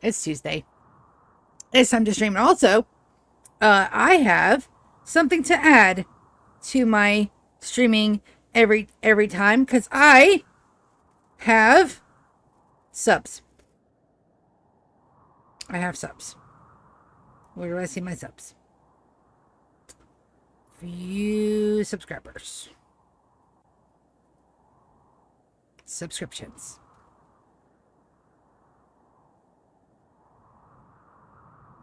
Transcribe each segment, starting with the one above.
It's Tuesday. It's time to stream. And also, I have something to add to my streaming every time because I have subs. I have subs. Where do I see my subs? View subscribers. Subscriptions.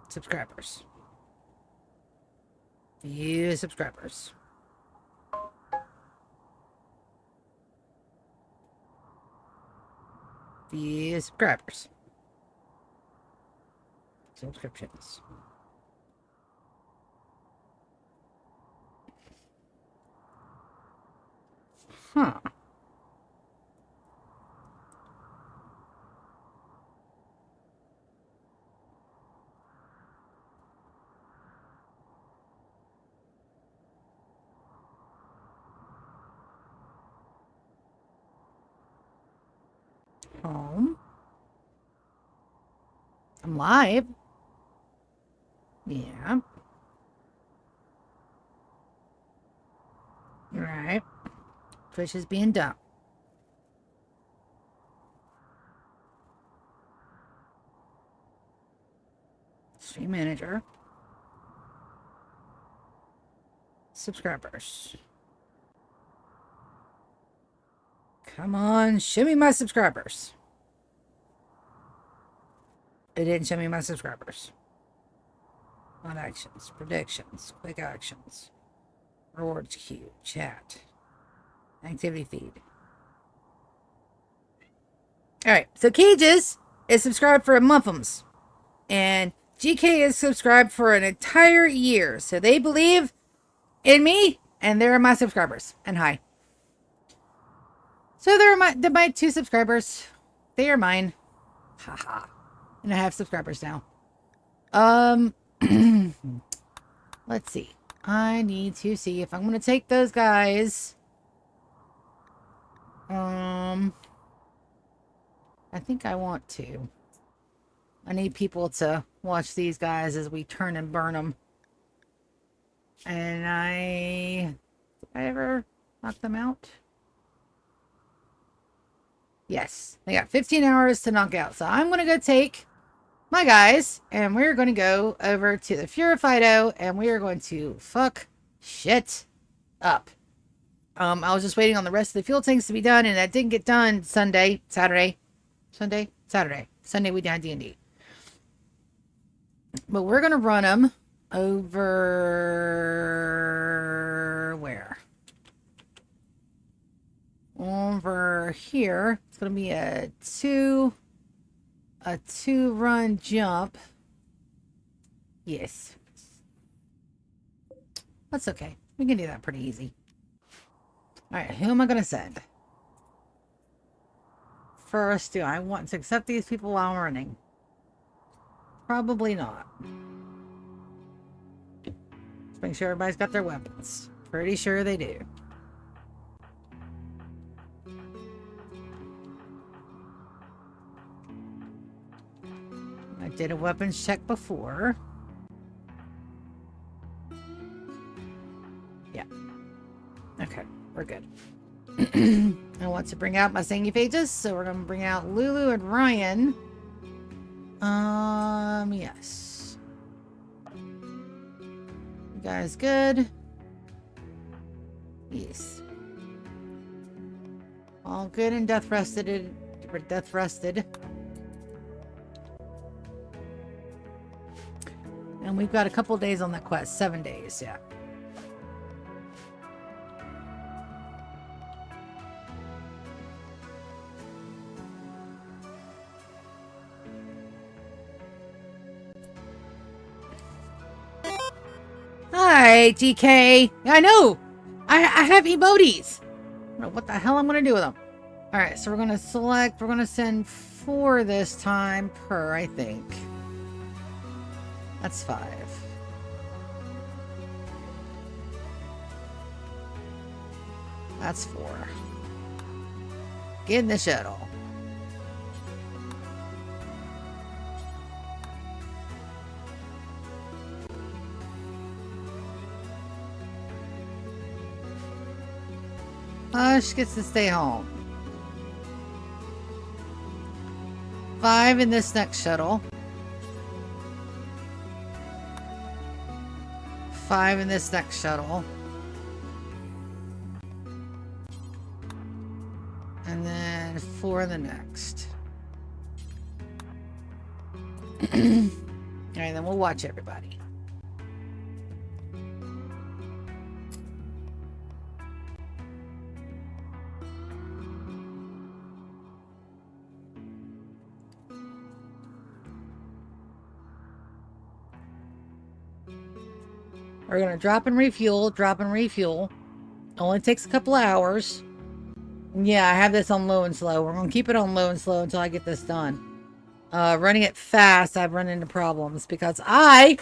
Subscribers. View subscribers. View subscribers. Subscriptions. Huh. Home. I'm live. Yeah. Right. Twitch is being dumb. Stream manager. Subscribers. Come on, show me my subscribers. It didn't show me my subscribers. On actions, predictions, quick actions, rewards queue, chat, activity feed. Alright, so Cages is subscribed for a monthums. And GK is subscribed for an entire year. So they believe in me, and they're my subscribers. And hi. So they're my 2 subscribers. They are mine. Haha. And I have subscribers now. Let's see. I need to see if I'm going to take those guys. I think I want to. I need people to watch these guys as we turn and burn them. And did I ever knock them out? Yes, they got 15 hours to knock out. So I'm going to go take my guys, and we're going to go over to the Furifido, and we are going to fuck shit up. I was just waiting on the rest of the fuel tanks to be done, and that didn't get done Saturday. Sunday we did D&D. But we're going to run them over where? Over here. It's going to be a two run jump. Yes. That's okay. We can do that pretty easy. Alright, who am I going to send? First, do I want to accept these people while I'm running? Probably not. Let's make sure everybody's got their weapons. Pretty sure they do. I did a weapons check before. Yeah. Okay, we're good. I want to bring out my Sangy pages, so we're going to bring out Lulu and Ryan. Yes. You guys good? Yes. All good and death rested. And we've got a couple days on that quest. 7 days, yeah. Hi, GK. I know. I have emotes. I don't know what the hell I'm going to do with them. All right, so we're going to select. We're going to send 4 this time per, I think. That's 5. That's 4. Get in the shuttle. Hush gets to stay home. 5 in this next shuttle. 5 in this next shuttle. And then 4 in the next. Alright, then we'll watch everybody. We're going to drop and refuel, drop and refuel. Only takes a couple of hours. Yeah, I have this on low and slow. We're going to keep it on low and slow until I get this done. Running it fast, I've run into problems because I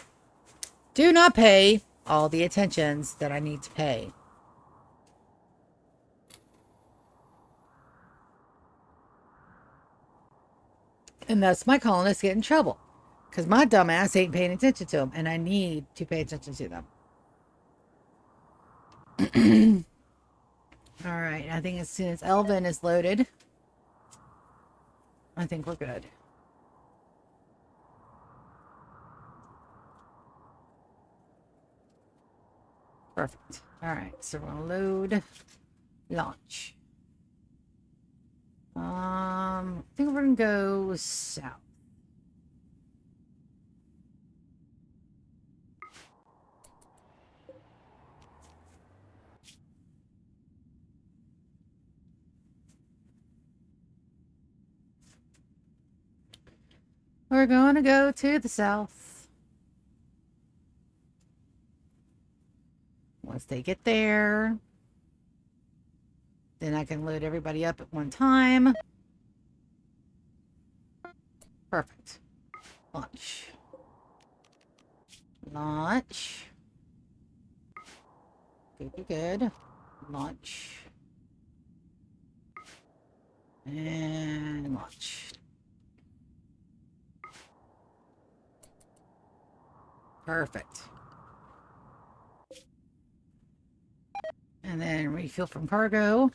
do not pay all the attentions that I need to pay. And thus my colonists get in trouble. Because my dumbass ain't paying attention to them. And I need to pay attention to them. Alright, I think as soon as Elvin is loaded, I think we're good. Perfect. Alright, so we're going to load, launch. I think we're going to go south. We're going to go to the south. Once they get there, then I can load everybody up at one time. Perfect. Launch. Launch. Good, good, good. Launch. And launch. Perfect. And then refuel from cargo.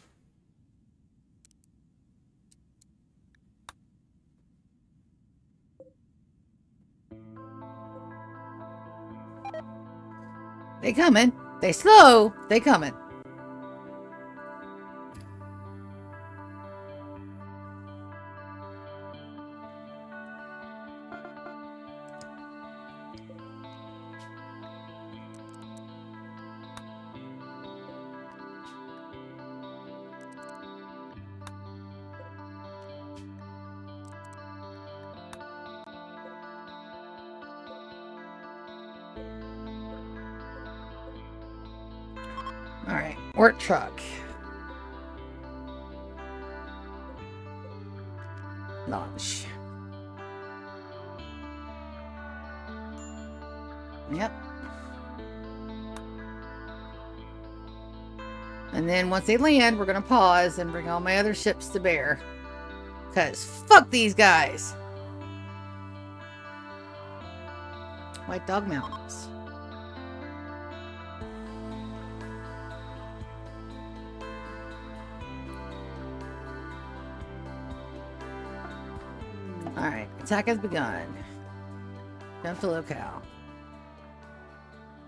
They coming. They slow. They coming. All right, work truck. Launch. Yep. And then once they land, we're going to pause and bring all my other ships to bear. Because fuck these guys. White Dog Mountains. Alright, attack has begun. Jump to locale.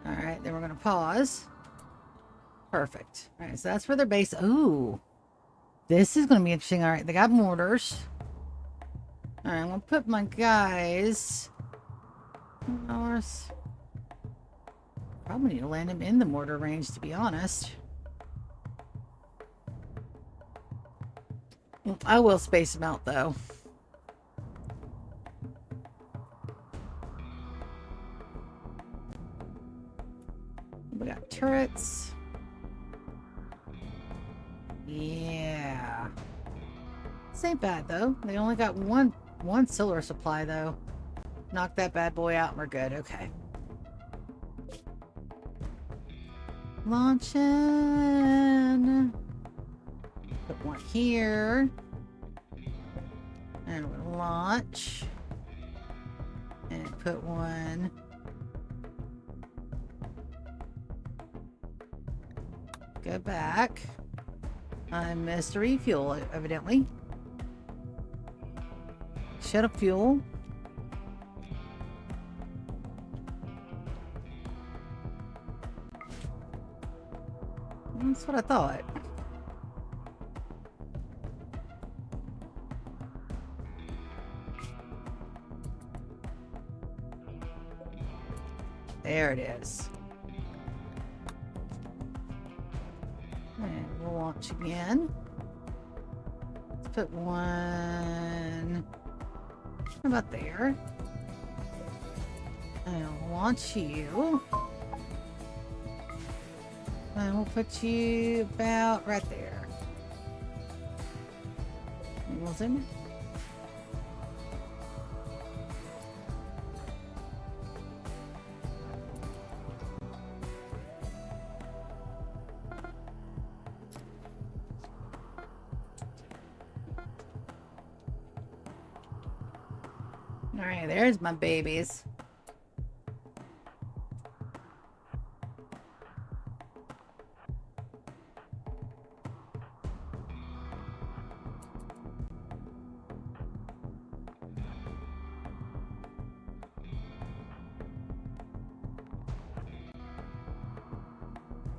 Alright, then we're going to pause. Perfect. Alright, so that's for their base. Ooh. This is going to be interesting. Alright, they got mortars. Alright, I'm going to put my guys... Probably need to land him in the mortar range, to be honest. I will space him out, though. We got turrets. Yeah. This ain't bad, though. They only got one solar supply, though. Knock that bad boy out and we're good. Okay. Launching. Put one here. And we'll launch. And put one. Go back. I missed a refuel, evidently. Shed of fuel. That's what I thought. There it is. And we'll launch again. Let's put one about there. And I'll launch you. And we'll put you about right there. And we'll zoom in. Alright, there's my babies.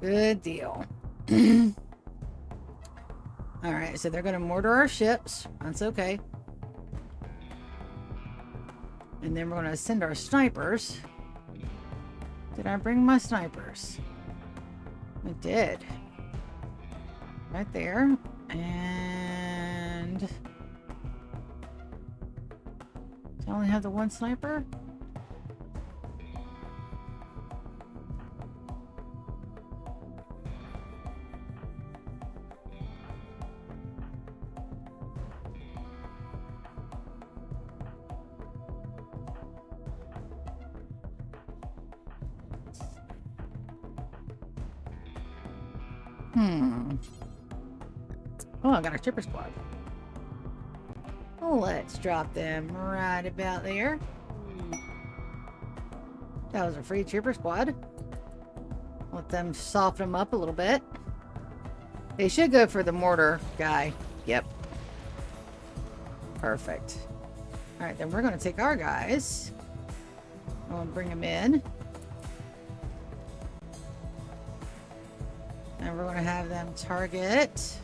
Good deal. Alright, so they're going to mortar our ships. That's okay. And then we're going to send our snipers. Did I bring my snipers? I did. Right there. And... do I only have the one sniper? Oh, I got our tripper squad. Let's drop them right about there. That was a free trooper squad. Let them soften them up a little bit. They should go for the mortar guy. Yep. Perfect. Alright, then we're going to take our guys. I'm going to bring them in. And we're going to have them target...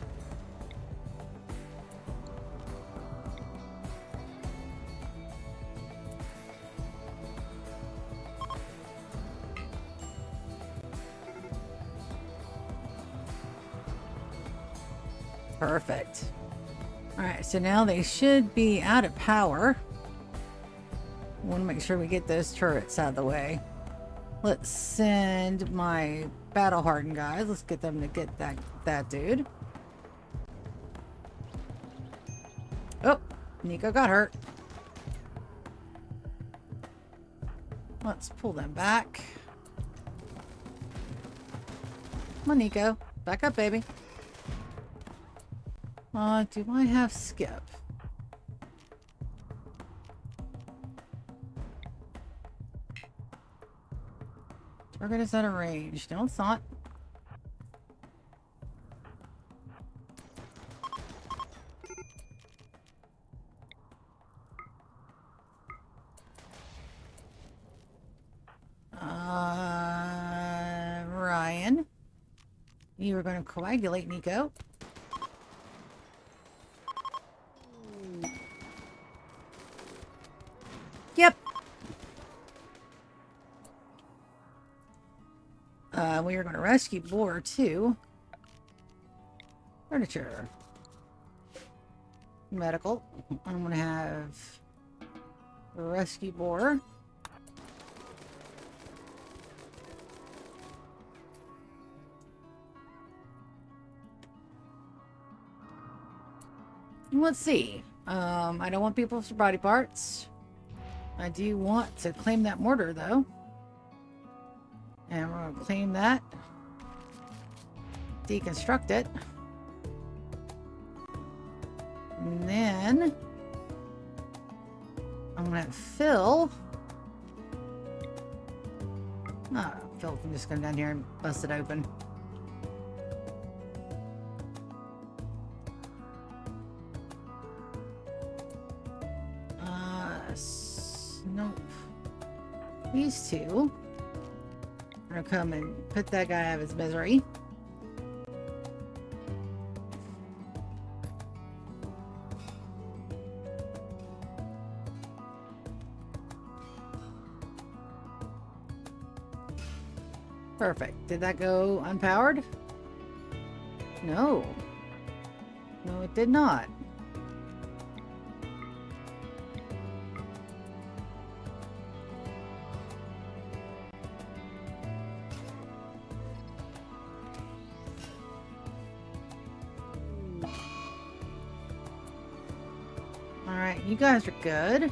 Perfect. Alright, so now they should be out of power. I want to make sure we get those turrets out of the way. Let's send my battle-hardened guys. Let's get them to get that dude. Oh, Nico got hurt. Let's pull them back. Come on, Nico. Back up, baby. Do I have skip? Target is out of range. No, it's not. Ryan. You were going to coagulate, Nico. Yep. We are going to rescue Boar too. Furniture. Medical. I'm going to have rescue Boar. Let's see. I don't want people for body parts. I do want to claim that mortar, though. And we're going to claim that. Deconstruct it. And then... I'm going to have Phil. Oh, Phil can just come down here and bust it open. These two are gonna come and put that guy out of his misery. Perfect. Did that go unpowered? No. No, it did not. Alright, you guys are good.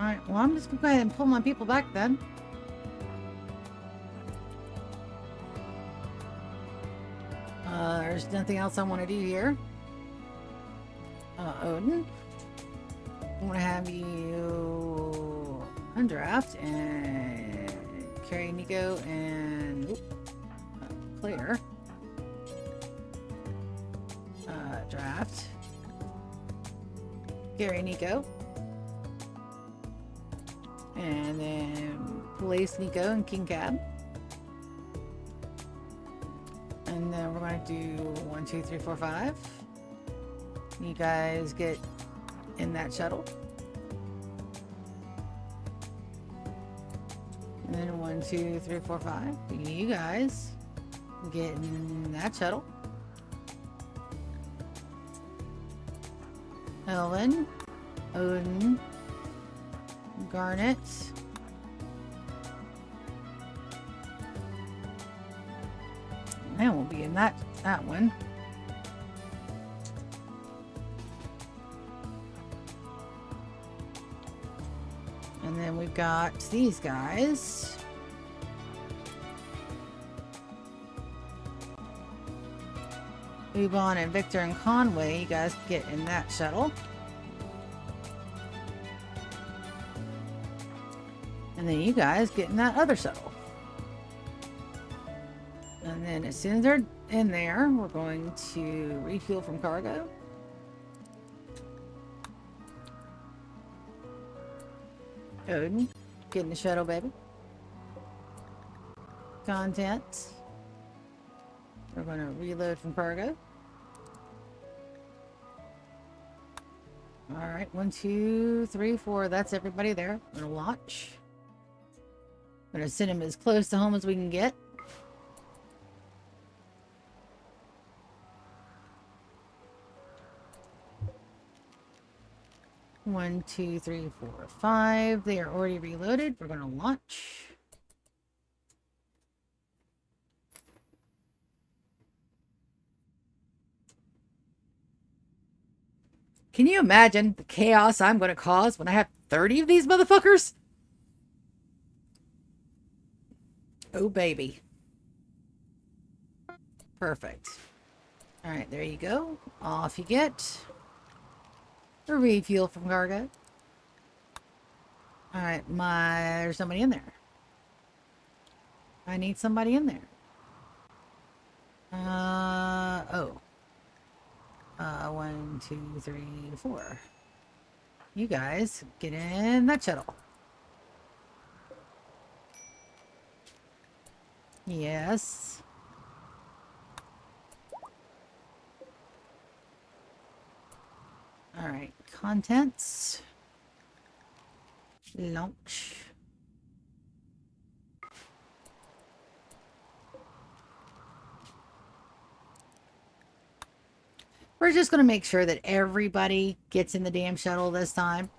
Alright, well, I'm just gonna go ahead and pull my people back then. There's nothing else I want to do here. Odin. I'm gonna have you undraft and carry Nico and Claire. Draft. Carry Nico. And then place Nico and King Cab. And then we're going to do 1, 2, 3, 4, 5. You guys get in that shuttle. And then 1, 2, 3, 4, 5. You guys get in that shuttle. Elvin, Odin, Garnet. I won't be in that one. And then we've got these guys. Ubon and Victor and Conway, you guys get in that shuttle. And then you guys get in that other shuttle. And then as soon as they're in there, we're going to refuel from cargo. Odin, get in the shuttle, baby. Content. We're going to reload from cargo. Alright, 1, 2, 3, 4. That's everybody there. I'm going to launch. I'm going to send him as close to home as we can get. One, 2, 3, 4, 5. They are already reloaded. We're going to launch. Can you imagine the chaos I'm going to cause when I have 30 of these motherfuckers? Oh, baby. Perfect. All right, there you go. Off you get. A refuel from cargo. All right, there's somebody in there. I need somebody in there. Oh. 1, 2, 3, 4. You guys get in that shuttle. Yes. All right, contents. Launch. We're just going to make sure that everybody gets in the damn shuttle this time.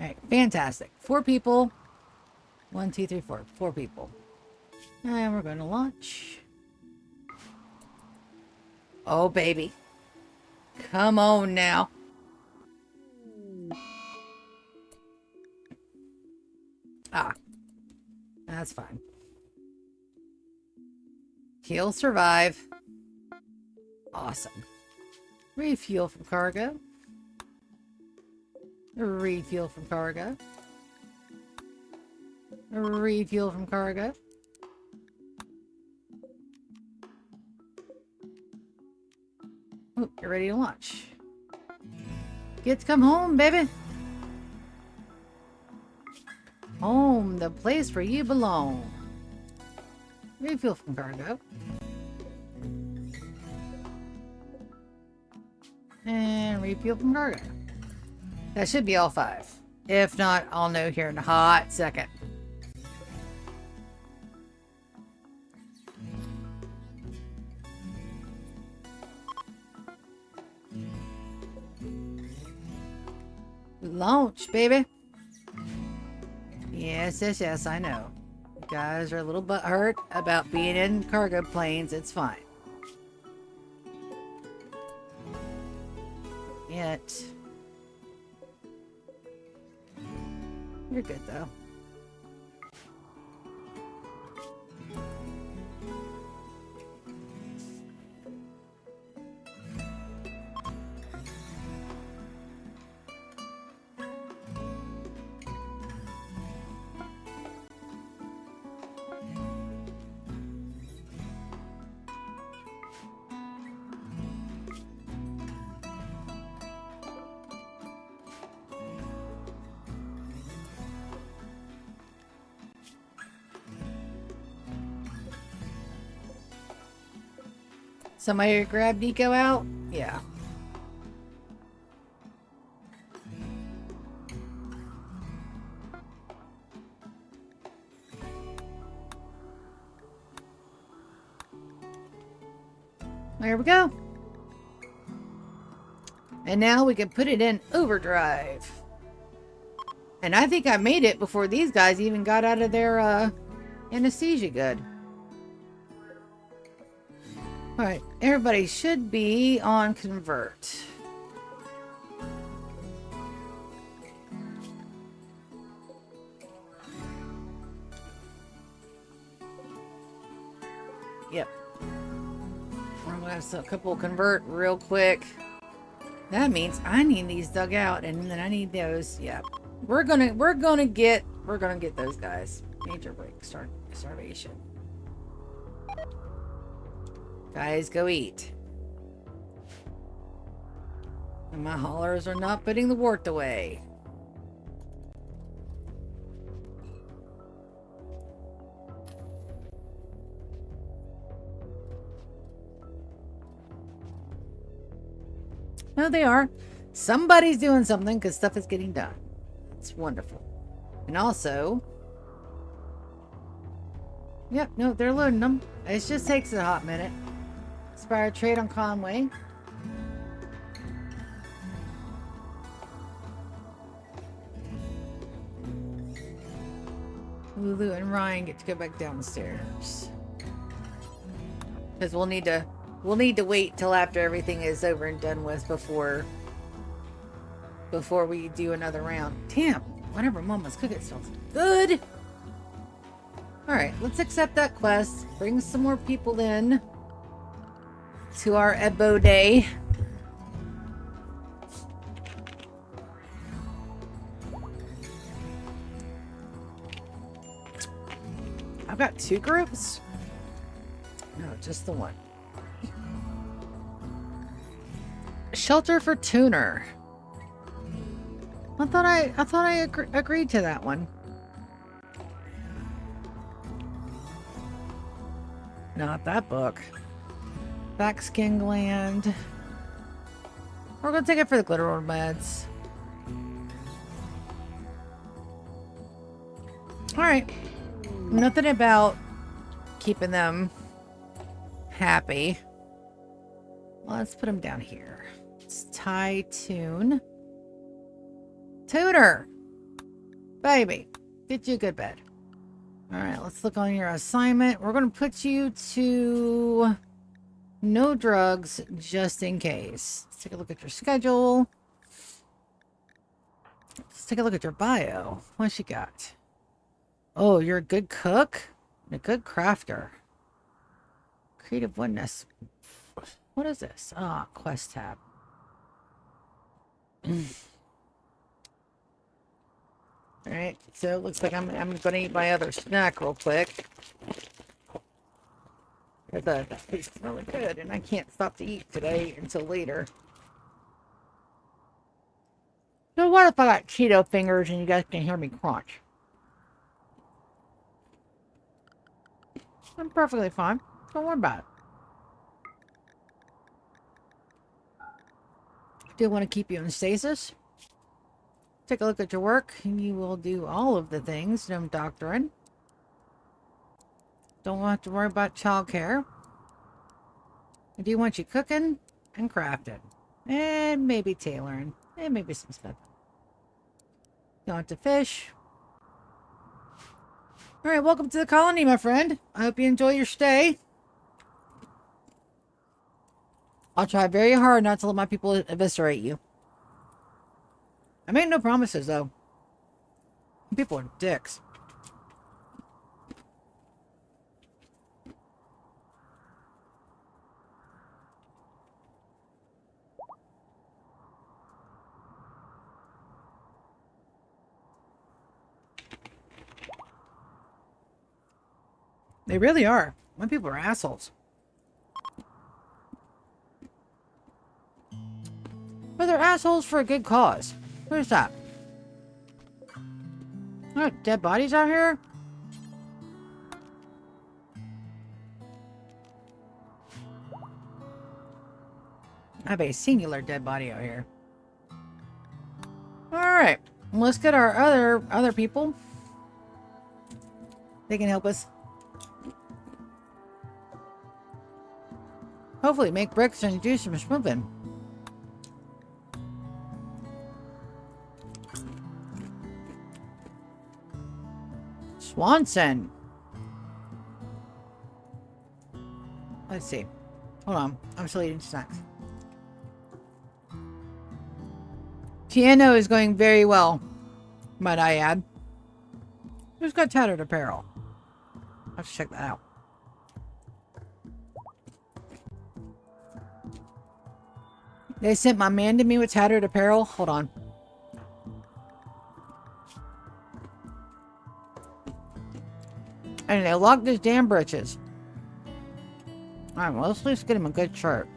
All right, fantastic. 4 people. 1, 2, 3, 4. 4 people. And we're going to launch. Oh, baby. Come on now. Ah. That's fine. He'll survive. Awesome. Refuel from cargo. Refuel from cargo. Refuel from cargo. Oh, you're ready to launch. Get to come home, baby. Home, the place where you belong. Refuel from cargo. And refuel from cargo. That should be all 5. If not, I'll know here in a hot second. Launch, baby. Yes, yes, yes, I know. You guys are a little butthurt about being in cargo planes. It's fine. Yet. You're good, though. Somebody grab Nico out? Yeah. There we go. And now we can put it in overdrive. And I think I made it before these guys even got out of their anesthesia good. Alright, everybody should be on convert. Yep. We're gonna have a couple convert real quick. That means I need these dug out, and then I need those. Yep. We're gonna get those guys. Major break, starvation. Guys, go eat. And my haulers are not putting the wart away. No, they are. Somebody's doing something because stuff is getting done. It's wonderful. And also... Yep, no, they're loading them. It just takes a hot minute. Expire trade on Conway. Lulu and Ryan get to go back downstairs. Because we'll need to wait till after everything is over and done with before we do another round. Damn, whatever Mama's cooking smells good. Alright, let's accept that quest. Bring some more people in to our Ebo Day. I've got 2 groups? No, just the one. Shelter for tuner. I thought I agreed to that one. Not that book. Back skin gland. We're gonna take it for the glitter orb meds. Alright. Nothing about keeping them happy. Well, let's put them down here. Let's tie tune. Tuner! Baby, get you a good bed. Alright, let's look on your assignment. We're going to put you to no drugs just in case. Let's take a look at your schedule. Let's take a look at your bio. What you got? Oh, you're a good cook and a good crafter. Creative oneness. What is this? Ah, quest tab. Alright, so it looks like I'm going to eat my other snack real quick. That tastes really good, and I can't stop to eat today until later. So what if I got Cheeto fingers and you guys can hear me crunch? I'm perfectly fine. Don't worry about it. Do want to keep you in stasis? Take a look at your work, and you will do all of the things I'm doctoring. Don't have to worry about childcare. I do want you cooking and crafting. And maybe tailoring. And maybe some stuff. Don't have to fish. Alright, welcome to the colony, my friend. I hope you enjoy your stay. I'll try very hard not to let my people eviscerate you. I make no promises, though. People are dicks. They really are. My people are assholes. But they're assholes for a good cause. Where's that? Oh, dead bodies out here? I have a singular dead body out here. Alright. Let's get our other people. They can help us. Hopefully make bricks and do some smoothing. Swanson. Let's see. Hold on. I'm still eating snacks. Piano is going very well, might I add. Who's got tattered apparel? Let's check that out. They sent my man to me with tattered apparel. Hold on. And they locked his damn britches. Alright, well, let's at least get him a good shirt.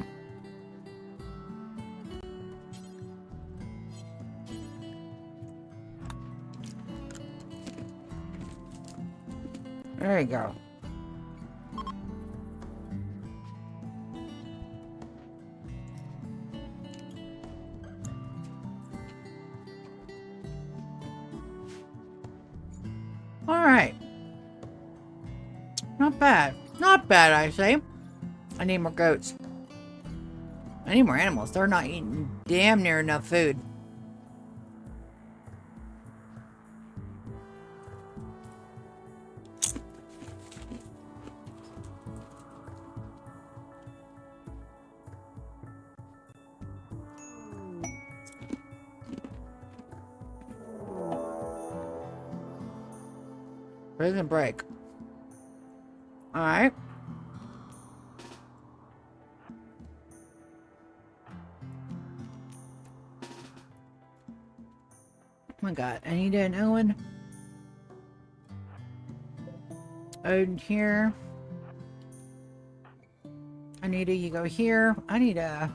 There you go. Alright. Not bad. Not bad, I say. I need more goats. I need more animals. They're not eating damn near enough food. Prison break. Alright. Oh my god. Anita and Owen. Owen here. Anita, you go here. I need a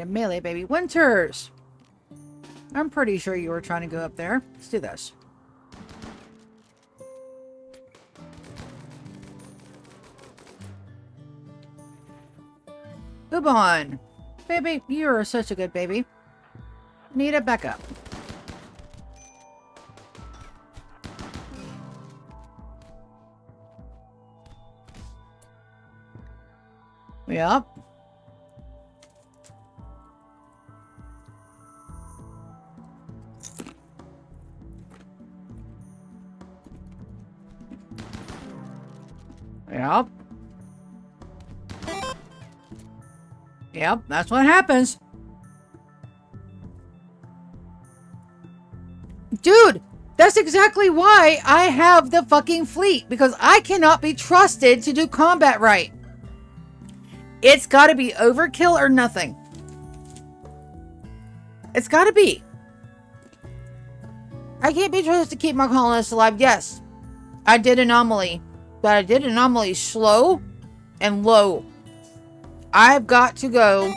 melee baby. Winters! I'm pretty sure you were trying to go up there. Let's do this. Ubon! Baby, you are such a good baby. Need a backup. Yep. Yep. Yep, that's what happens. Dude, that's exactly why I have the fucking fleet. Because I cannot be trusted to do combat right. It's gotta be overkill or nothing. It's gotta be. I can't be trusted to keep my colonists alive. Yes, I did anomaly. But I did anomaly slow And lo, I've got to go.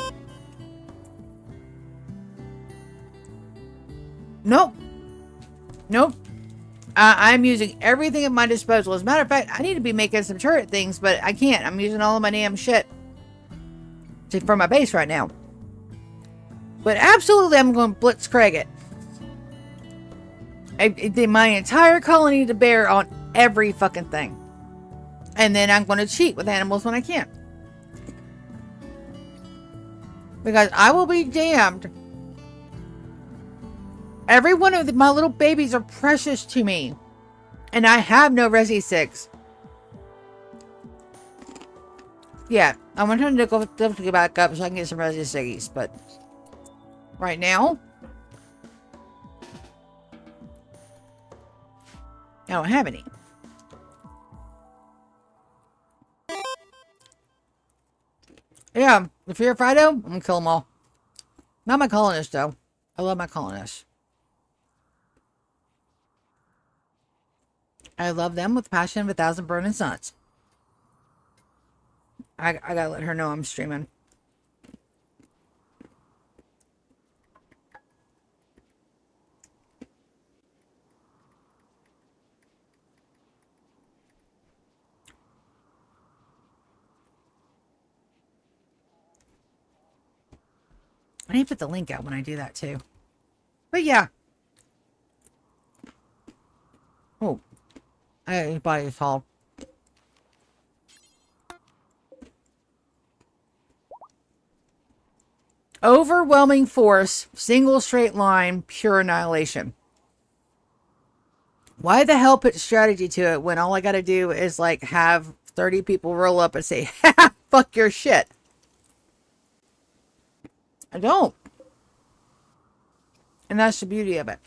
Nope. Nope. I'm using everything at my disposal. As a matter of fact, I need to be making some turret things, but I can't. I'm using all of my damn shit for my base right now. But absolutely, I'm going to blitzkrieg it. My entire colony to bear on every fucking thing. And then I'm going to cheat with animals when I can. Because I will be damned. Every one of my little babies are precious to me. And I have no Resi 6. Yeah, I'm going to have to get back up so I can get some Resi 6s. But right now, I don't have any. Yeah, the Fear Fido, I'm going to kill them all. Not my colonists, though. I love my colonists. I love them with passion of 1,000 burning suns. I gotta let her know I'm streaming. I need to put the link out when I do that, too. But yeah. Oh. His body is tall. Overwhelming force, single straight line, pure annihilation. Why the hell put strategy to it when all I gotta do is like have 30 people roll up and say, ha, fuck your shit. I don't. And that's the beauty of it.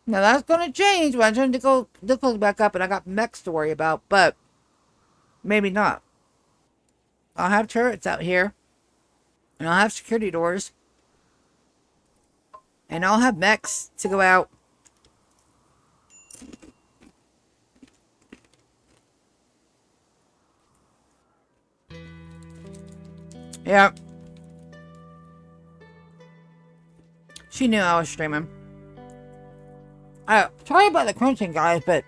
Now that's going to change when I turn the difficulty back up and I got mechs to worry about, but maybe not. I'll have turrets out here. And I'll have security doors. And I'll have mechs to go out. Yeah. She knew I was streaming. Sorry about the crunching, guys, but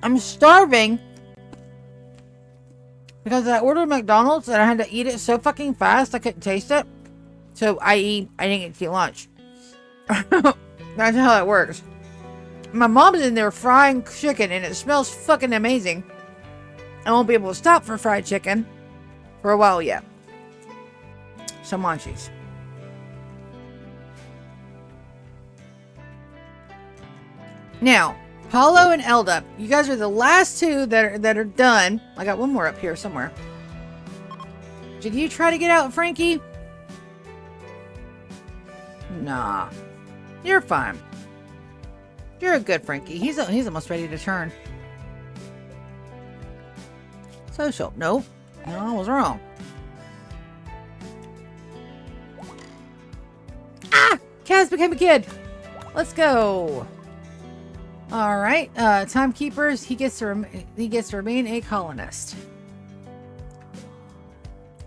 I'm starving because I ordered McDonald's and I had to eat it so fucking fast I couldn't taste it. So I didn't get to eat lunch. That's how it works. My mom's in there frying chicken and it smells fucking amazing. I won't be able to stop for fried chicken for a while yet. Some munchies. Now, Paulo and Elda, you guys are the last two that are done. I got one more up here somewhere. Did you try to get out, Frankie? Nah. You're fine. You're a good Frankie. He's almost ready to turn. Social. Nope. No, I was wrong. Ah! Kaz became a kid. Let's go. All right, timekeepers. He gets to remain a colonist.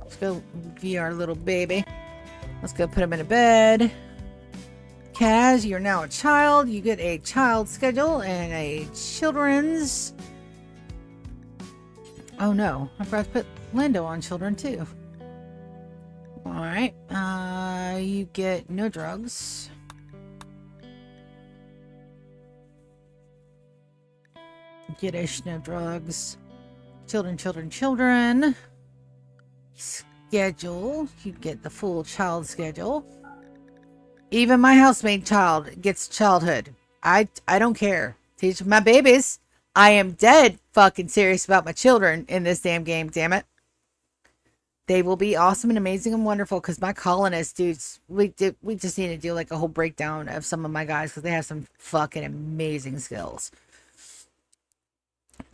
Let's go view our little baby. Let's go put him in a bed. Kaz, you're now a child. You get a child schedule and a children's. Oh no, I forgot to put Lando on children too. All right, you get no drugs. Get no drugs. Children. Schedule. You get the full child schedule. Even my housemaid child gets childhood. I don't care. Teach my babies. I am dead fucking serious about my children in this damn game, damn it. They will be awesome and amazing and wonderful because my colonists, dudes, we just need to do like a whole breakdown of some of my guys because they have some fucking amazing skills.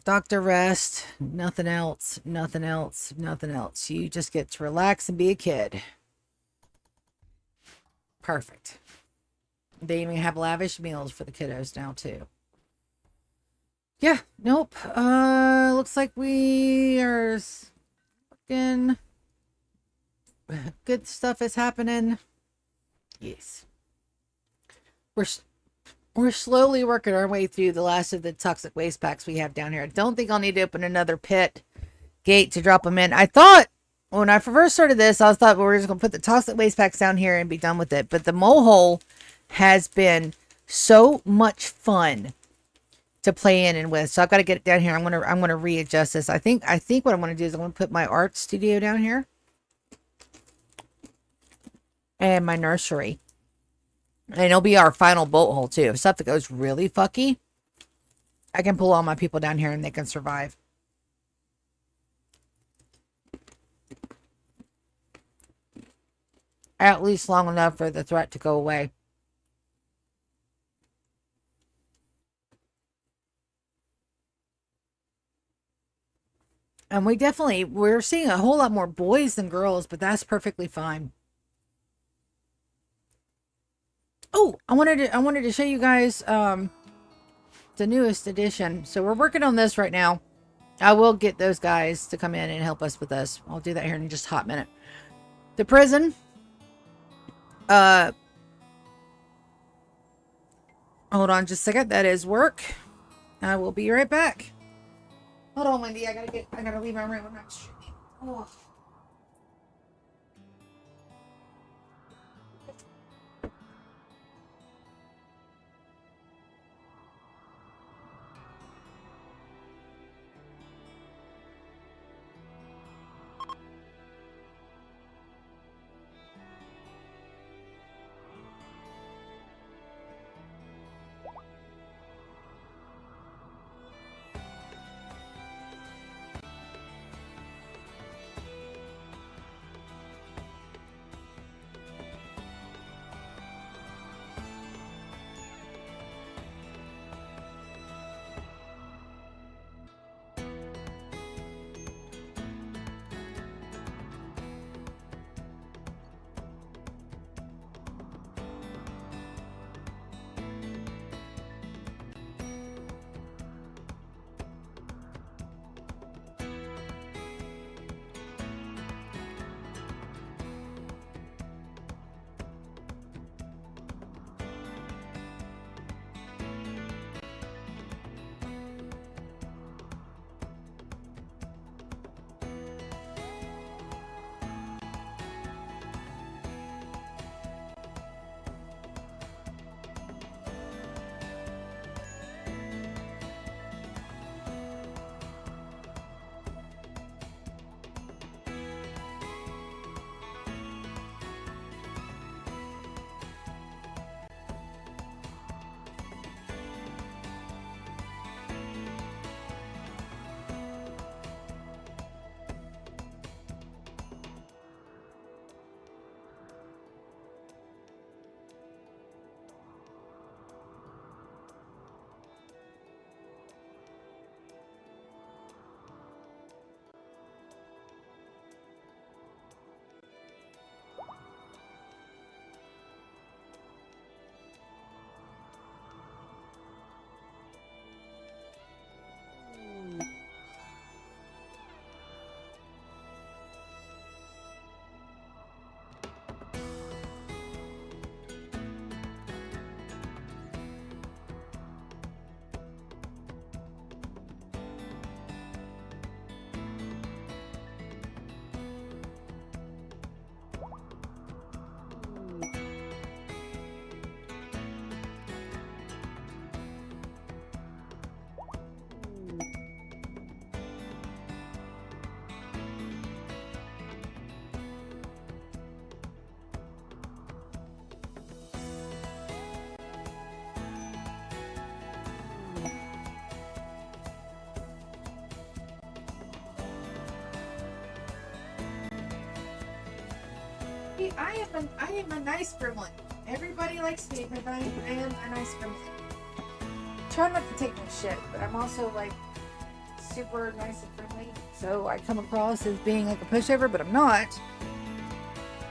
Doctor rest, nothing else. You just get to relax and be a kid. Perfect. They even have lavish meals for the kiddos now too. Yeah, nope. Looks like we are fucking good stuff is happening. Yes. We're slowly working our way through the last of the toxic waste packs we have down here. I don't think I'll need to open another pit gate to drop them in. I thought when I first started this, I thought we were just going to put the toxic waste packs down here and be done with it. But the mole hole has been so much fun to play in and with. So I've got to get it down here. I'm gonna readjust this. I think what I'm gonna do is I'm gonna put my art studio down here. And my nursery. And it'll be our final boat hole too. If stuff that goes really fucky, I can pull all my people down here and they can survive. At least long enough for the threat to go away. And we're seeing a whole lot more boys than girls, but that's perfectly fine. Oh, I wanted to show you guys the newest edition. So we're working on this right now. I will get those guys to come in and help us with this. I'll do that here in just a hot minute. The prison. Hold on just a second. That is work. I will be right back. Hold on, Wendy. I gotta leave my room. I'm not streaming. Oh. I am a nice gremlin. Everybody likes me because I am a nice gremlin. Try not to take no shit, but I'm also like super nice and friendly. So I come across as being like a pushover, but I'm not.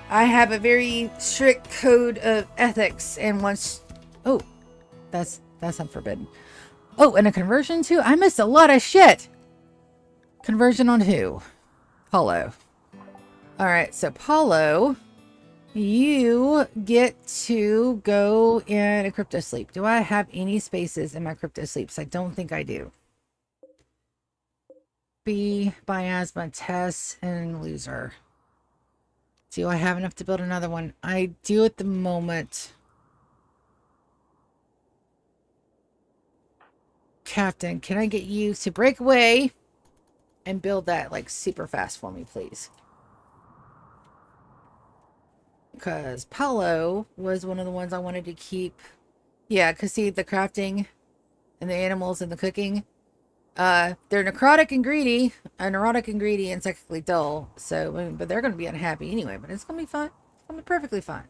I have a very strict code of ethics, and once Oh, that's unforbidden. Oh, and a conversion too? I missed a lot of shit. Conversion on who? Paulo. Alright, so Paulo, you get to go in a crypto sleep. Do I have any spaces in my crypto sleeps? I don't think I do. B, Biasma, Tess, and Loser. Do I have enough to build another one? I do at the moment. Captain, can I get you to break away and build that like super fast for me, please? Because Paulo was one of the ones I wanted to keep. Yeah, because see, the crafting and the animals and the cooking, they're necrotic and greedy, neurotic and greedy, and psychically dull. So, but they're going to be unhappy anyway, but it's going to be fine. It's going to be perfectly fine.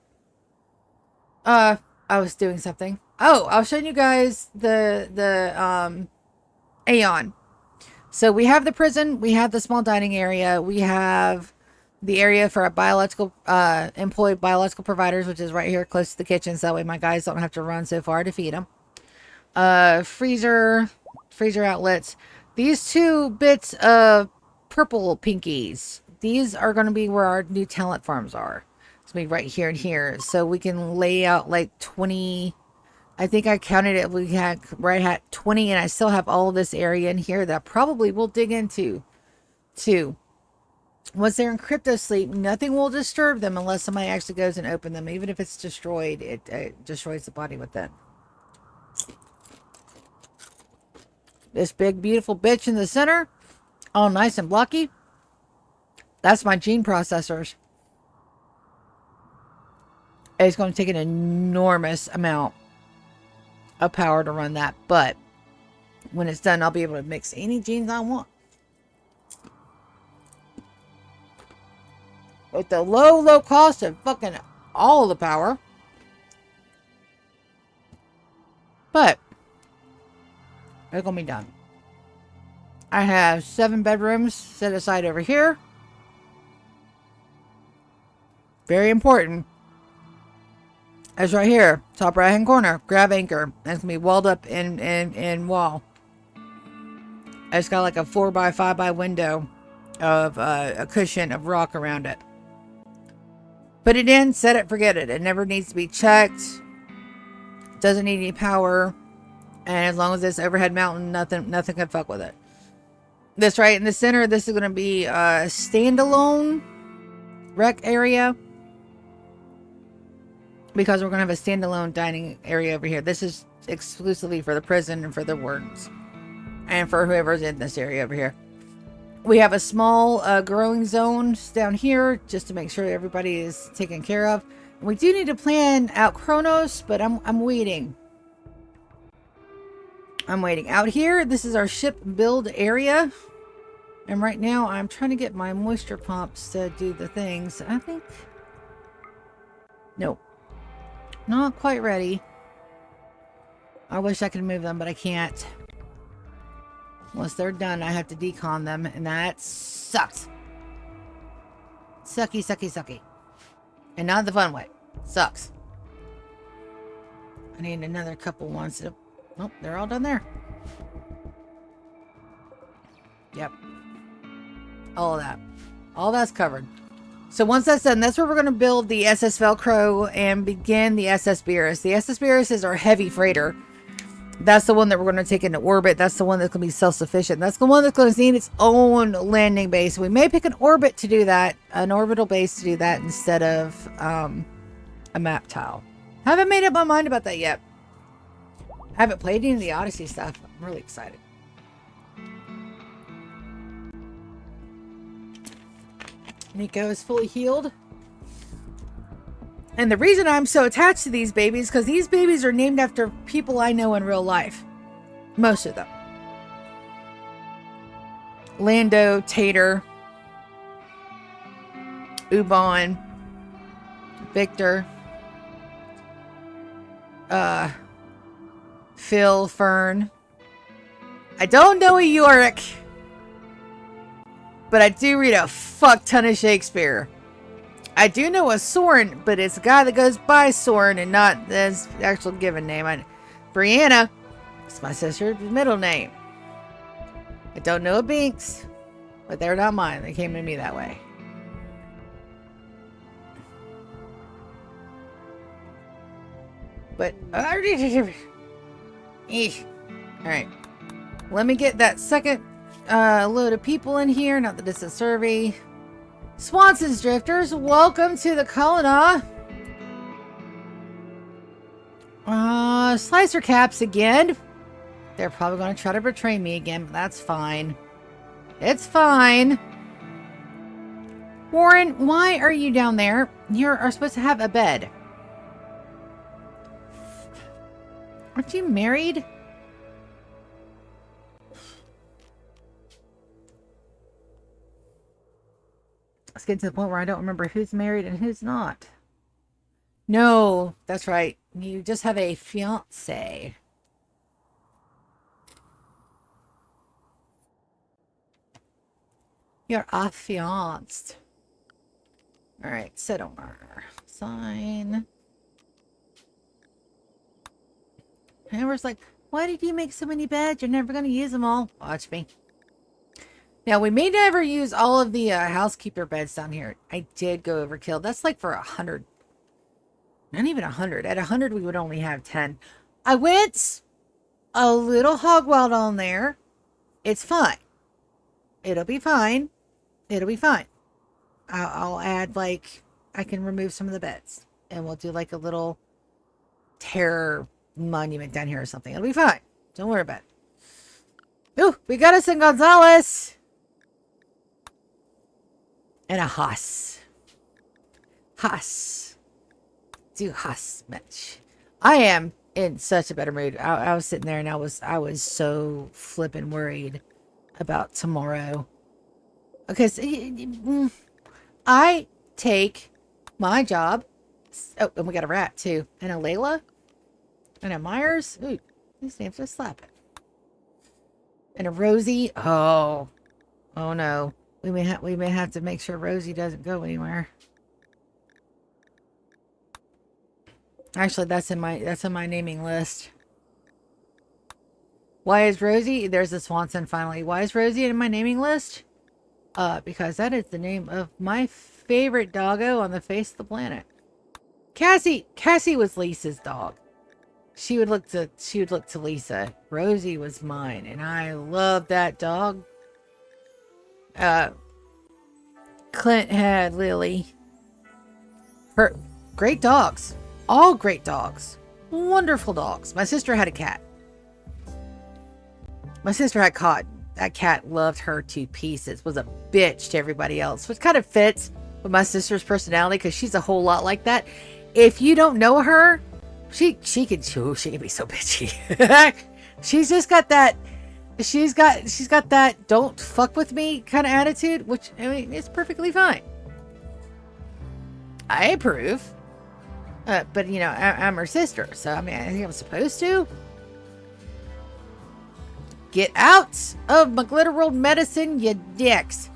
I was doing something. Oh, I'll show you guys the Aeon. So we have the prison, we have the small dining area, we have the area for our biological, employed biological providers, which is right here close to the kitchen, so that way my guys don't have to run so far to feed them. Freezer outlets. These two bits of purple pinkies, these are going to be where our new talent farms are. It's going to be right here and here, so we can lay out like 20... I think I counted it. We had right at 20, and I still have all of this area in here that probably we'll dig into too. Once they're in crypto sleep, nothing will disturb them unless somebody actually goes and opens them. Even if it's destroyed, it destroys the body within. This big, beautiful bitch in the center, all nice and blocky. That's my gene processors. It's going to take an enormous amount of power to run that, but when it's done, I'll be able to mix any genes I want with the low cost of fucking all the power. But it's gonna be done. I have 7 bedrooms set aside over here. Very important. It's right here, top right hand corner, grab anchor. And it's gonna be walled up in wall. It's got like a 4x5x window of a cushion of rock around it. Put it in, set it, forget it. It never needs to be checked. Doesn't need any power. And as long as it's overhead mountain, nothing can fuck with it. This right in the center, this is gonna be a standalone rec area. Because we're going to have a standalone dining area over here. This is exclusively for the prison and for the wardens. And for whoever's in this area over here. We have a small growing zone down here. Just to make sure everybody is taken care of. And we do need to plan out Kronos. But I'm waiting. I'm waiting. Out here, this is our ship build area. And right now, I'm trying to get my moisture pumps to do the things. I think... Nope. Not quite ready. I wish I could move them, but I can't. Once they're done, I have to decon them, and that sucks. Sucky, sucky, sucky. And not the fun way. Sucks. I need another couple ones. To... Nope, they're all done there. Yep. All of that. All that's covered. So once that's done, that's where we're going to build the SS Velcro and begin the SS Beerus. The SS Beerus is our heavy freighter. That's the one that we're going to take into orbit. That's the one that's going to be self-sufficient. That's the one that's going to need its own landing base. We may pick an orbit to do that, an orbital base to do that instead of a map tile. Haven't made up my mind about that yet. Haven't played any of the Odyssey stuff. I'm really excited. Nico is fully healed. And the reason I'm so attached to these babies, because these babies are named after people I know in real life. Most of them. Lando, Tater, Ubon, Victor, Phil, Fern. I don't know a Yorick. But I do read a fuck ton of Shakespeare. I do know a Searin, but it's a guy that goes by Searin and not his actual given name. Brianna. It's my sister's middle name. I don't know a Binks, but they're not mine. They came to me that way. But alright, let me get that second load of people in here. Not that it's a survey. Swanson's Drifters, welcome to the colony. Slicer Caps again. They're probably going to try to betray me again, but that's fine. It's fine. Warren, why are you down there? You are supposed to have a bed. Aren't you married? Let's get to the point where I don't remember who's married and who's not. No, that's right. You just have a fiance. You're affianced. Alright, sit on her. Sign. Amber's like, why did you make so many beds? You're never going to use them all. Watch me. Now, we may never use all of the housekeeper beds down here. I did go overkill. That's like for 100. Not even 100. At 100, we would only have 10. I went a little hog wild on there. It's fine. It'll be fine. It'll be fine. I'll add, like, I can remove some of the beds. And we'll do, like, a little terror monument down here or something. It'll be fine. Don't worry about it. Ooh, we got us in Gonzalez. And a Haas. Haas. Do Haas match. I am in such a better mood. I was sitting there and I was so flippin' worried about tomorrow. Because I take my job. Oh, and we got a rat too. And a Layla. And a Myers. Ooh, these names are slapping. And a Rosie. Oh no. We may have to make sure Rosie doesn't go anywhere. Actually, that's in my naming list. Why is Rosie? There's a Swanson finally. Why is Rosie in my naming list? Because that is the name of my favorite doggo on the face of the planet. Cassie was Lisa's dog. She would look to Lisa. Rosie was mine, and I love that dog. Clint had Lily. Her great dogs. All great dogs. Wonderful dogs. My sister had a cat. My sister had Cotton. That cat loved her to pieces. Was a bitch to everybody else. Which kind of fits with my sister's personality because she's a whole lot like that. If you don't know her, she can be so bitchy. She's just got that. She's got that don't fuck with me kind of attitude, which I mean it's perfectly fine. I approve. But you know, I'm her sister, so I mean I think I'm supposed to. Get out of my Glitterworld medicine, you dicks.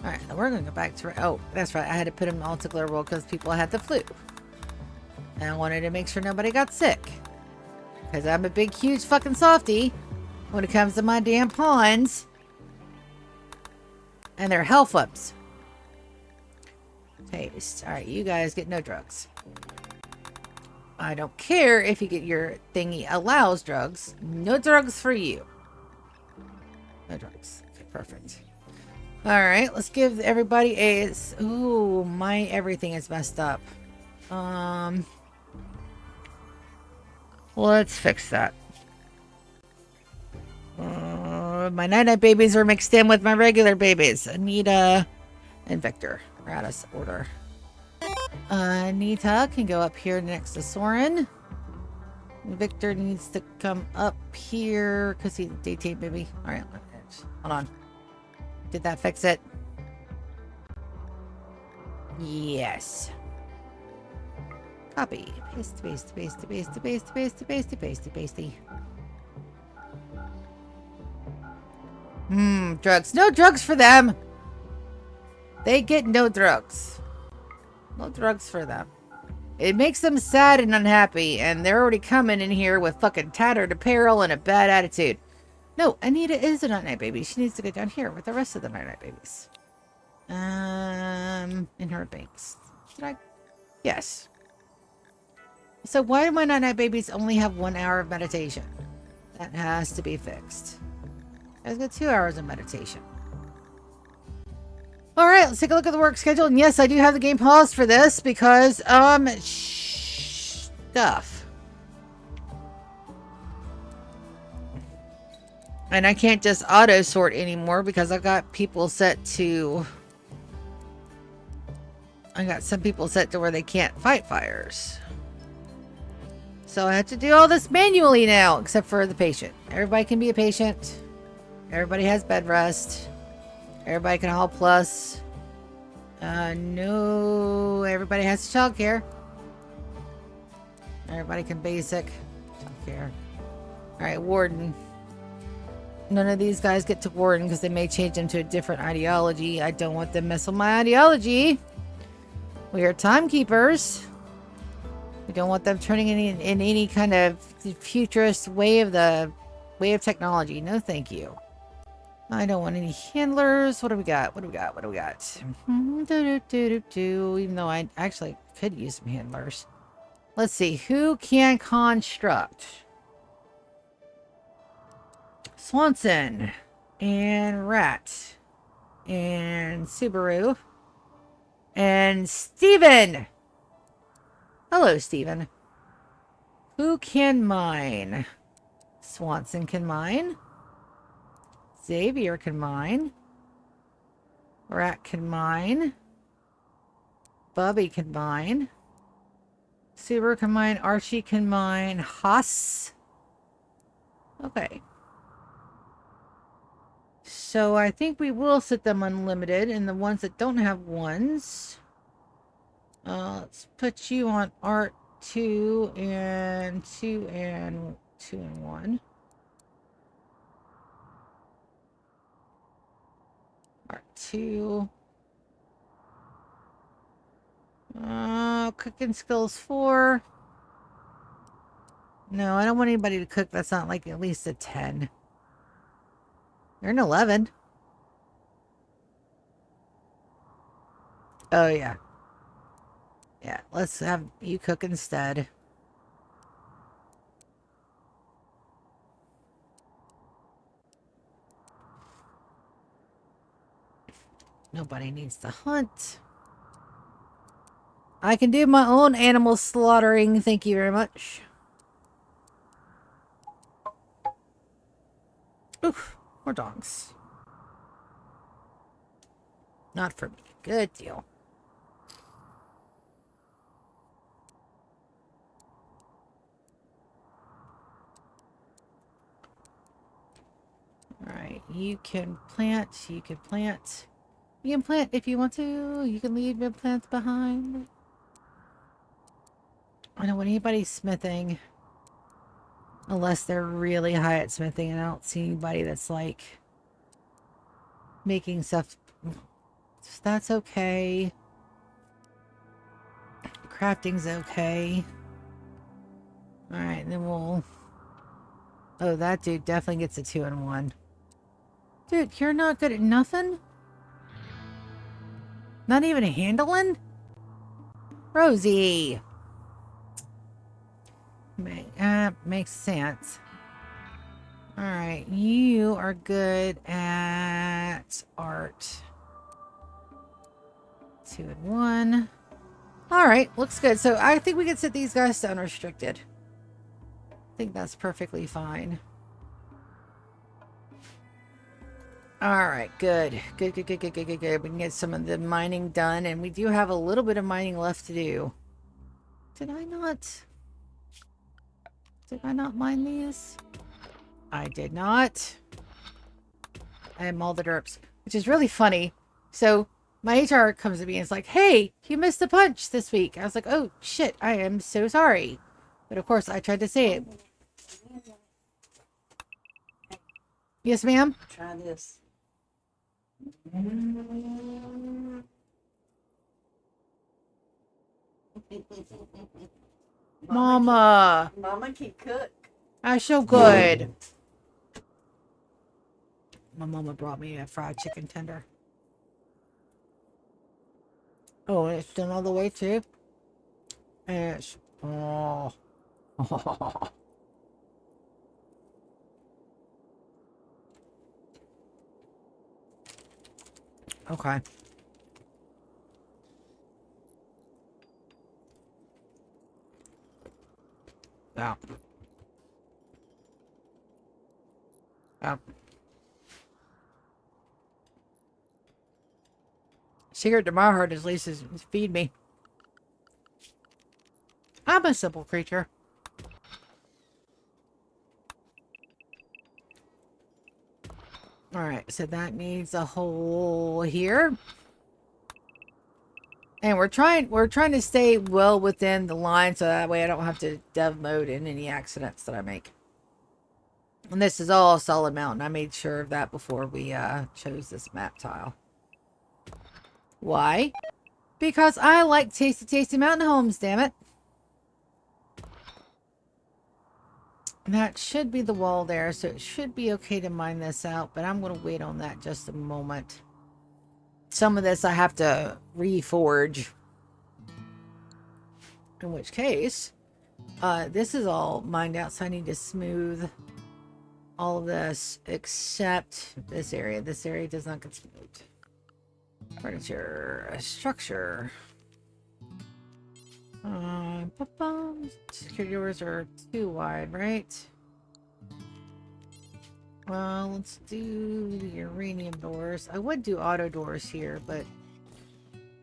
Alright, we're gonna go back to... Oh, that's right. I had to put them all to Glitterworld because people had the flu. And I wanted to make sure nobody got sick. Because I'm a big, huge fucking softie when it comes to my damn pawns. And their health ups. Taste. Alright, you guys get no drugs. I don't care if you get your thingy allows drugs. No drugs for you. No drugs. Okay, perfect. Alright, let's give everybody a... Ooh, my everything is messed up. Let's fix that. My night-night babies are mixed in with my regular babies. Anita and Victor are out of order. Anita can go up here next to Searin. Victor needs to come up here because he's a daytime baby. Alright, hold on. Did that fix it? Yes. Copy. Paste, paste, paste, paste, paste, paste, paste, paste, paste. Drugs. No drugs for them. They get no drugs. No drugs for them. It makes them sad and unhappy, and they're already coming in here with fucking tattered apparel and a bad attitude. No, Anita is a night-night baby. She needs to go down here with the rest of the night-night babies. In her banks. Did I? Yes. So why do my night-night babies only have 1 hour of meditation? That has to be fixed. I've got 2 hours of meditation. Alright, let's take a look at the work schedule. And yes, I do have the game paused for this because, stuff. And I can't just auto sort anymore because I've got people set to... I got some people set to where they can't fight fires. So I have to do all this manually now, except for the patient. Everybody can be a patient. Everybody has bed rest. Everybody can haul plus. No, everybody has childcare. Everybody can basic childcare. Alright, warden. None of these guys get to warden because they may change them to a different ideology. I don't want them to mess with my ideology. We are timekeepers. We don't want them turning in any kind of futurist way of technology. No, thank you. I don't want any handlers. What do we got? What do we got? What do we got? Even though I actually could use some handlers. Let's see. Who can construct? Swanson. And Rat. And Subaru. And Steven. Hello, Steven. Who can mine? Swanson can mine. Xavier can mine. Rat can mine. Bubby can mine. Subaru can mine. Archie can mine. Haas. Okay. So I think we will set them unlimited. And the ones that don't have ones. Let's put you on Art 2 and 2 and 2 and 1. Art 2. Cooking skills 4. No, I don't want anybody to cook. That's not like at least a 10. They're an 11. Oh, yeah. Yeah, let's have you cook instead. Nobody needs to hunt. I can do my own animal slaughtering. Thank you very much. Oof, more dogs. Not for me. Good deal. Alright, you can plant, you can plant. You can plant if you want to. You can leave your plants behind. I don't want anybody smithing. Unless they're really high at smithing, and I don't see anybody that's like making stuff. So that's okay. Crafting's okay. Alright, and then we'll... Oh, that dude definitely gets a 2 and 1. Dude, you're not good at nothing? Not even handling? Rosie! Makes sense. Alright, you are good at art. 2 and 1. Alright, looks good. So I think we can set these guys to unrestricted. I think that's perfectly fine. Alright, good. Good. We can get some of the mining done, and we do have a little bit of mining left to do. Did I not mine these? I did not. I am all the derps, which is really funny. So my HR comes to me and is like, hey, you missed a punch this week. I was like, oh shit, I am so sorry. But of course I tried to say it. Yes, ma'am? Try this. Mama. Mama can cook. That's so good. My mama brought me a fried chicken tender. Oh, and it's done all the way too. And it's oh. Okay. Yeah. Yeah. Secret to my heart, at least, is feed me. I'm a simple creature. Alright, so that needs a hole here. And we're trying to stay well within the line so that way I don't have to dev mode in any accidents that I make. And this is all solid mountain. I made sure of that before we chose this map tile. Why? Because I like tasty, tasty mountain homes, damn it. And that should be the wall there, so it should be okay to mine this out, but I'm going to wait on that just a moment. Some of this I have to reforge. In which case, this is all mined out, so I need to smooth all of this except this area. This area does not get smoothed. Furniture, structure. Security doors are too wide, right? Well, let's do the uranium doors. I would do auto doors here, but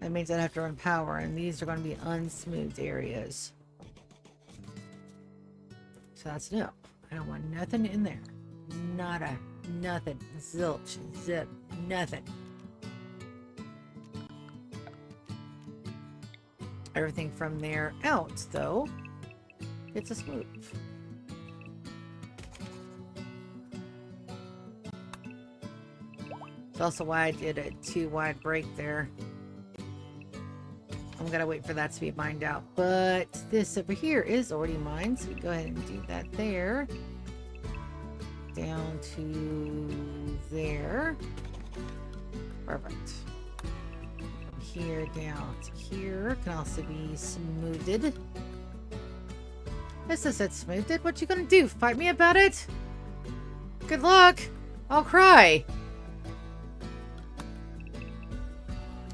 that means I'd have to run power, and these are going to be unsmoothed areas. So that's no. I don't want nothing in there. Nada. Nothing. Zilch. Zip. Nothing. Everything from there out, though, it's a smooth. It's also why I did a too wide break there. I'm gonna wait for that to be mined out. But this over here is already mined, so we go ahead and do that there. Down to there. Perfect. Here down to here can also be smoothed. This is it smoothed. What you gonna do? Fight me about it? Good luck. I'll cry.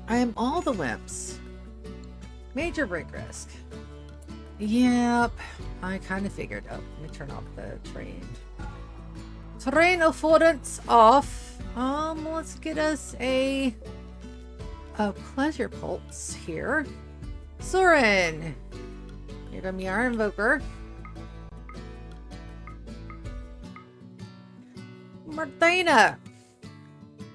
I am all the wimps. Major break risk. Yep. I kind of figured. Oh, let me turn off the terrain. Terrain affordance off. Let's get us a pleasure pulse here. Searin, you're gonna be our invoker. Martina.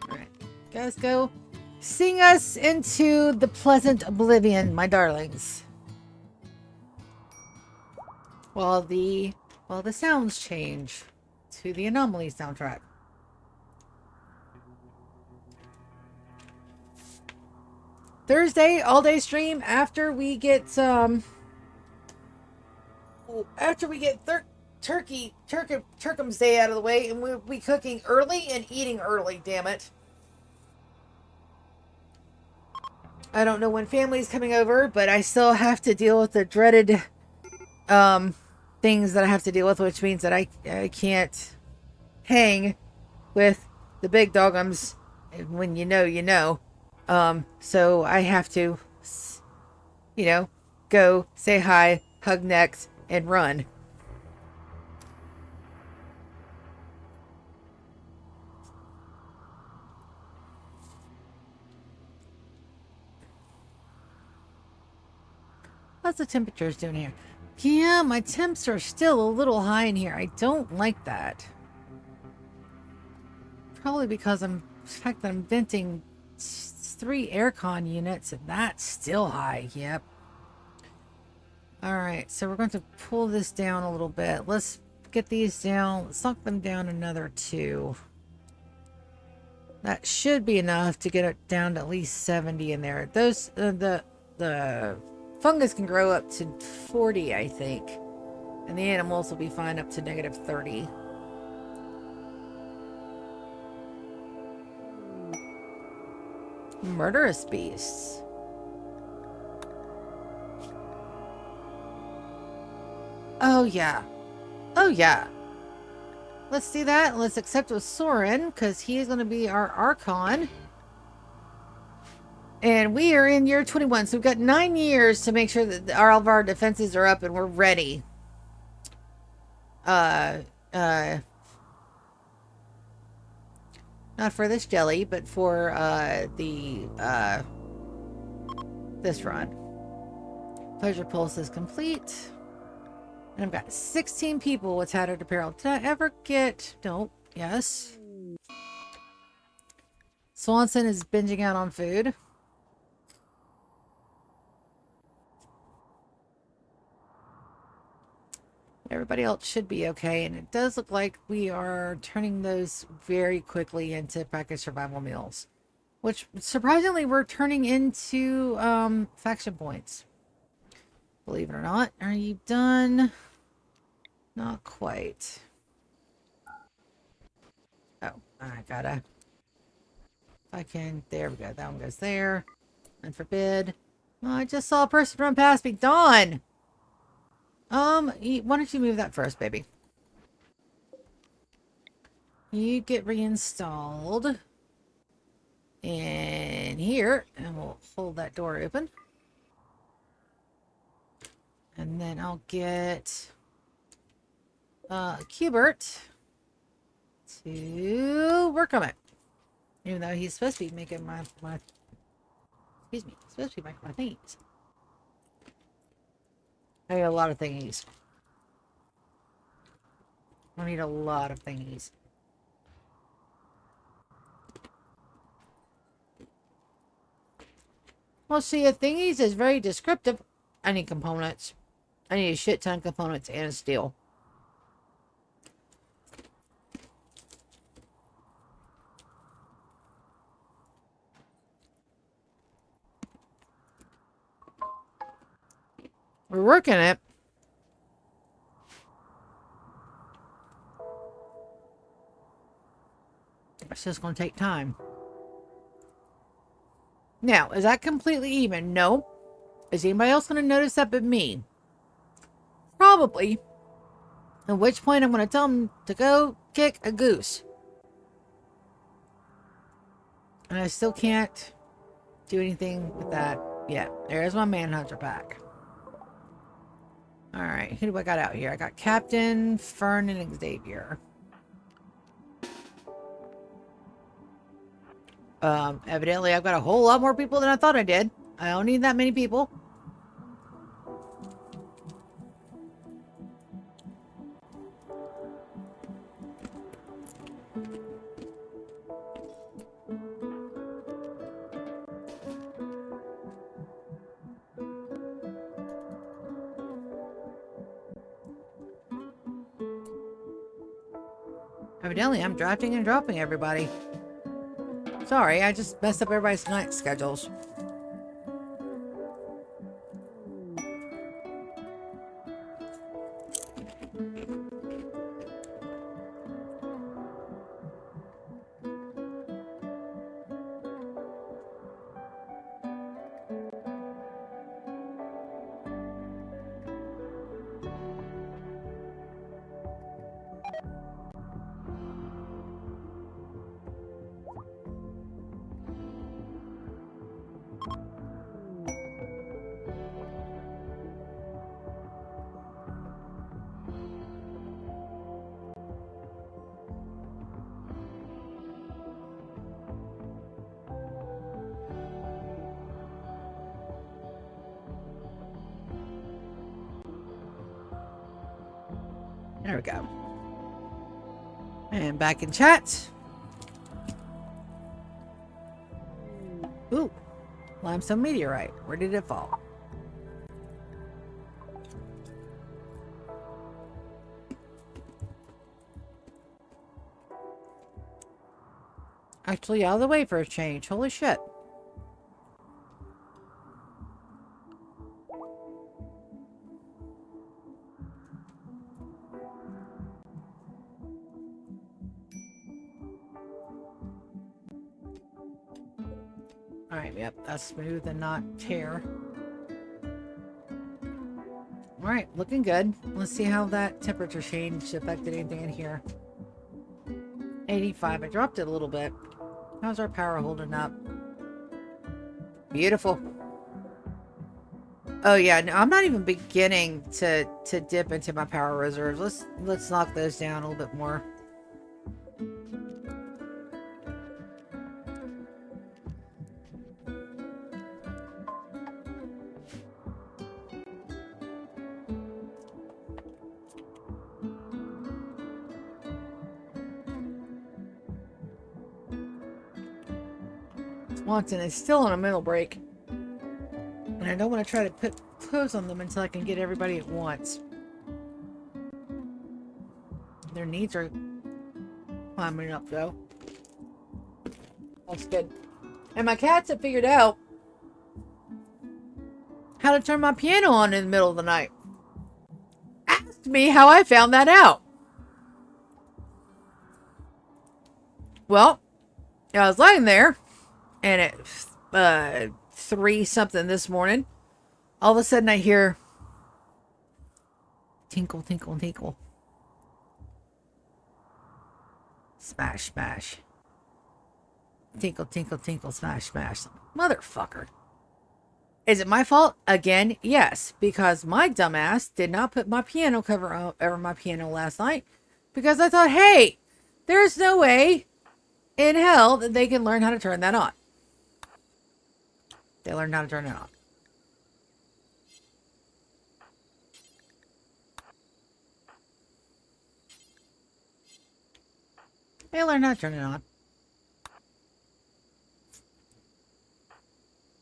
Alright, guys, go sing us into the pleasant oblivion, my darlings. While the sounds change to the Anomaly soundtrack. Thursday all-day stream after we get Turkum's Day out of the way, and we'll be cooking early and eating early, damn it. I don't know when family's coming over, but I still have to deal with the dreaded things that I have to deal with, which means that I can't hang with the big dogums. When you know, you know. So I have to, you know, go say hi, hug necks, and run. How's the temperatures doing here? Yeah, my temps are still a little high in here. I don't like that. Probably because the fact that I'm venting 3 aircon units, and that's still high. Yep. Alright, so we're going to pull this down a little bit. Let's get these down. Let's knock them down another 2. That should be enough to get it down to at least 70 in there. Those, the fungus can grow up to 40, I think. And the animals will be fine up to -30. Murderous beasts. Oh, yeah. Oh, yeah. Let's do that. Let's accept with Searin, because he is going to be our Archon. And we are in year 21, so we've got 9 years to make sure that all of our defenses are up and we're ready. Not for this jelly, but for this run. Pleasure Pulse is complete. And I've got 16 people with tattered apparel. Did I ever get... Nope. Yes. Swanson is binging out on food. Everybody else should be okay. And it does look like we are turning those very quickly into packaged survival meals. Which, surprisingly, we're turning into faction points. Believe it or not. Are you done? Not quite. Oh, I gotta... If I can... There we go. That one goes there. Unforbid. Oh, I just saw a person run past me. Dawn! Why don't you move that first, baby? You get reinstalled in here, and we'll hold that door open. And then I'll get Cubert to work on it. Even though he's supposed to be making my excuse me, he's supposed to be making my thingies. I need a lot of thingies. I need a lot of thingies. Well, see, a thingies is very descriptive. I need components. I need a shit ton of components and steel. We're working it. It's just going to take time. Now, is that completely even? No. Is anybody else going to notice that but me? Probably. At which point I'm going to tell them to go kick a goose. And I still can't do anything with that yet. There's my Manhunter pack. Alright, who do I got out here? I got Captain, Fern, and Xavier. Evidently I've got a whole lot more people than I thought I did. I don't need that many people. Evidently I'm drafting and dropping everybody. Sorry, I just messed up everybody's night schedules. There we go. And back in chat. Ooh, limestone meteorite. Where did it fall? Actually, out of the way for a change. Holy shit. Alright, yep, that's smooth and not tear. Alright, looking good. Let's see how that temperature change affected anything in here. 85. I dropped it a little bit. How's our power holding up? Beautiful. Oh yeah, no, I'm not even beginning to dip into my power reserves. Let's knock those down a little bit more. Swanson is still on a mental break. And I don't want to try to put clothes on them until I can get everybody at once. Their needs are climbing up though. That's good. And my cats have figured out how to turn my piano on in the middle of the night. Asked me how I found that out. Well, I was lying there, and at 3 something this morning, all of a sudden I hear tinkle, tinkle, tinkle. Smash, smash. Tinkle, tinkle, tinkle, smash, smash. Motherfucker. Is it my fault? Again, yes. Because my dumbass did not put my piano cover over my piano last night. Because I thought, hey, there's no way in hell that they can learn how to turn that on. They learned how to turn it on. They learned how to turn it on.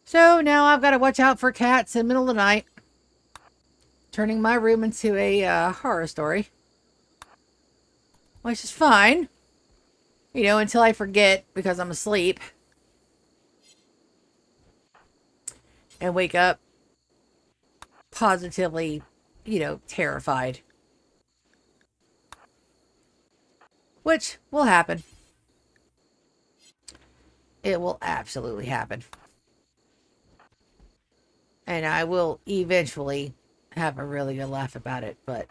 So now I've got to watch out for cats in the middle of the night. Turning my room into a horror story. Which is fine. You know, until I forget because I'm asleep. And wake up positively, you know, terrified. Which will happen. It will absolutely happen. And I will eventually have a really good laugh about it, but...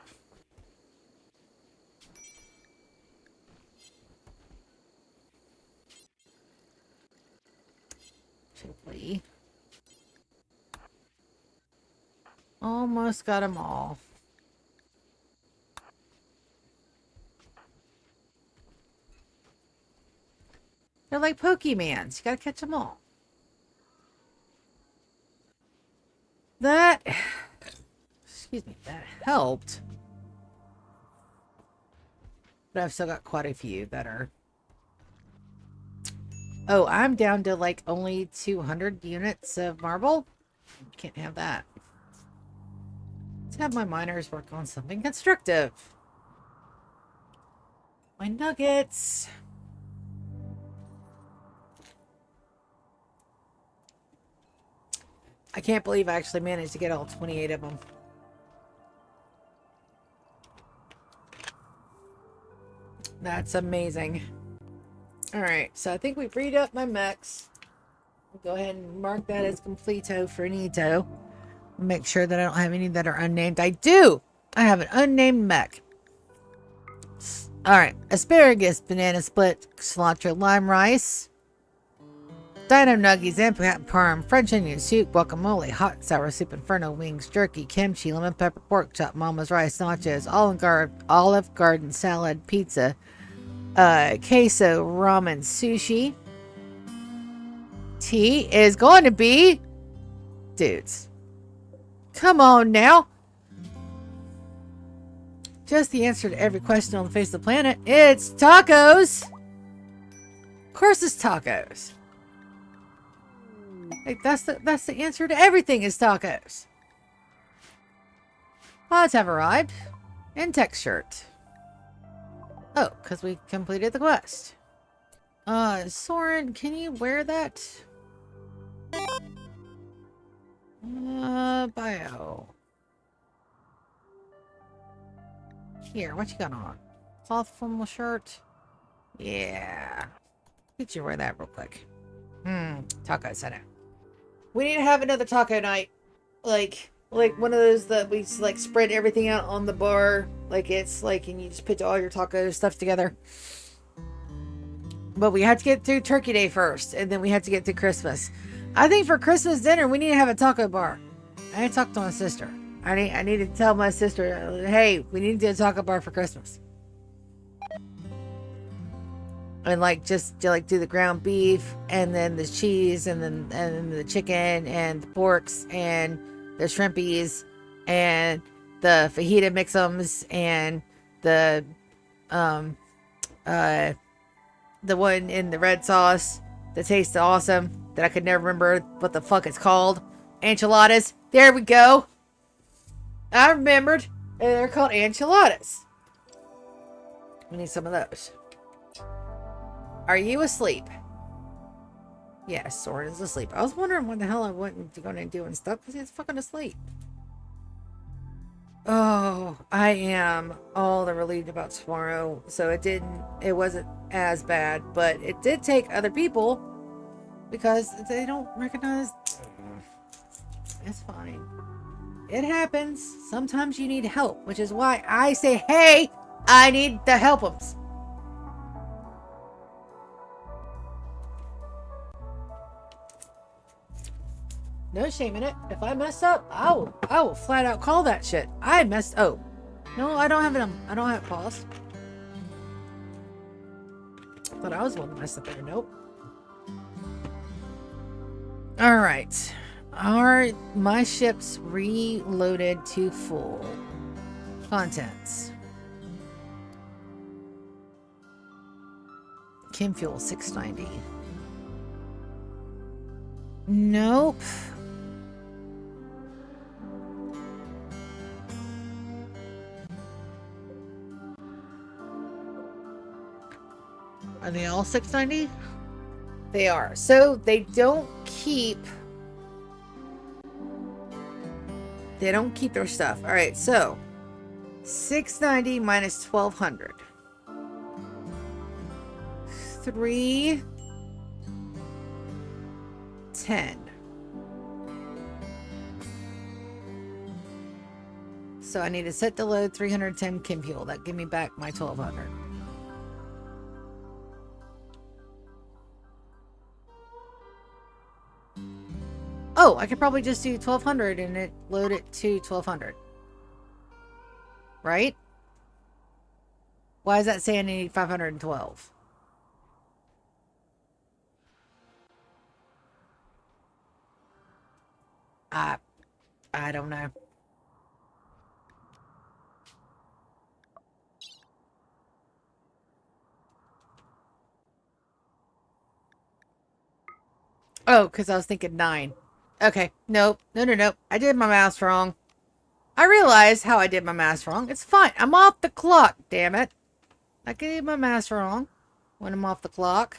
Simply. Almost got them all. They're like Pokemans. You gotta catch them all. That... Excuse me. That helped. But I've still got quite a few that are... Oh, I'm down to like only 200 units of marble. Can't have that. Let's have my miners work on something constructive. My nuggets. I can't believe I actually managed to get all 28 of them. That's amazing. Alright, so I think we freed up my mechs. I'll go ahead and mark that as completo for Nito. Make sure that I don't have any that are unnamed. I do! I have an unnamed mech. Alright, asparagus, banana split, cilantro, lime rice, dino nuggies, and parm, French onion soup, guacamole, hot sour soup, inferno wings, jerky, kimchi, lemon pepper, pork chop, mama's rice, nachos, Olive Garden salad, pizza, queso, ramen, sushi. Tea is going to be... Dudes. Come on now. Just the answer to every question on the face of the planet. It's tacos. Of course it's tacos. Like that's the answer to everything is tacos. Pods have arrived. And tech shirt. Oh, because we completed the quest. Searin, can you wear that? Bio. Here, what you got on? Cloth formal shirt? Yeah. Get you wear that real quick. Taco set it. We need to have another taco night. Like one of those that we like spread everything out on the bar. Like it's like, and you just put all your taco stuff together. But we have to get through Turkey Day first, and then we have to get through Christmas. I think for Christmas dinner, we need to have a taco bar. I need to talk to my sister. I need to tell my sister, hey, we need to do a taco bar for Christmas. And like just like do the ground beef, and then the cheese, and then the chicken, and the porks, and the shrimpies, and the fajita mixums, and the the one in the red sauce that tastes awesome that I could never remember what the fuck it's called. Enchiladas. There we go. I remembered. They're called enchiladas. We need some of those. Are you asleep? Yes, Soren's asleep. I was wondering what the hell I wasn't going to do and stuff because he's fucking asleep. Oh, I am all the relieved about tomorrow. So it wasn't as bad, but it did take other people because they don't recognize. It's fine. It happens. Sometimes you need help, which is why I say, hey, I need to help them. No shame in it. If I mess up, I will flat out call that shit. I messed. Oh, no, I don't have it. I don't have pause. Thought I was the one that messed up there. Nope. All right. Are my ships reloaded to full? Contents. Chem fuel 690. Nope. Are they all 690? They are. So they don't keep their stuff. All right, so 690 minus 1200. 310. So I need to set the load 310 chem fuel. That give me back my 1200. Oh, I could probably just do 1200 and it load it to 1200. Right? Why is that saying I need 512? I don't know. Oh, because I was thinking 9. Okay, nope. No. I did my math wrong. I realized how I did my math wrong. It's fine. I'm off the clock, damn it. I did my math wrong when I'm off the clock.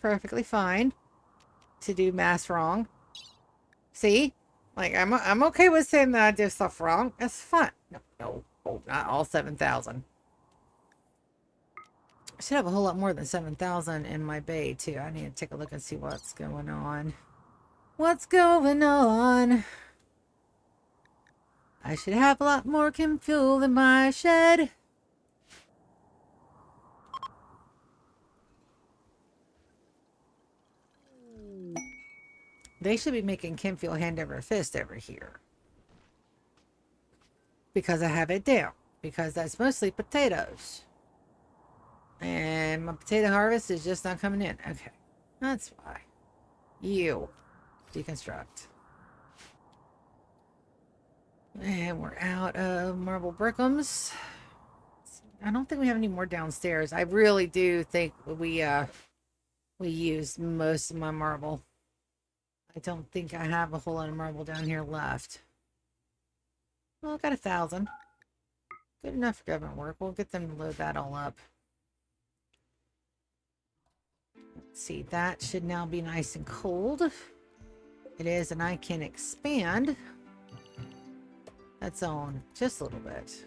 Perfectly fine to do math wrong. See? Like, I'm okay with saying that I did stuff wrong. That's fine. No, not all 7,000. I should have a whole lot more than 7,000 in my bay, too. I need to take a look and see what's going on. What's going on? I should have a lot more chem fuel in my shed. They should be making chem fuel hand over fist over here. Because I have it down. Because that's mostly potatoes. And my potato harvest is just not coming in. Okay. That's why. You. Deconstruct. And we're out of marble brickums. I don't think we have any more downstairs. I really do think we used most of my marble. I don't think I have a whole lot of marble down here left. Well, I got 1,000. Good enough for government work. We'll get them to load that all up. Let's see, that should now be nice and cold. It is, and I can expand. That's on just a little bit.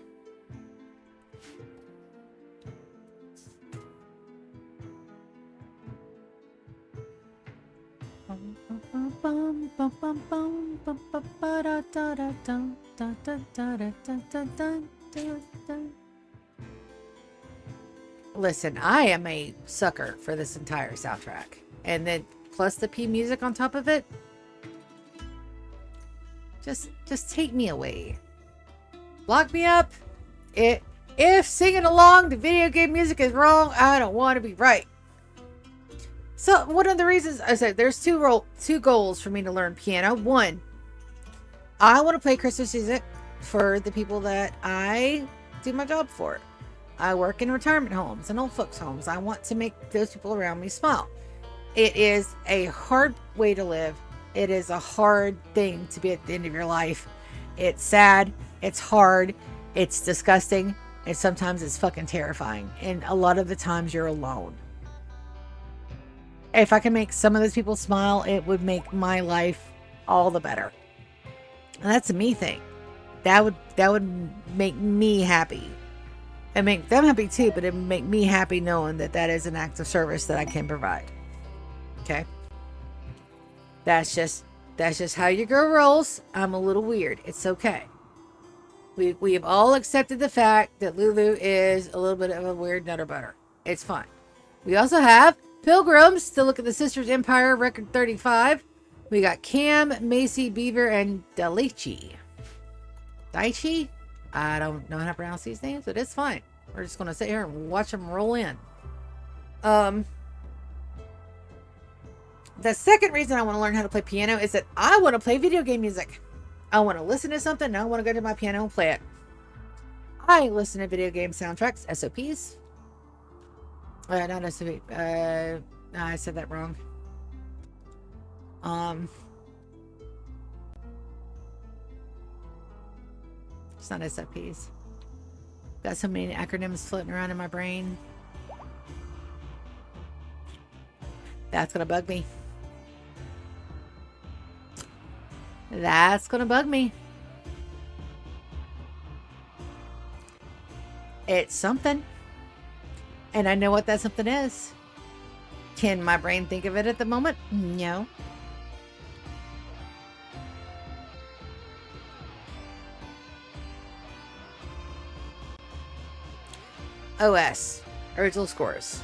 Listen, I am a sucker for this entire soundtrack. And then plus the P music on top of it. Just take me away. Lock me up. If singing along to video game music is wrong, I don't want to be right. So one of the reasons I said there's two goals for me to learn piano. One, I want to play Christmas music for the people that I do my job for. I work in retirement homes and old folks homes. I want to make those people around me smile. It is a hard way to live. It is a hard thing to be at the end of your life. It's sad. It's hard. It's disgusting. And sometimes it's fucking terrifying. And a lot of the times you're alone. If I can make some of those people smile, it would make my life all the better. And that's a me thing. That would make me happy. And make them happy too, but it would make me happy knowing that that is an act of service that I can provide. Okay? That's just how your girl rolls. I'm a little weird. It's okay. We have all accepted the fact that Lulu is a little bit of a weird nutter butter. It's fine. We also have Pilgrims to look at the Sisters Empire record 35. We got Cam, Macy, Beaver, and Daichi. Daichi? I don't know how to pronounce these names, but it's fine. We're just going to sit here and watch them roll in. The second reason I want to learn how to play piano is that I want to play video game music. I want to listen to something and I want to go to my piano and play it. I listen to video game soundtracks, SOPs. Not SOP. I said that wrong. It's not SOPs. Got so many acronyms floating around in my brain. That's gonna bug me. That's gonna bug me. It's something. And I know what that something is. Can my brain think of it at the moment? No. OS. Original scores.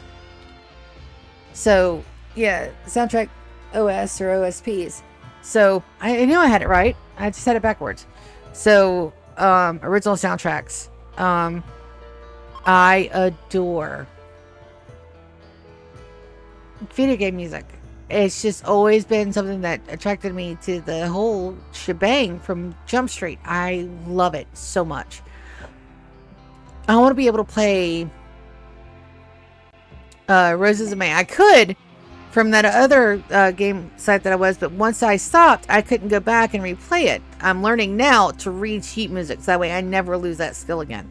So, yeah, soundtrack OS or OSPs. So, I knew I had it right. I just had it backwards. So, original soundtracks. I adore video game music. It's just always been something that attracted me to the whole shebang from Jump Street. I love it so much. I want to be able to play Roses of May. I could from that other game site that I was, but once I stopped, I couldn't go back and replay it. I'm learning now to read sheet music, so that way I never lose that skill again.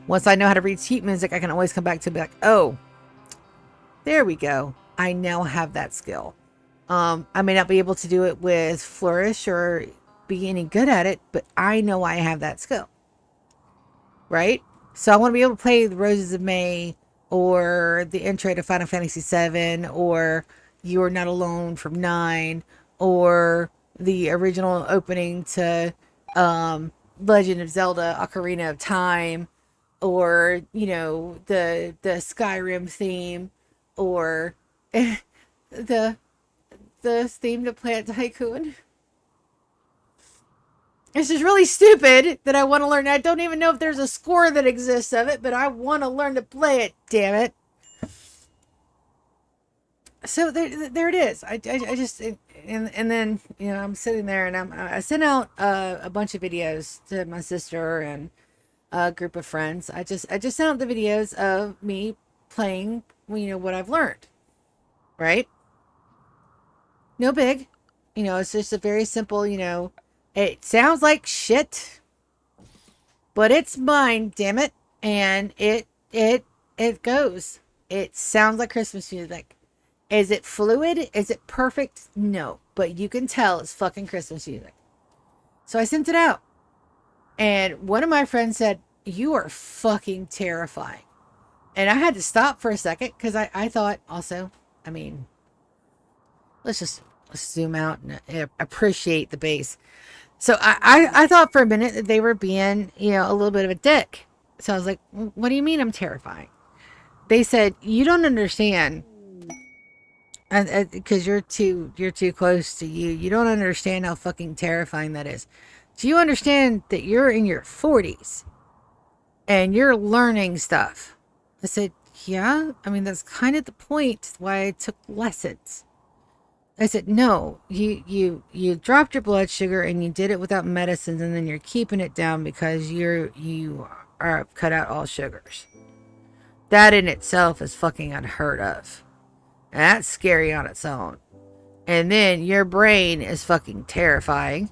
Once I know how to read sheet music, I can always come back to be like, oh, there we go. I now have that skill. I may not be able to do it with flourish or be any good at it, but I know I have that skill. Right? So I want to be able to play the Roses of May or the intro to Final Fantasy VII or You're Not Alone from 9 or the original opening to Legend of Zelda Ocarina of Time or, you know, the Skyrim theme or the theme to Plant Tycoon. It's just really stupid that I want to learn. I don't even know if there's a score that exists of it, but I want to learn to play it, damn it. So there it is. I just, and then, you know, I'm sitting there and I sent out a bunch of videos to my sister and a group of friends. I just sent out the videos of me playing, you know, what I've learned, right? No big, you know, it's just a very simple, you know, it sounds like shit, but it's mine, damn it. And it goes. It sounds like Christmas music. Is it fluid? Is it perfect? No, but you can tell it's fucking Christmas music. So I sent it out. And one of my friends said, "You are fucking terrifying." And I had to stop for a second because I thought also, I mean, let's zoom out and appreciate the base. So I thought for a minute that they were being, you know, a little bit of a dick. So I was like, what do you mean I'm terrifying? They said, you don't understand. Because you're too close to you. You don't understand how fucking terrifying that is. Do you understand that you're in your 40s and you're learning stuff? I said, yeah. I mean, that's kind of the point why I took lessons. I said, no, you dropped your blood sugar and you did it without medicines, and then you're keeping it down because you are cut out all sugars. That in itself is fucking unheard of. And that's scary on its own. And then your brain is fucking terrifying.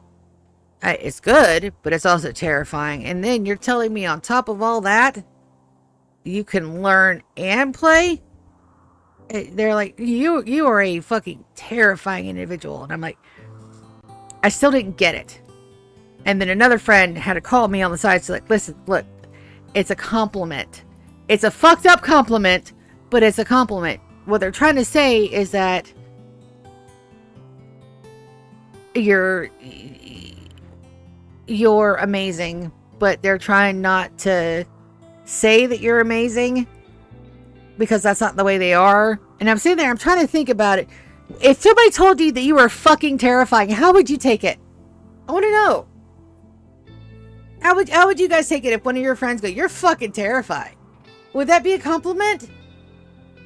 It's good, but it's also terrifying. And then you're telling me on top of all that, you can learn and play? They're like, you are a fucking terrifying individual. And I'm like, I still didn't get it. And then another friend had to call me on the side. So like, listen, look, it's a compliment. It's a fucked up compliment, but it's a compliment. What they're trying to say is that you're amazing, but they're trying not to say that you're amazing because that's not the way they are. And I'm sitting there, I'm trying to think about it. If somebody told you that you were fucking terrifying, how would you take it? I want to know. How would you guys take it if one of your friends go, you're fucking terrifying? Would that be a compliment?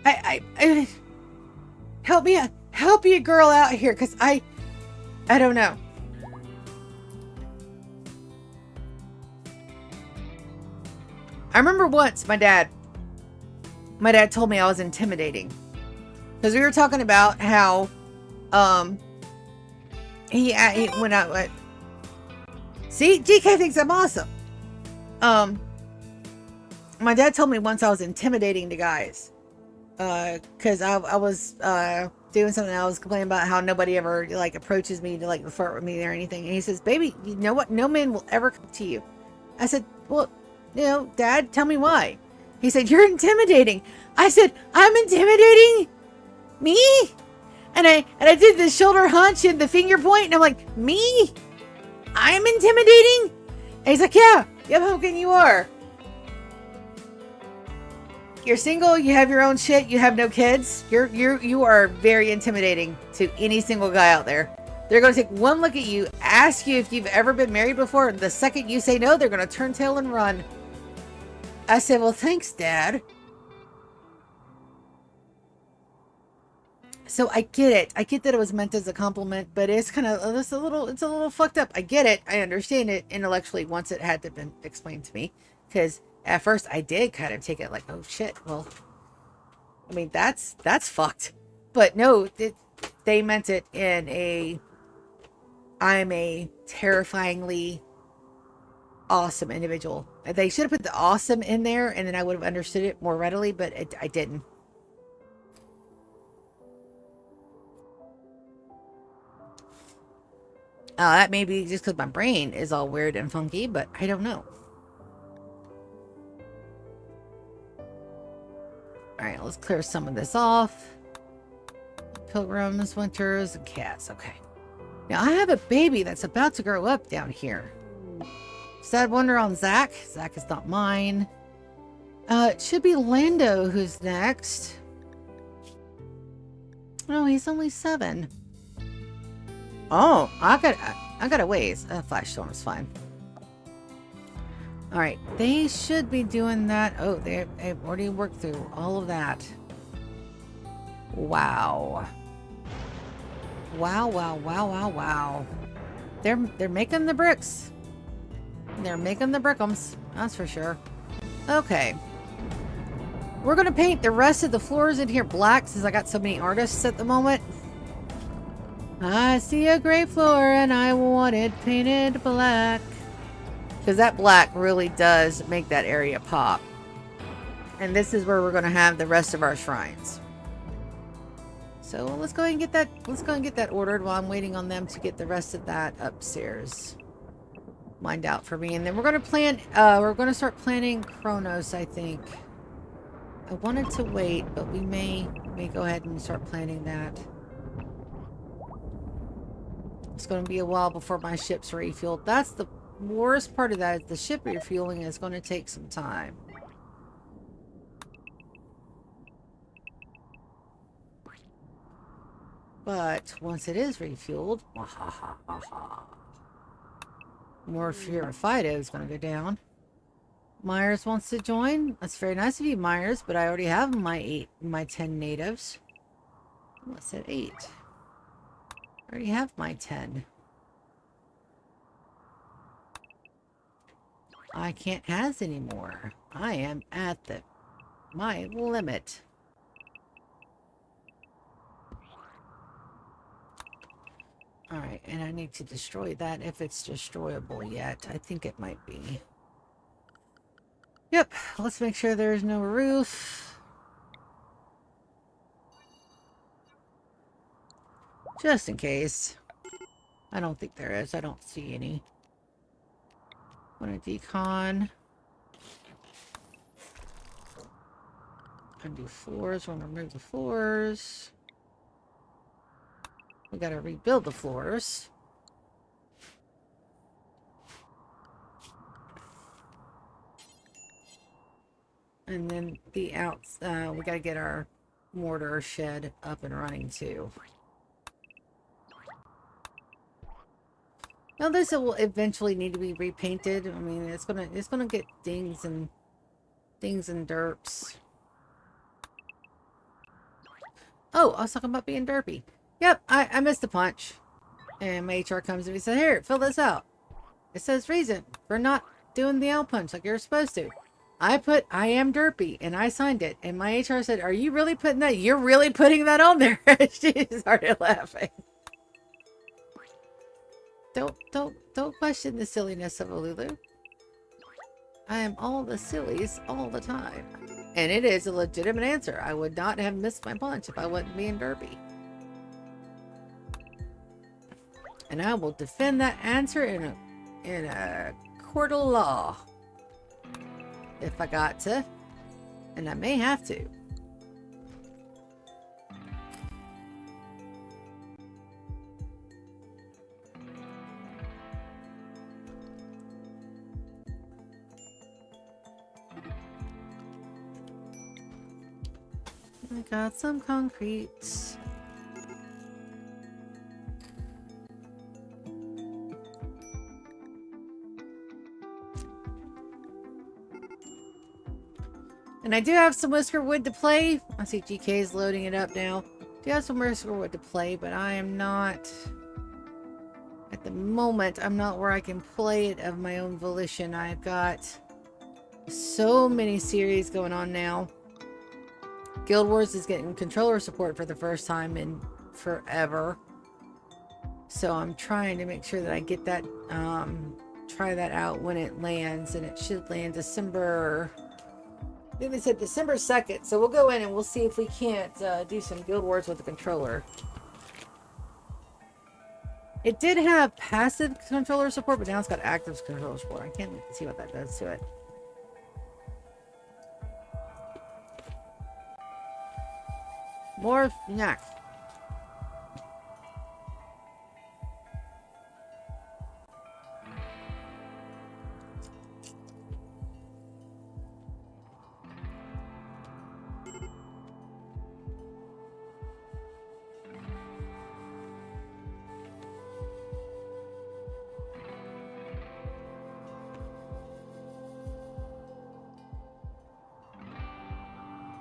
I help me a girl out here, because I don't know. I remember once my dad told me I was intimidating, because we were talking about how he when I see, GK thinks I'm awesome. My dad told me once I was intimidating to guys, because I was doing something. I was complaining about how nobody ever like approaches me to like flirt with me or anything, and he says, "Baby, you know what? No man will ever come to you." I said, "Well, you know, Dad, tell me why." He said, "You're intimidating." I said, "I'm intimidating? Me?" And I did the shoulder hunch and the finger point, and I'm like, "Me? I'm intimidating?" And he's like, "Yeah, pumpkin, you are. You're single, you have your own shit, you have no kids. You are very intimidating to any single guy out there. They're going to take one look at you, ask you if you've ever been married before, and the second you say no, they're going to turn tail and run." I said, "Well, thanks, Dad." So I get it. I get that it was meant as a compliment, but it's kind of, it's a little fucked up. I get it. I understand it intellectually once it had to been explained to me, because at first I did kind of take it like, oh shit, well, I mean, that's fucked. But no, they meant it in I'm a terrifyingly awesome individual. They should have put the awesome in there, and then I would have understood it more readily, but I didn't. That may be just because my brain is all weird and funky, but I don't know. Alright, let's clear some of this off. Pilgrims, winters, and cats. Okay. Now, I have a baby that's about to grow up down here. Sad wonder on Zach. Zach is not mine. It should be Lando who's next. Oh, he's only 7. Oh, I got a ways. Flash storm is fine. All right, they should be doing that. Oh, they've already worked through all of that. Wow. Wow. They're making the bricks. They're making the brickums. That's for sure. Okay. We're gonna paint the rest of the floors in here black, since I got so many artists at the moment. I see a gray floor and I want it painted black. Because that black really does make that area pop. And this is where we're going to have the rest of our shrines. So let's go ahead and get that. Let's go and get that ordered while I'm waiting on them to get the rest of that upstairs lined out for me. And then we're going to plan. We're going to start planning Kronos, I think. I wanted to wait, but we may go ahead and start planning that. It's going to be a while before my ship's refueled. That's the worst part of that. The ship refueling is going to take some time. But once it is refueled, more Fido is going to go down. Myers wants to join. That's very nice of you, Myers, but I already have my 10 natives. Oh, I said 8. I already have my 10. I can't has anymore. I am at my limit. Alright, and I need to destroy that if it's destroyable yet. I think it might be. Yep, let's make sure there's no roof. Just in case. I don't think there is. I don't see any. Want to decon. Undo floors. Want to remove the floors. We gotta rebuild the floors. And then the outs, we gotta get our mortar shed up and running too. Now this will eventually need to be repainted. I mean, it's gonna get dings and derps. Oh, I was talking about being derpy. Yep, I missed the punch. And my HR comes and he said, "Here, fill this out. It says reason for not doing the out punch like you're supposed to." I put, "I am derpy," and I signed it. And my HR said, "Are you really putting that? You're really putting that on there?" She started laughing. Don't question the silliness of a Lulu. I am all the sillies all the time. And it is a legitimate answer. I would not have missed my punch if I wasn't being derpy. And I will defend that answer in a court of law. If I got to. And I may have to. I got some concrete. And I do have some whisker wood to play. I see GK is loading it up now. Do have some whisker wood to play, but I am not... At the moment, I'm not where I can play it of my own volition. I've got so many series going on now. Guild Wars is getting controller support for the first time in forever. So I'm trying to make sure that I get that, try that out when it lands. And it should land December... I think they said December 2nd. So we'll go in and we'll see if we can't do some Guild Wars with the controller. It did have passive controller support, but now it's got active controller support. I can't see what that does to it. More next.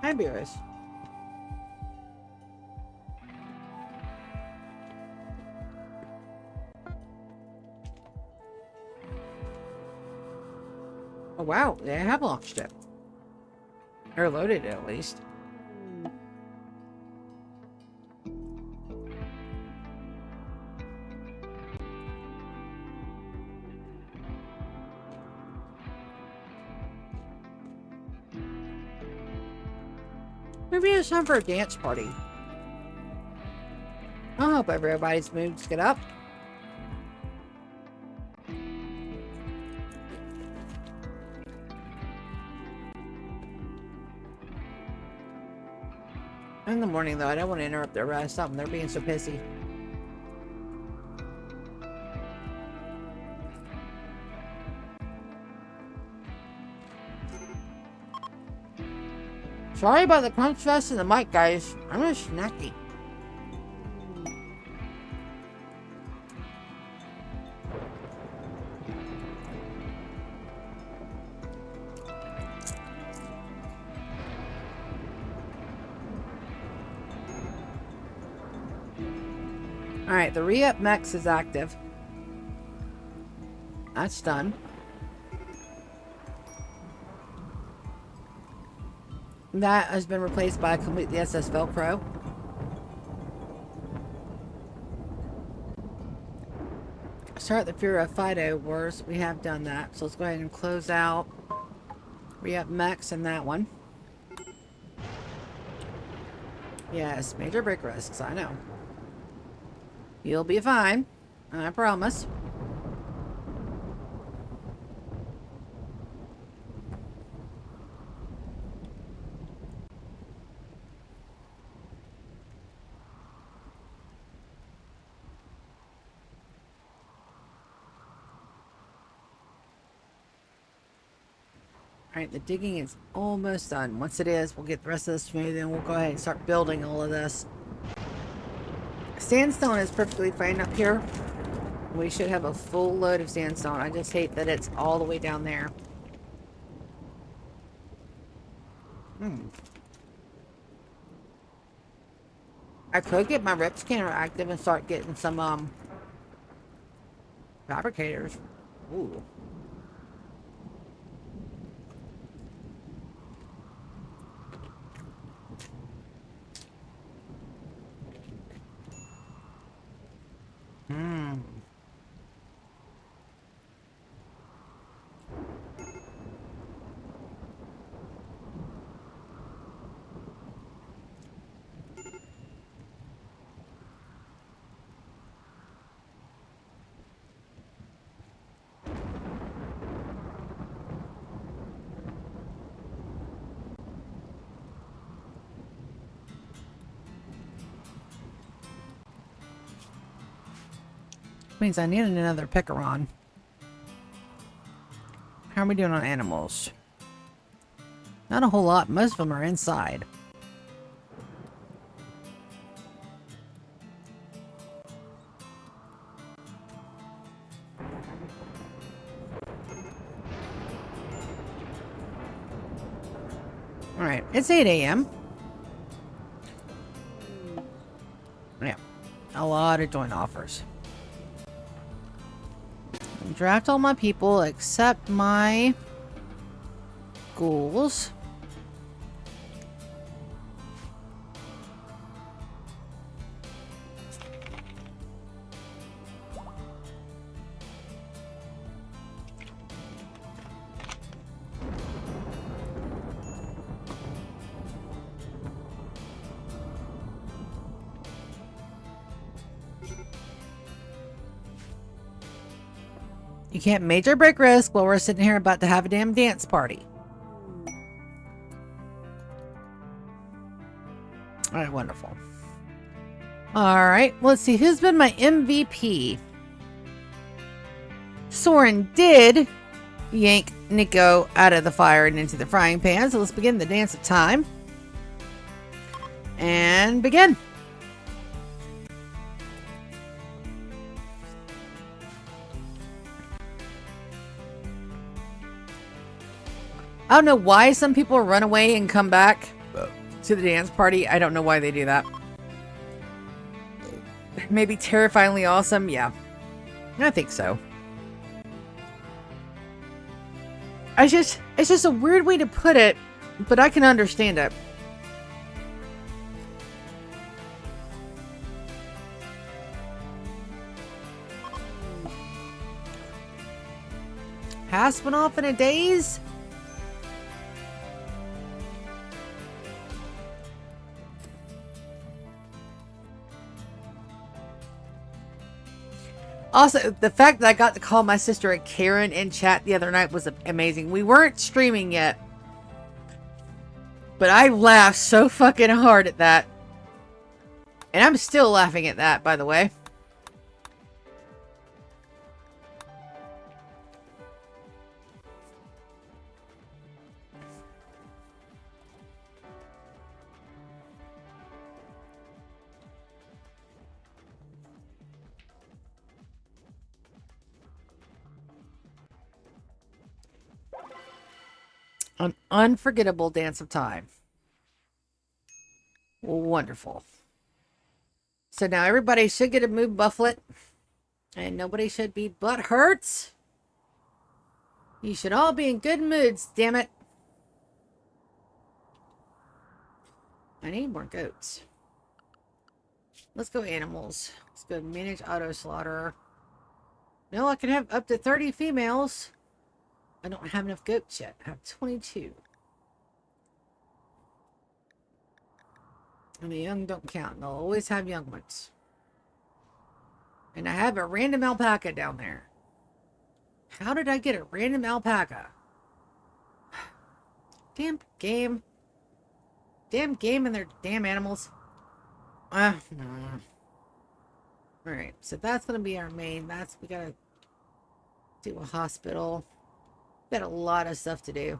Hi, Beerus. Oh, wow. They have launched it. Or loaded it, at least. Maybe it's time for a dance party. I hope everybody's moods get up. In the morning, though, I don't want to interrupt their rest. They're being so pissy. Sorry about the crunch fest and the mic, guys. I'm just snacky. Alright, the re-up mechs is active. That's done. That has been replaced by Complete the SS Velcro. Start the Fury of Fido Wars. We have done that. So let's go ahead and close out re-up mechs in that one. Yes, major break risks, I know. You'll be fine. I promise. Alright, the digging is almost done. Once it is, we'll get the rest of this smooth and we'll go ahead and start building all of this. Sandstone is perfectly fine up here. We should have a full load of sandstone. I just hate that it's all the way down there. I could get my rep scanner active and start getting some fabricators. Ooh. Means I need another Picaron. How are we doing on animals? Not a whole lot. Most of them are inside. Alright, it's 8 a.m. Yeah, a lot of joint offers. Draft all my people except my ghouls. You can't major break risk while we're sitting here about to have a damn dance party. Alright, wonderful. Alright, let's see. Who's been my MVP? Searin did yank Nico out of the fire and into the frying pan. So let's begin the dance of time. And begin. I don't know why some people run away and come back to the dance party. I don't know why they do that. Maybe terrifyingly awesome? Yeah. I think so. It's just a weird way to put it, but I can understand it. Pass went off in a daze? Also, the fact that I got to call my sister a Karen in chat the other night was amazing. We weren't streaming yet, but I laughed so fucking hard at that. And I'm still laughing at that, by the way. An unforgettable dance of time. Wonderful. So now everybody should get a mood bufflet. And nobody should be butt hurts. You should all be in good moods, damn it. I need more goats. Let's go animals. Let's go manage auto slaughter. No, I can have up to 30 females. I don't have enough goats yet. I have 22. And the young don't count. They'll always have young ones. And I have a random alpaca down there. How did I get a random alpaca? Damn game. Damn game and their damn animals. No. Alright, so that's going to be our main. We got to do a hospital. Got a lot of stuff to do.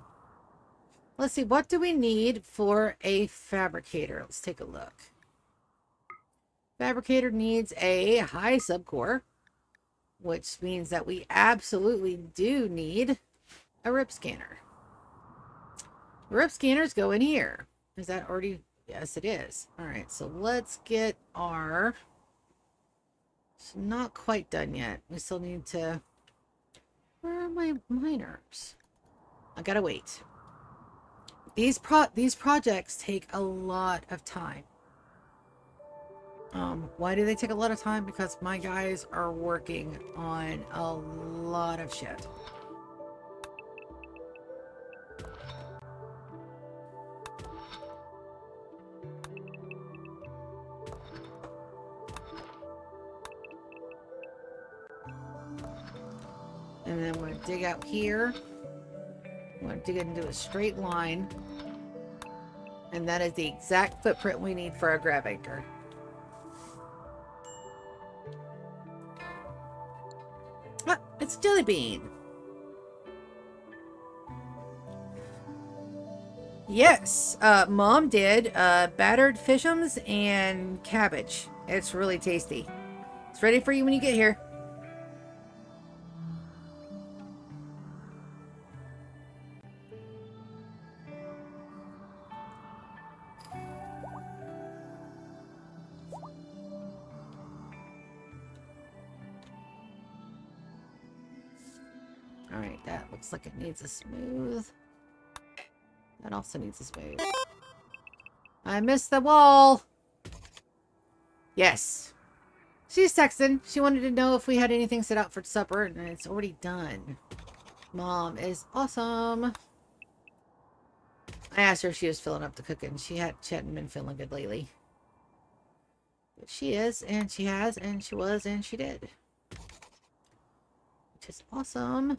Let's see, what do we need for a fabricator? Let's take a look. Fabricator needs a high subcore, which means that we absolutely do need a rip scanner. Rip scanners go in here. Is that already? Yes, it is. All right, so let's get our... It's not quite done yet. We still need to... Where are my miners? I gotta wait. These projects take a lot of time. Why do they take a lot of time? Because my guys are working on a lot of shit. And then I'm going to dig out here. I'm going to dig it into a straight line. And that is the exact footprint we need for our grab anchor. Ah, it's jelly bean. Yes, Mom did battered fishums and cabbage. It's really tasty. It's ready for you when you get here. Alright, that looks like it needs a smooth. That also needs a smooth. I missed the wall. Yes. She's texting. She wanted to know if we had anything set out for supper, and it's already done. Mom is awesome. I asked her if she was filling up the cooking. She hadn't been feeling good lately. But she is, and she has, and she was, and she did. Which is awesome.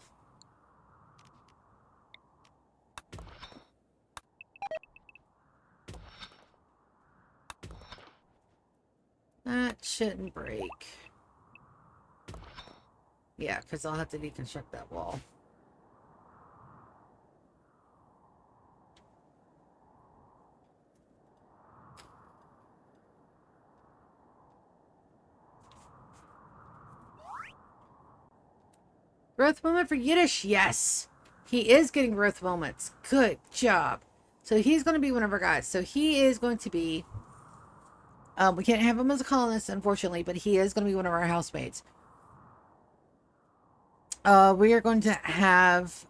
That shouldn't break. Yeah, because I'll have to deconstruct that wall. Growth moment for Yiddish? Yes. He is getting growth moments. Good job. So he's going to be one of our guys. So he is going to be... we can't have him as a colonist, unfortunately, but he is going to be one of our housemates. We are going to have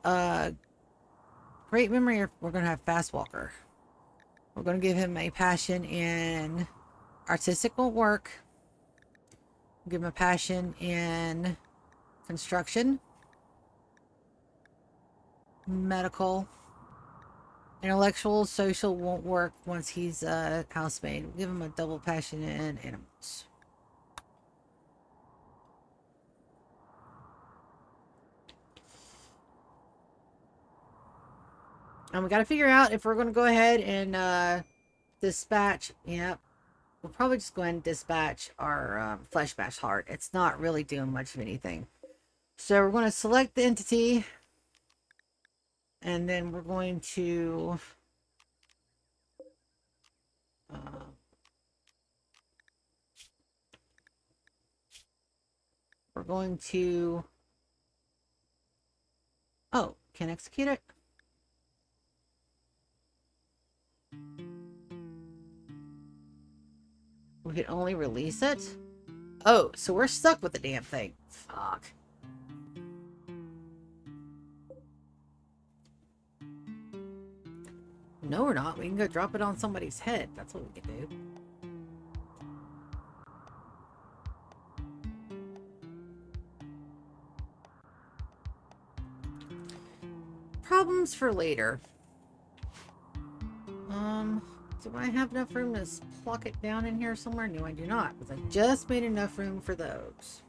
great memory. We're going to have fast walker. We're going to give him a passion in artistic work. Give him a passion in construction, medical, intellectual, social won't work once he's a housemaid. We'll give him a double passion in animals. And we got to figure out if we're going to go ahead and dispatch. Yep. We'll probably just go ahead and dispatch our flesh bash heart. It's not really doing much of anything. So we're going to select the entity. And then we're going to... we're going to... Oh, can't execute it? We can only release it? Oh, so we're stuck with the damn thing. Fuck. No, we're not. We can go drop it on somebody's head. That's what we can do. Problems for later. Do I have enough room to plunk it down in here somewhere? No, I do not, because I just made enough room for those.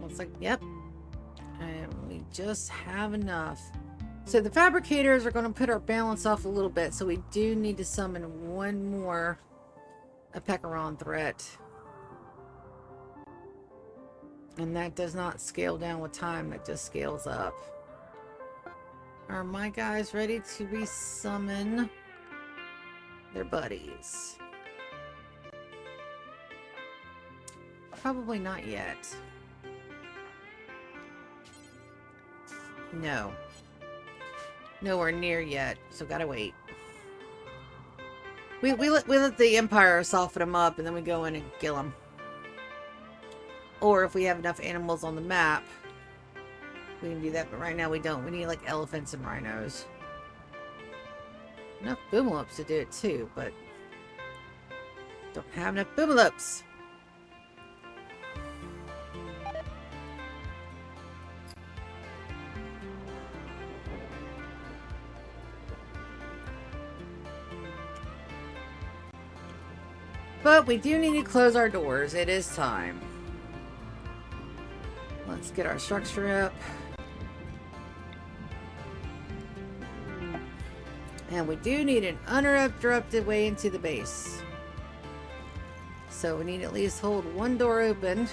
Looks like, yep. And we just have enough. So the fabricators are going to put our balance off a little bit, so we do need to summon one more Apecaron threat. And that does not scale down with time, that just scales up. Are my guys ready to resummon their buddies? Probably not yet. No. Nowhere near yet, so gotta wait. We let the Empire soften them up, and then we go in and kill them. Or if we have enough animals on the map, we can do that, but right now we don't. We need, like, elephants and rhinos. Enough boomalopes to do it, too, but don't have enough boomalopes. But we do need to close our doors. It is time. Let's get our structure up. And we do need an uninterrupted way into the base. So we need to at least hold one door open.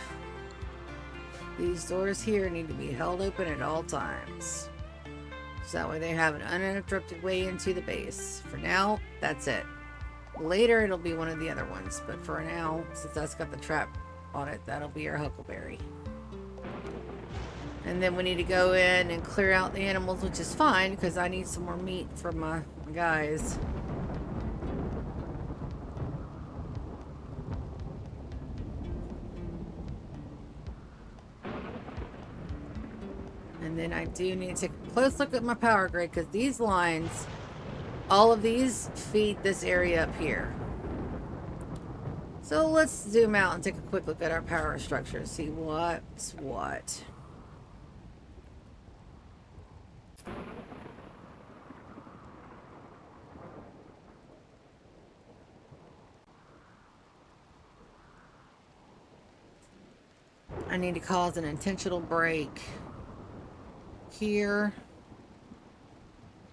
These doors here need to be held open at all times. So that way they have an uninterrupted way into the base. For now, that's it. Later, it'll be one of the other ones, but for now, since that's got the trap on it, that'll be our huckleberry. And then we need to go in and clear out the animals, which is fine, because I need some more meat for my guys. And then I do need to take a close look at my power grid, because these lines... all of these feed this area up here. So let's zoom out and take a quick look at our power structure. See what's what. I need to cause an intentional break here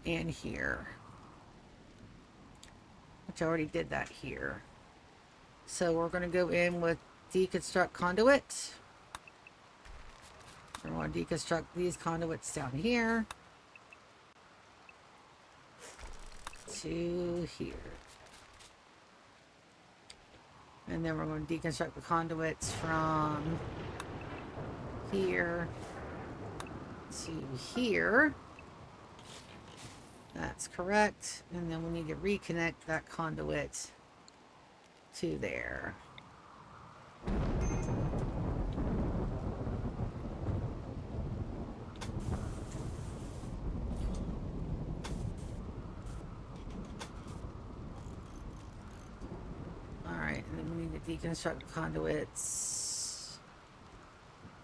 and here. Which I already did that here. So we're going to go in with deconstruct conduit. We're going to deconstruct these conduits down here to here. And then we're going to deconstruct the conduits from here to here. That's correct. And then we need to reconnect that conduit to there. Alright, and then we need to deconstruct the conduits.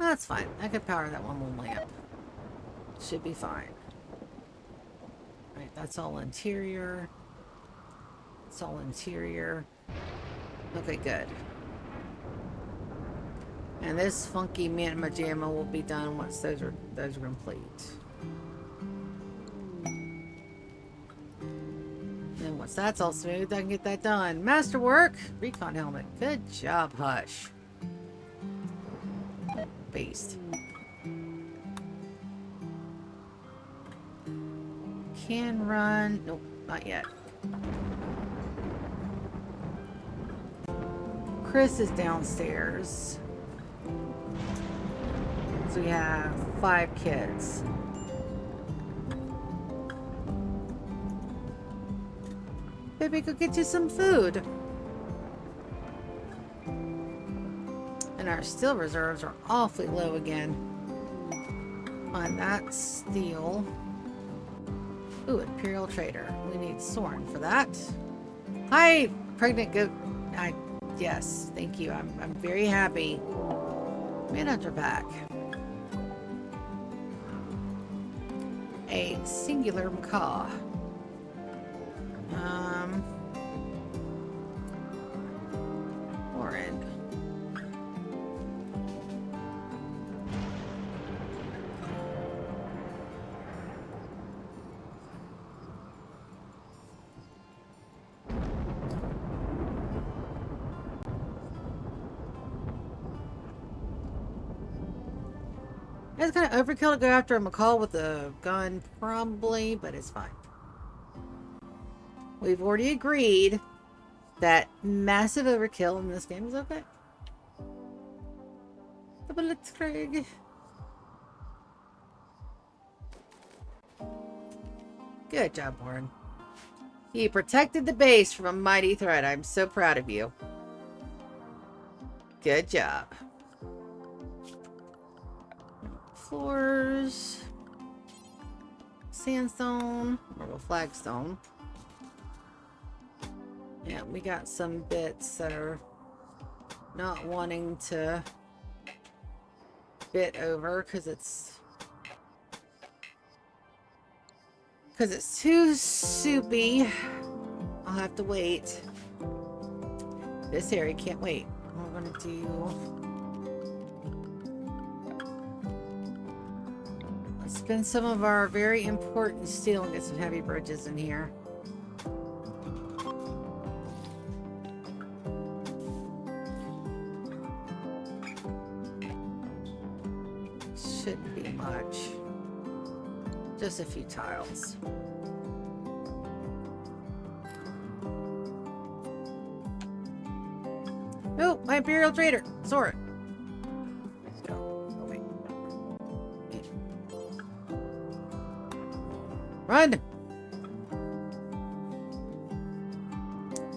That's fine. I could power that one little lamp. Should be fine. Right, that's all interior. It's all interior. Okay, good. And this funky Manta Jamma will be done once those are complete. And once that's all smooth, I can get that done. Masterwork! Recon helmet. Good job, Hush. Beast. can run. Nope, not yet. Chris is downstairs. So we have 5 kids. Baby, go get you some food. And our steel reserves are awfully low again. On that steel. Ooh, Imperial Trader. We need Searin for that. Hi, pregnant goat. Yes, thank you. I'm very happy. Manhunter pack. A singular macaw. Horrid. It's kind of overkill to go after a macaw with a gun, probably, but it's fine. We've already agreed that massive overkill in this game is okay. The Blitzkrieg. Good job, Warren. You protected the base from a mighty threat. I'm so proud of you. Good job. Floors. Sandstone. Marble flagstone. Yeah, we got some bits that are not wanting to bit over because it's too soupy. I'll have to wait. This area can't wait. We're gonna do. Let's spend some of our very important steel and get some heavy bridges in here. Shouldn't be much. Just a few tiles. Oh, my Imperial Trader! Searin. Oh, wait. Run!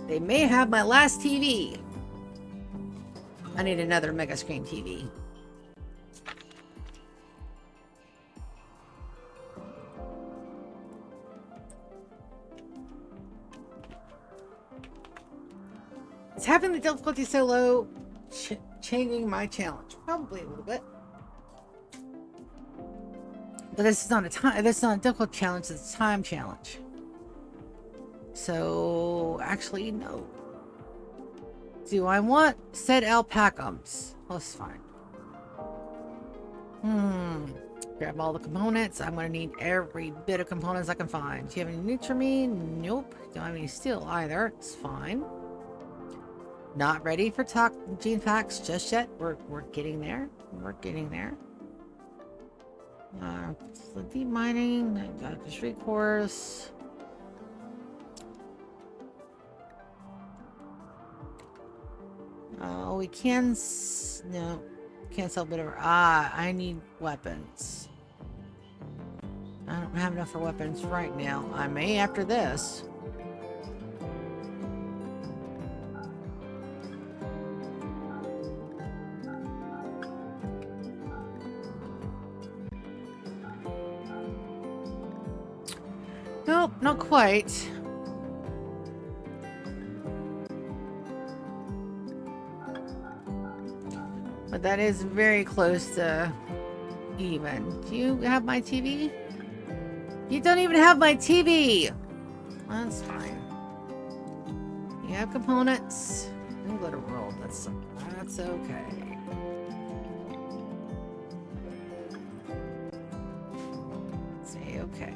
They may have my last TV. I need another mega screen TV. Is having the difficulty so low changing my challenge? Probably a little bit. But this is not a difficult challenge, it's a time challenge. So actually no. Do I want said alpacums? Oh, that's fine. Grab all the components. I'm gonna need every bit of components I can find. Do you have any nutrimine? Nope. Don't have any steel either. It's fine. Not ready for gene packs just yet. We're getting there. We're getting there. The deep mining, just recourse. We can no, can't sell whatever. I need weapons. I don't have enough for weapons right now. I may after this. Nope, not quite. But that is very close to even. Do you have my TV? You don't even have my TV! That's fine. You have components. And glitter world. That's okay. Say okay.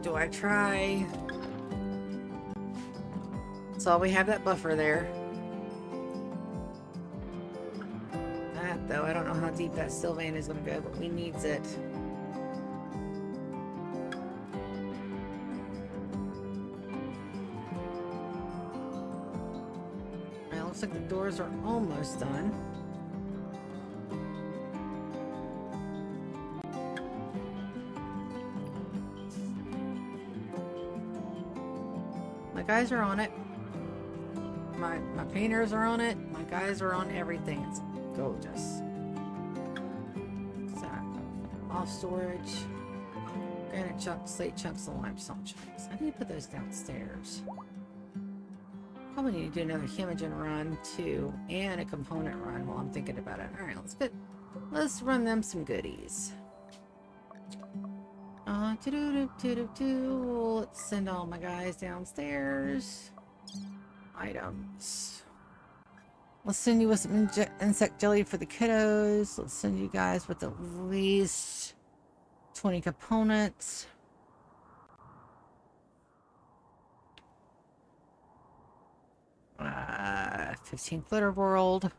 Do I try? So we have that buffer there. That, though, I don't know how deep that Sylvan is going to go, but we needs it. Alright, looks like the doors are almost done. My guys are on it. My painters are on it. My guys are on everything. It's gorgeous. So, off storage. Granite chunks, slate chunks, and limestone chunks. I need to put those downstairs. Probably need to do another Hemagen run too, and a component run while I'm thinking about it. All right, let's run them some goodies. Let's send all my guys downstairs. Items. Let's send you with some insect jelly for the kiddos. Let's send you guys with at least 20 components. 15 Glitterworld.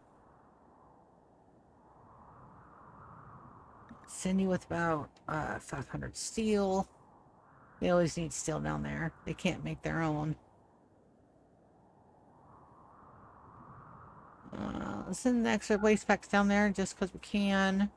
Send you with about 500 steel. They always need steel down there. They can't make their own. Let's send the extra waste packs down there just because we can.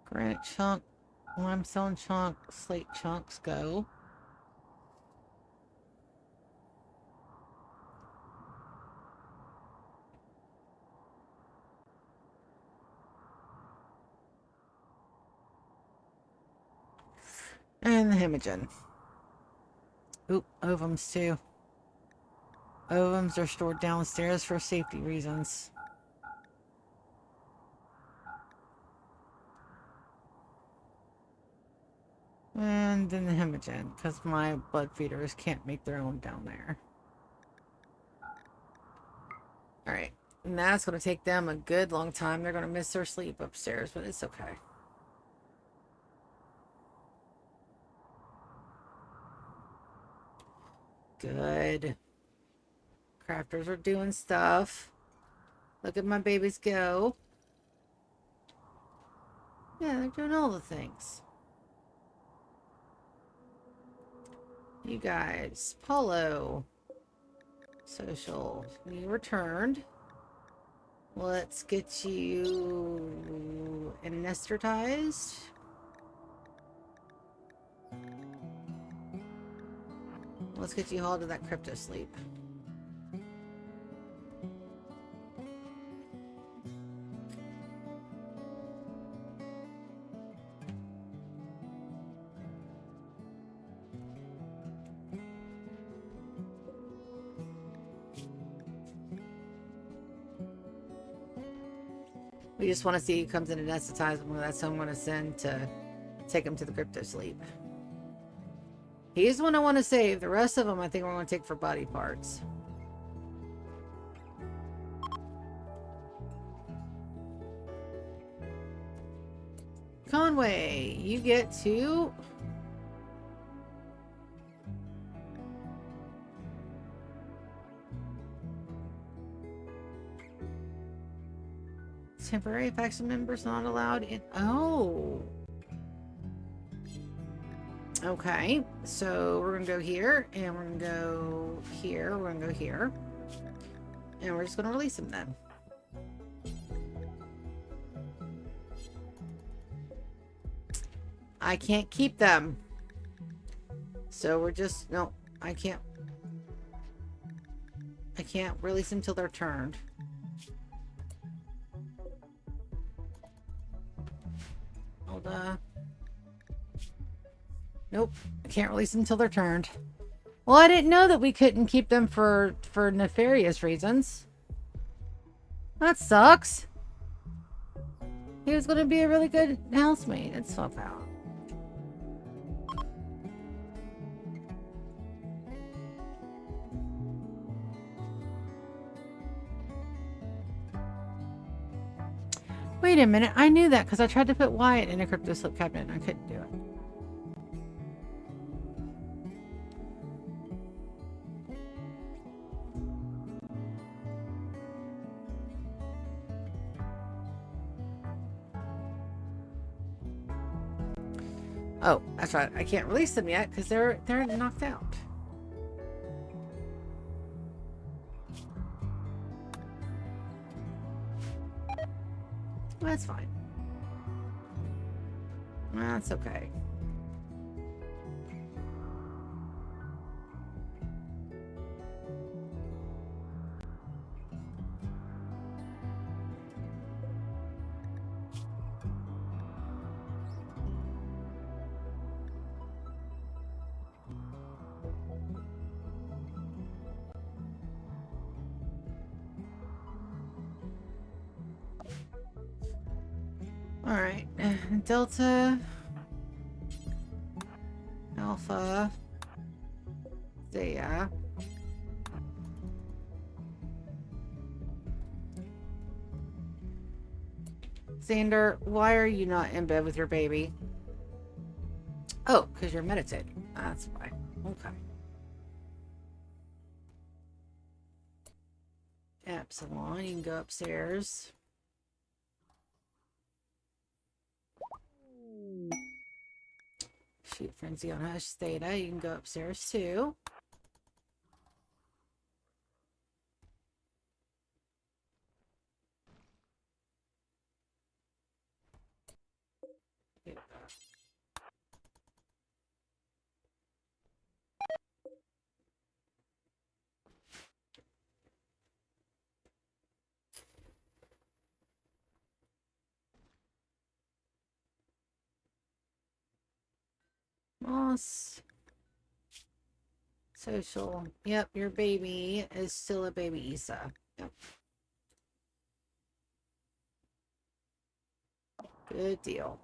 Granite chunk, limestone chunk, slate chunks go. And the Hemagen. Oop, ovums too. Ovums are stored downstairs for safety reasons. And then the Hemagen, because my blood feeders can't make their own down there. Alright, and that's going to take them a good long time. They're going to miss their sleep upstairs, but it's okay. Good. Crafters are doing stuff. Look at my babies go. Yeah, they're doing all the things. You guys, Paulo. Social. You returned. Let's get you anesthetized. Let's get you hauled to that crypto sleep. We just want to see who comes in and anesthetize him. That's who I'm going to send to take him to the crypto sleep. He's the one I want to save. The rest of them I think we're going to take for body parts. Conway, you get to... Temporary faction members not allowed in... Oh. Okay. So we're going to go here. And we're going to go here. We're going to go here. And we're just going to release them then. I can't keep them. So we're just... No. I can't release them till they're turned. Nope, I can't release them until they're turned. Well, I didn't know that we couldn't keep them for nefarious reasons. That sucks. He was going to be a really good housemate. Let's swap out. Wait a minute. I knew that because I tried to put Wyatt in a crypto slip cabinet and I couldn't do it. Oh, that's right. I can't release them yet because they're knocked out. Well, that's fine. That's okay. Alright, Delta, Alpha, Zeta. Xander, why are you not in bed with your baby? Oh, because you're meditating. That's why. Okay. Epsilon, you can go upstairs. Shoot Frenzy on Hush Theta, you can go upstairs too. Moss. Social. Yep, your baby is still a baby Issa. Yep. Good deal.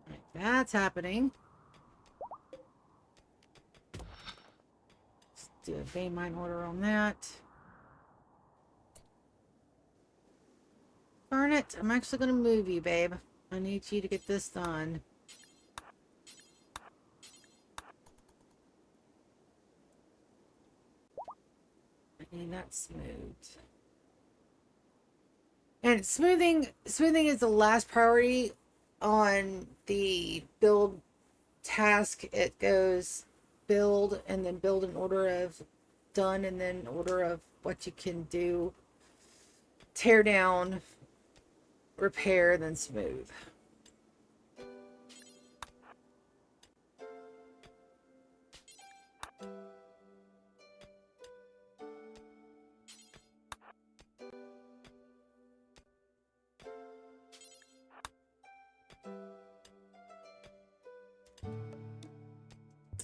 Right, that's happening. Let's do a vein mine order on that. Garnet, I'm actually going to move you, babe. I need you to get this done. I need that smoothed. And smoothing is the last priority on the build task. It goes build and then build in order of done and then order of what you can do. Tear down, repair, then smooth.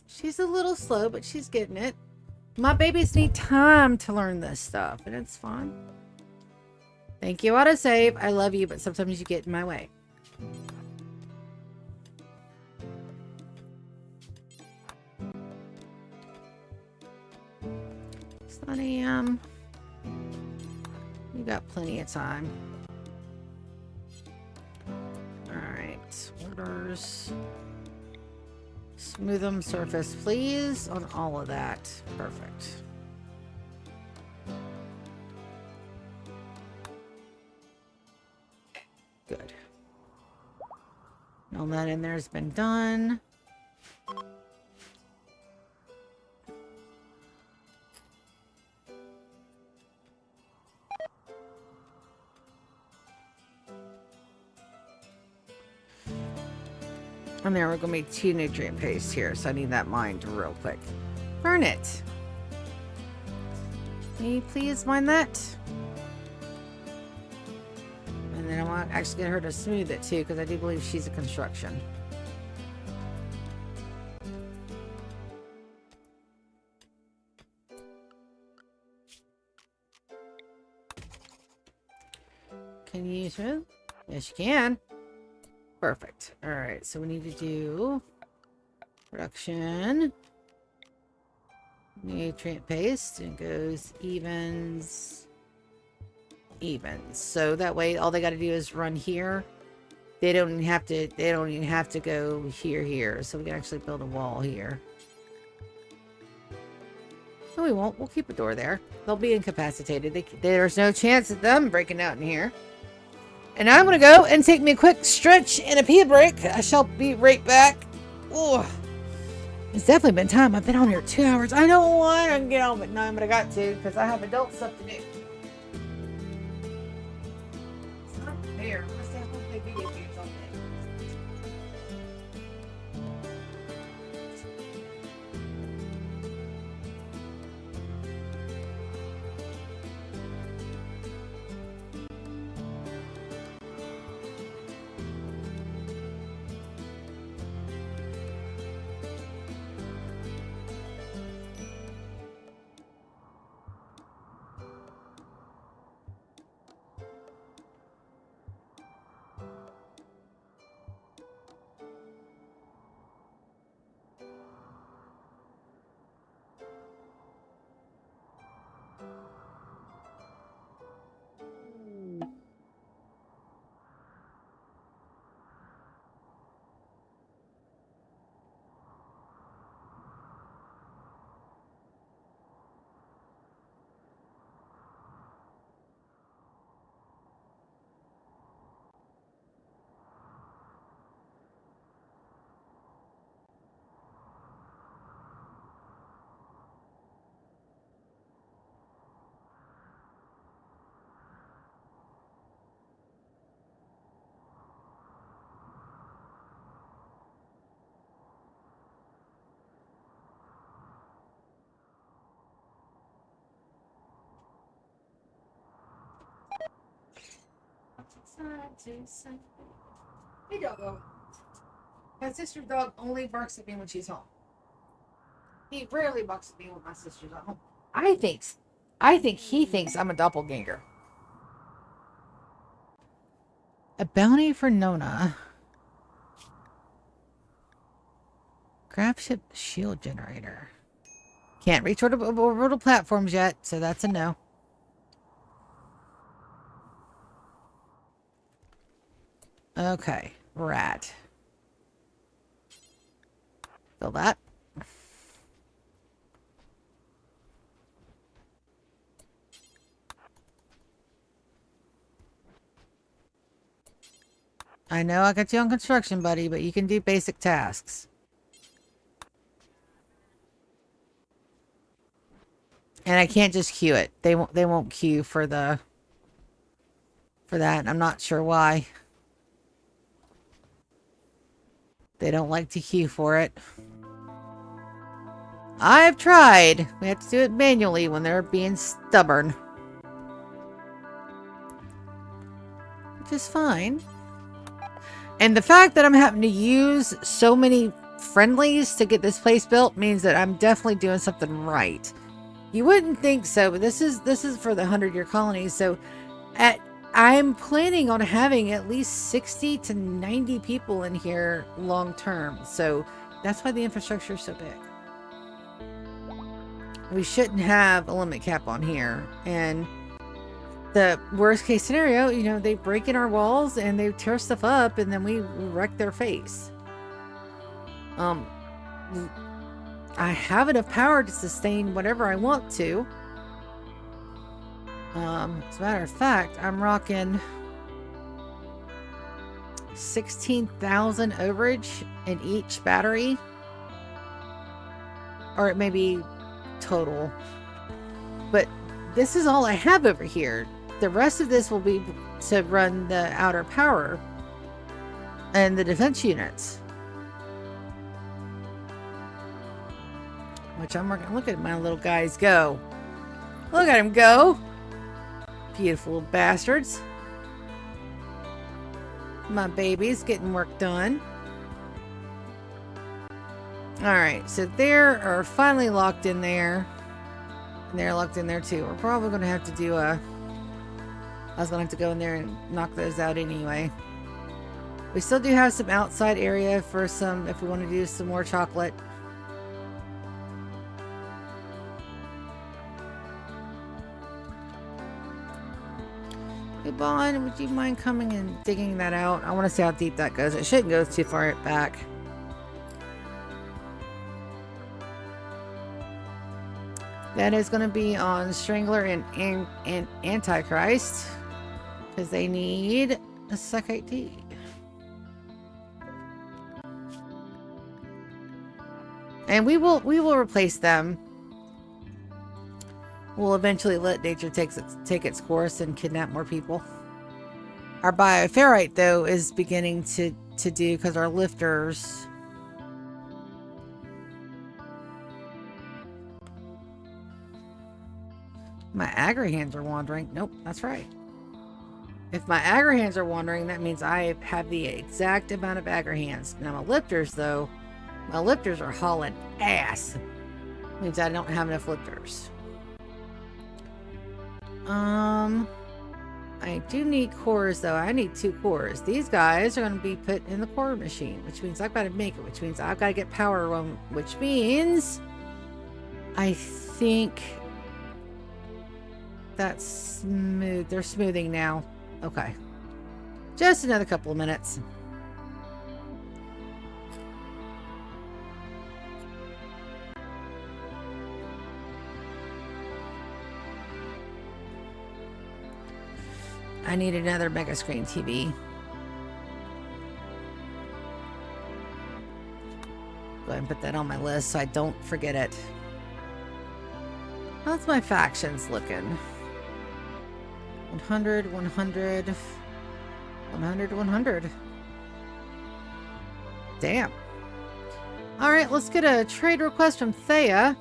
She's a little slow, but she's getting it. My babies need time to learn this stuff, and it's fun. Thank you, autosave. I love you, but sometimes you get in my way. It's not AM. You got plenty of time. Alright, orders. Smooth them surface, please, on all of that. Perfect. Good. All that in there has been done. And there we're going to make 2 nutrient pastes here, so I need that mined real quick. Burn it. Can you please mine that? And then I want to actually get her to smooth it too, because I do believe she's a construction. Can you smooth? Yes, you can. Perfect. All right, so we need to do production. Nutrient paste. It goes evens. Evens. So that way all they got to do is run here They don't even have to. They don't even have to go here. So we can actually build a wall here. No, we won't. We'll keep a door there. They'll be incapacitated. There's no chance of them breaking out in here. And I'm gonna go and take me a quick stretch and a pee break. I shall be right back. Ugh. It's definitely been time. I've been on here 2 hours. I don't want to get home at 9, but I got to because I have adult stuff to do. It's not fair. I'm gonna stay home and play video games all day. Hey, doggo. My sister's dog only barks at me when she's home. He rarely barks at me when my sister's at home. I think he thinks I'm a doppelganger. A bounty for Nona. Grab ship shield generator. Can't reach orbital platforms yet, so that's a no. Okay, rat. Fill that. I know I got you on construction, buddy, but you can do basic tasks. And I can't just queue it. They won't queue for that. I'm not sure why. They don't like to queue for it. I've tried. We have to do it manually when they're being stubborn. Which is fine. And the fact that I'm having to use so many friendlies to get this place built means that I'm definitely doing something right. You wouldn't think so, but this is for the 100-year colony. So I'm planning on having at least 60 to 90 people in here long term. So that's why the infrastructure is so big. We shouldn't have a limit cap on here. And the worst case scenario, you know, they break in our walls and they tear stuff up and then we wreck their face. I have enough power to sustain whatever I want to. As a matter of fact, I'm rocking 16,000 overage in each battery. Or it may be total. But this is all I have over here. The rest of this will be to run the outer power and the defense units. Which I'm working. Look at my little guys go. Look at him go. Beautiful little bastards. My baby's getting work done. Alright, so they are finally locked in there. And they're locked in there too. We're probably going to have to do a... I was going to have to go in there and knock those out anyway. We still do have some outside area for some, if we want to do some more chocolate. Hey, Bond, would you mind coming and digging that out? I want to see how deep that goes. It shouldn't go too far back. That is going to be on Strangler and Antichrist. Because they need a Secite D. And we will replace them. We'll eventually let nature take its course and kidnap more people. Our bioferrite, though, is beginning to do because our lifters. My agri-hands are wandering. Nope, that's right. If my agri-hands are wandering, that means I have the exact amount of agri-hands. Now my lifters, though, my lifters are hauling ass. Means I don't have enough lifters. I do need cores, though. I need 2 cores. These guys are going to be put in the core machine, which means I've got to make it, which means I've got to get power on, which means I think that's smooth. They're smoothing now. Okay. Just another couple of minutes. I need another mega screen TV. Go ahead and put that on my list so I don't forget it. How's my factions looking? 100, 100, 100, 100. Damn. Alright, let's get a trade request from Thea.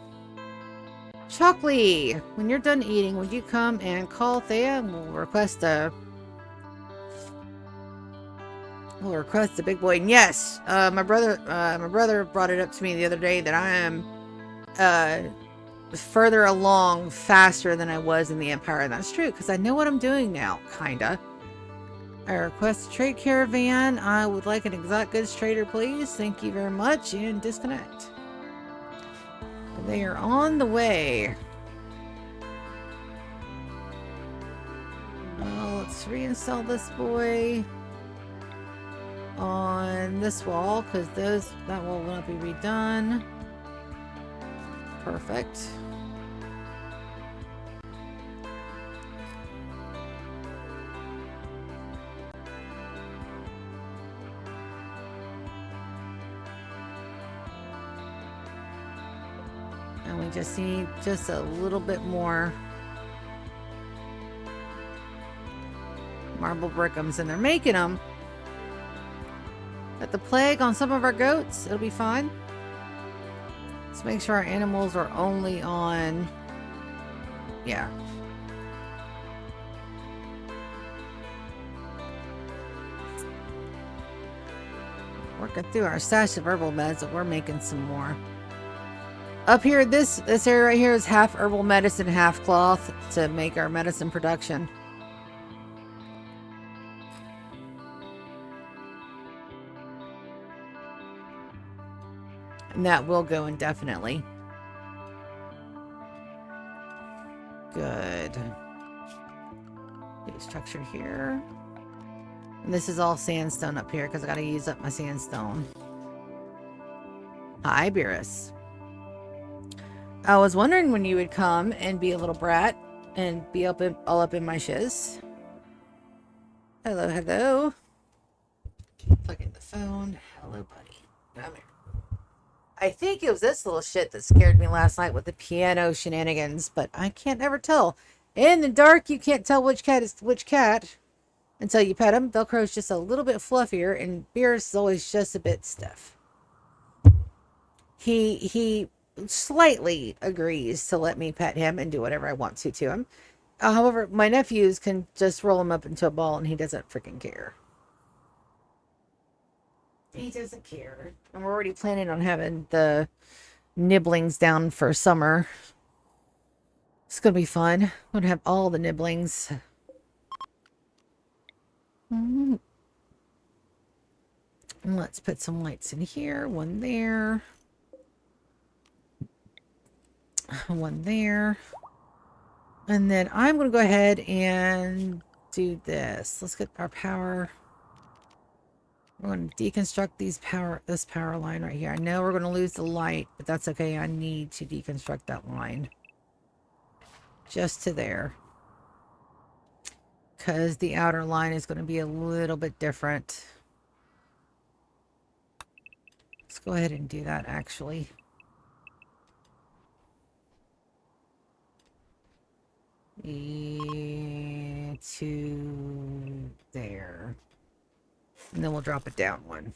Chalkley, when you're done eating, would you come and call Thea and we'll request a big boy. And yes, my brother brought it up to me the other day that I am further along faster than I was in the Empire, and that's true because I know what I'm doing now, kinda. I request a trade caravan. I would like an exotic goods trader, please. Thank you very much, and disconnect. They are on the way. Let's reinstall this boy on this wall because that wall will not be redone. Perfect. And we just need just a little bit more marble brickums, and they're making them. Got the plague on some of our goats. It'll be fine. Let's make sure our animals are only on... Yeah. Working through our stash of herbal meds, but we're making some more. Up here, this area right here is half herbal medicine, half cloth to make our medicine production. And that will go indefinitely. Good. Structure here. And this is all sandstone up here because I got to use up my sandstone. Hi, Beerus. I was wondering when you would come and be a little brat and be all up in my shiz. Hello, hello. Plug in the phone. Hello, buddy. Come here. I think it was this little shit that scared me last night with the piano shenanigans, but I can't ever tell. In the dark, you can't tell which cat is which cat until you pet him. Velcro's just a little bit fluffier, and Beerus is always just a bit stiff. He slightly agrees to let me pet him and do whatever I want to him. However, my nephews can just roll him up into a ball, and he doesn't freaking care. He doesn't care. And we're already planning on having the nibblings down for summer. It's going to be fun. I'm going to have all the nibblings. Let's put some lights in here. One there. One there. And then I'm going to go ahead and do this. Let's get our power. We're going to deconstruct this power line right here. I know we're going to lose the light, but that's okay. I need to deconstruct that line. Just to there. Because the outer line is going to be a little bit different. Let's go ahead and do that, actually. To there. And then we'll drop it down one.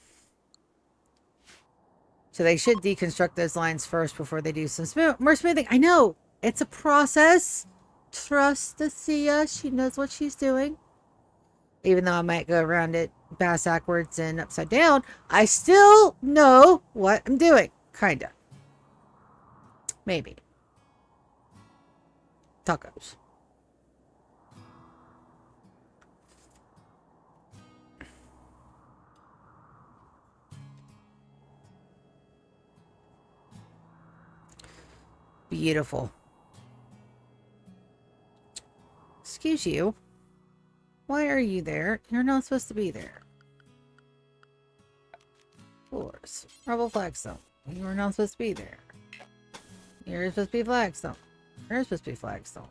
So they should deconstruct those lines first before they do some more smoothing. I know! It's a process. Trust Sia. She knows what she's doing. Even though I might go around it backwards and upside down, I still know what I'm doing. Kinda. Maybe. Tacos. Beautiful. Excuse you. Why are you there? You're not supposed to be there. Floors. Rubble flagstone. You are not supposed to be there. You're supposed to be flagstone. You're supposed to be flagstone.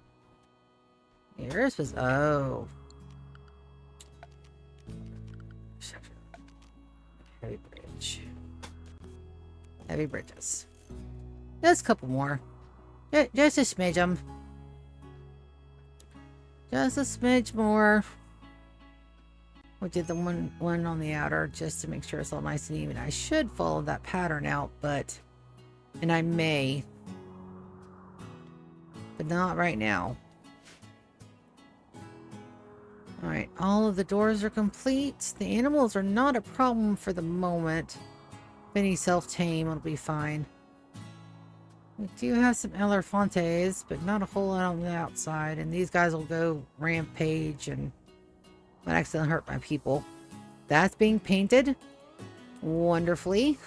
You're supposed to... Oh. Heavy bridge. Heavy bridges. Just a couple more. Just a smidge them. Just a smidge more. We did the one on the outer just to make sure it's all nice and even. I should follow that pattern out, but... And I may. But not right now. Alright, all of the doors are complete. The animals are not a problem for the moment. If any self-tame, it'll be fine. We do have some Elefantes, but not a whole lot on the outside. And these guys will go rampage and might accidentally hurt my people. That's being painted wonderfully.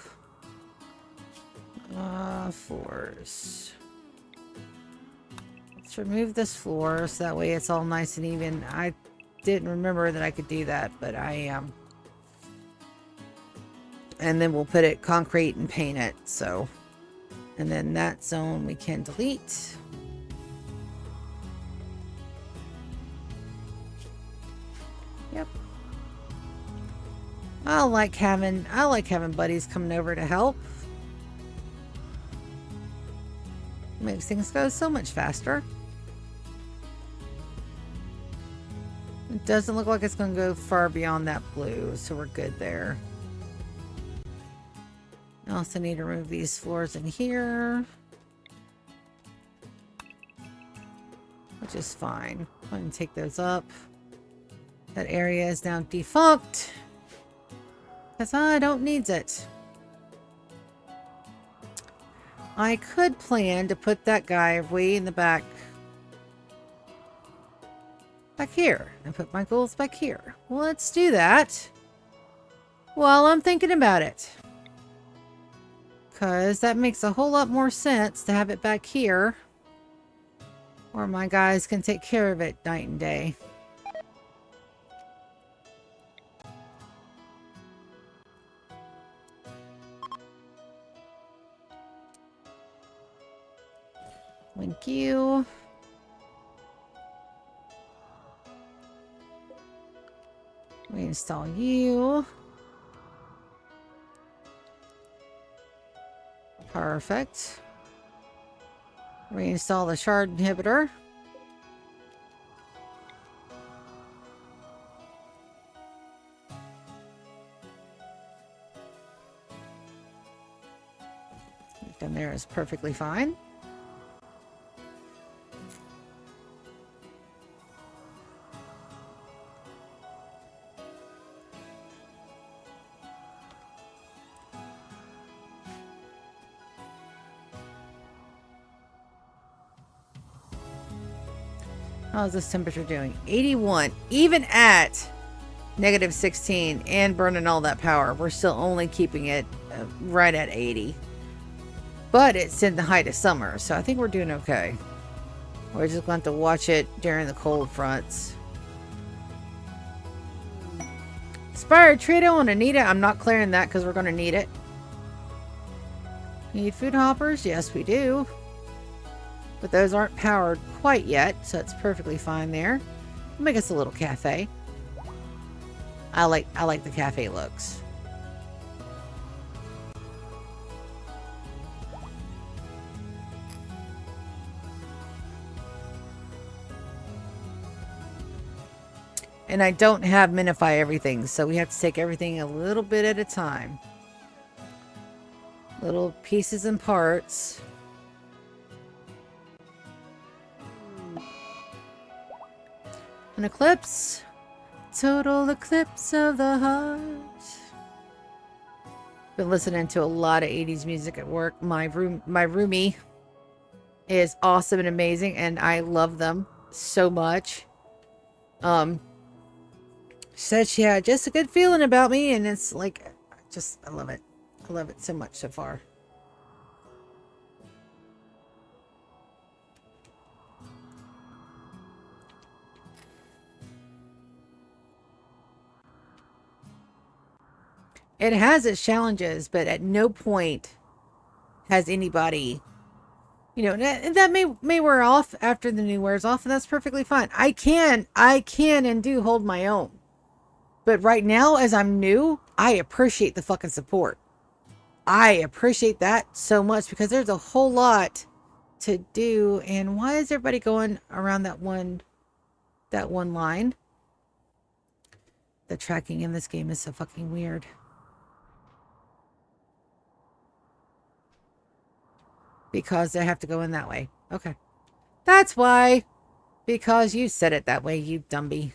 Floors. Let's remove this floor so that way it's all nice and even. I didn't remember that I could do that, but I am. And then we'll put it concrete and paint it, so. And then that zone we can delete. Yep. I like having buddies coming over to help. Makes things go so much faster. It doesn't look like it's going to go far beyond that blue, so we're good there. I also need to remove these floors in here, which is fine. Go ahead and take those up. That area is now defunct because I don't need it. I could plan to put that guy way in the back here and put my ghouls back here. Well, let's do that while I'm thinking about it. Because that makes a whole lot more sense to have it back here. Or my guys can take care of it night and day. Thank you. Reinstall you. Perfect. Reinstall the shard inhibitor. Down there is perfectly fine. How's this temperature doing? 81. Even at negative 16 and burning all that power, we're still only keeping it right at 80. But it's in the height of summer, so I think we're doing okay. We're just going to have to watch it during the cold fronts. Inspired tree, I don't want to need it. I'm not clearing that because we're going to need it. Need food hoppers? Yes, we do. But those aren't powered quite yet, so it's perfectly fine there. Make us a little cafe. I like the cafe looks. And I don't have minify everything, so we have to take everything a little bit at a time. Little pieces and parts. An eclipse. Total eclipse of the heart. Been listening to a lot of 80s music at work. My roomie is awesome and amazing, and I love them so much. Said she had just a good feeling about me, and it's like, I love it. I love it so much so far. It has its challenges, but at no point has anybody, you know, that may wear off after the new wears off, and that's perfectly fine. I can and do hold my own. But right now, as I'm new, I appreciate the fucking support. I appreciate that so much because there's a whole lot to do. And why is everybody going around that one line? The tracking in this game is so fucking weird. Because they have to go in that way. Okay. That's why. Because you said it that way, you dumby.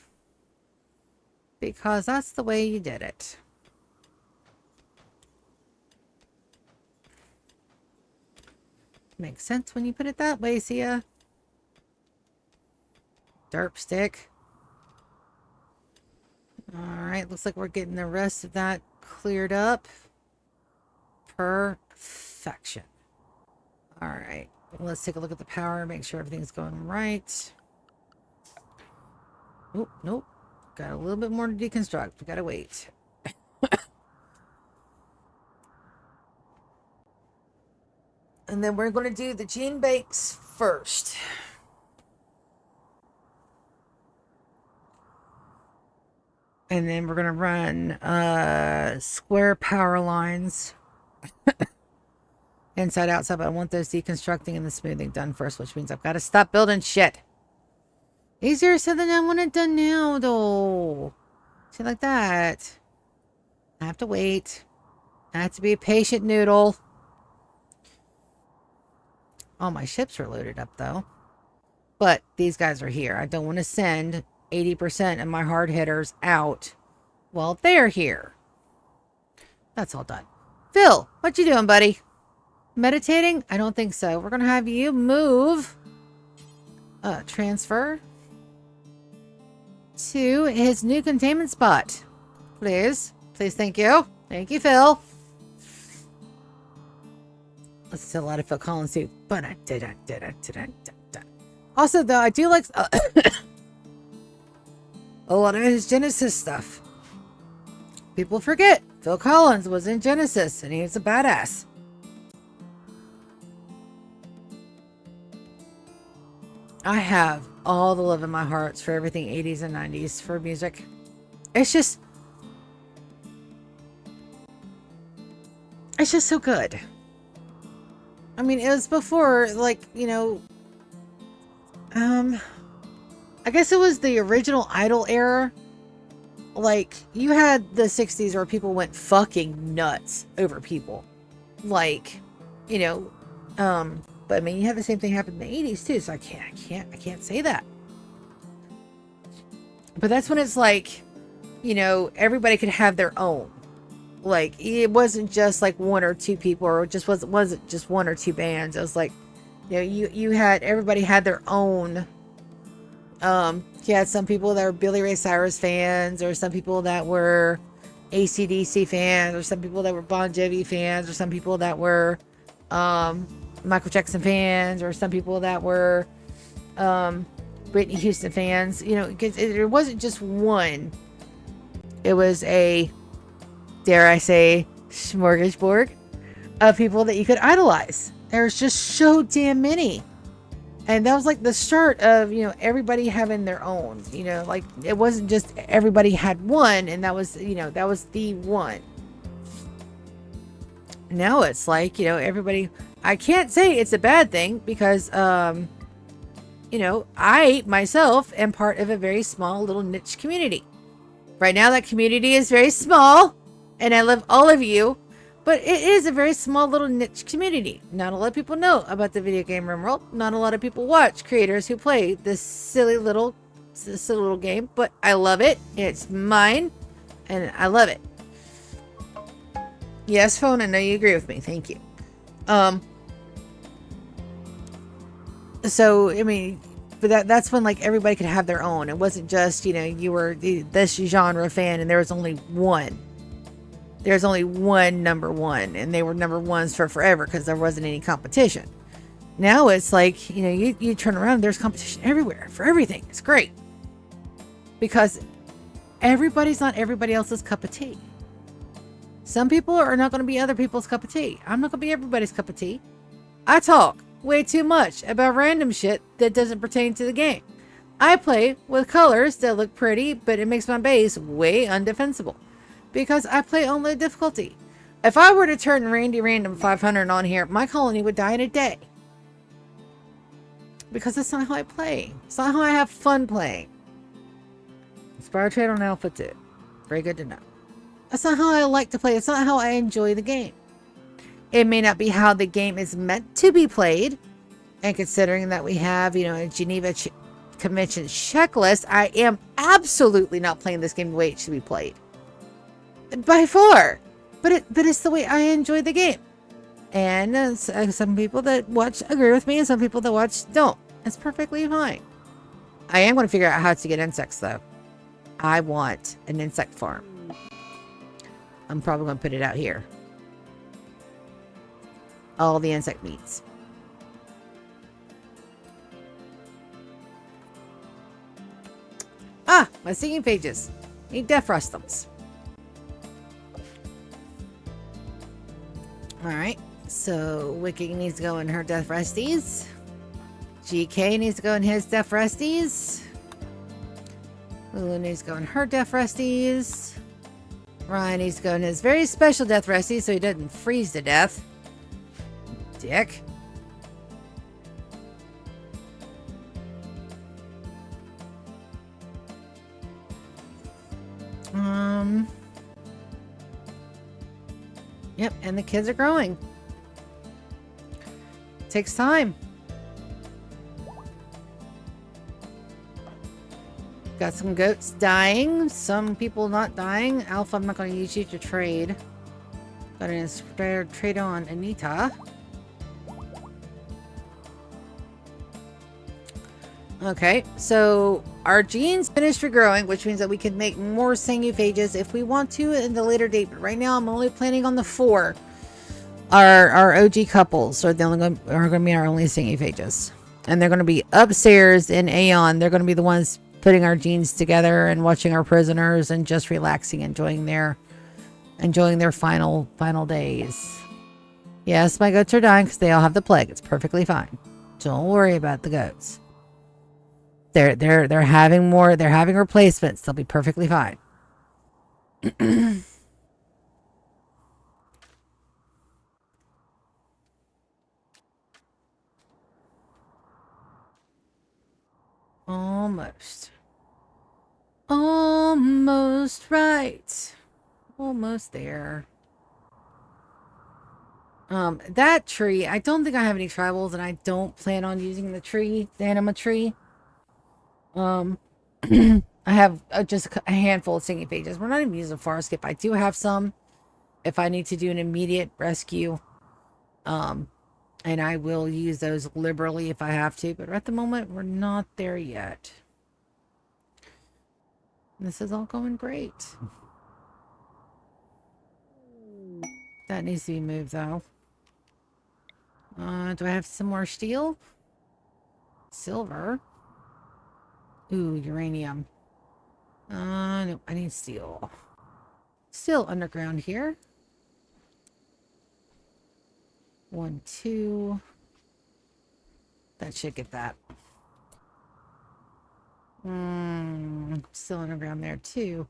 Because that's the way you did it. Makes sense when you put it that way, Sia. Derp stick. Alright, looks like we're getting the rest of that cleared up. Perfection. Alright, let's take a look at the power, make sure everything's going right. Oh, nope. Got a little bit more to deconstruct. We gotta wait. And then we're going to do the gene bakes first. And then we're going to run square power lines. Inside, outside, but I want those deconstructing and the smoothing done first, which means I've got to stop building shit. Easier said than I want it done now, though. See, like that. I have to wait. I have to be a patient noodle. All my ships are loaded up, though. But these guys are here. I don't want to send 80% of my hard hitters out while they're here. That's all done. Phil, what you doing, buddy? Meditating? I don't think so. We're going to have you move. Transfer. To his new containment spot. Please. Please, thank you. Thank you, Phil. Let's see a lot of Phil Collins too. But I did. Also, though, I do like a lot of his Genesis stuff. People forget Phil Collins was in Genesis and he was a badass. I have all the love in my heart for everything 80s and 90s for music. It's just so good. I mean, it was before, like, you know, I guess it was the original Idol era. Like, you had the 60s where people went fucking nuts over people. Like, you know, but I mean, you have the same thing happen in the 80s too, so I can't say that. But that's when it's like, you know, everybody could have their own. Like, it wasn't just like one or two people, or it just wasn't just one or two bands. It was like, you know, you had, everybody had their own. You had some people that were Billy Ray Cyrus fans, or some people that were AC/DC fans, or some people that were Bon Jovi fans, or some people that were Michael Jackson fans, or some people that were Whitney Houston fans. You know, because it wasn't just one. it was a, dare I say, smorgasbord of people that you could idolize. There's just so damn many. And that was like the start of, everybody having their own, like it wasn't just everybody had one and that was, that was the one. Now it's like, everybody, I can't say it's a bad thing because, I myself am part of a very small little niche community. Right now that community is very small and I love all of you. But it is a very small little niche community. Not a lot of people know about the video game Rimworld. Not a lot of people watch creators who play this silly little game. But I love it. It's mine. And I love it. Yes, phone, I know you agree with me. Thank you. So, I mean, but that's when like everybody could have their own. It wasn't just, you were this genre fan and there was only one. There's only one number one, and they were number ones for forever because there wasn't any competition. Now it's like, you turn around, there's competition everywhere for everything. It's great. Because everybody's not everybody else's cup of tea. Some people are not going to be other people's cup of tea. I'm not going to be everybody's cup of tea. I talk way too much about random shit that doesn't pertain to the game. I play with colors that look pretty, but it makes my base way undefensible. Because I play on low difficulty. If I were to turn Randy Random 500 on here, my colony would die in a day. Because that's not how I play. It's not how I have fun playing. Inspire trade on Alpha 2. Very good to know. That's not how I like to play. It's not how I enjoy the game. It may not be how the game is meant to be played. And considering that we have, a Geneva Convention checklist, I am absolutely not playing this game the way it should be played. By far. But it's the way I enjoy the game. And some people that watch agree with me and some people that watch don't. It's perfectly fine. I am going to figure out how to get insects though. I want an insect farm. I'm probably going to put it out here. All the insect meats. Ah, my singing pages. Need defrostums. Alright, so Wiki needs to go in her Death Resties. GK needs to go in his Death Resties. Lulu needs to go in her Death Resties. Ryan needs to go in his very special Death Resties so he doesn't freeze to death. Dick. Yep, and the kids are growing. Takes time. Got some goats dying, some people not dying. Alpha, I'm not going to use you to trade. Got an inspired trade on Anita. Okay, so our genes finished regrowing, which means that we can make more Sanguphages if we want to in the later date. But right now, I'm only planning on the 4. Our OG couples are going to be our only Sanguphages, and they're going to be upstairs in Aeon. They're going to be the ones putting our genes together and watching our prisoners and just relaxing, enjoying their final days. Yes, my goats are dying because they all have the plague. It's perfectly fine. Don't worry about the goats. They're having more. They're having replacements. They'll be perfectly fine. Almost. Almost right. Almost there. That tree, I don't think I have any tribals, and I don't plan on using the anima tree. I have just a handful of singing pages. We're not even using Farscape. I do have some if I need to do an immediate rescue. And I will use those liberally if I have to, but at the moment we're not there yet. This is all going great. That needs to be moved though. Do I have some more steel? Silver. Ooh, uranium. No, I need steel. Still underground here. 1, 2. That should get that. Still underground there too.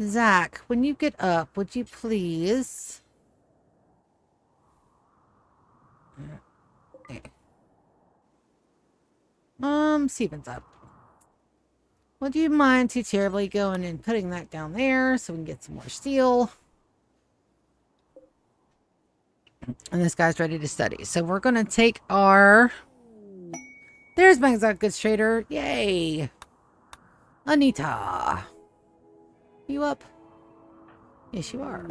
Zach, when you get up, would you please? Steven's up. Would you mind too terribly going and putting that down there so we can get some more steel? And this guy's ready to study. So we're going to take our... There's my exact goods trader. Yay. Anita. You up? Yes, you are.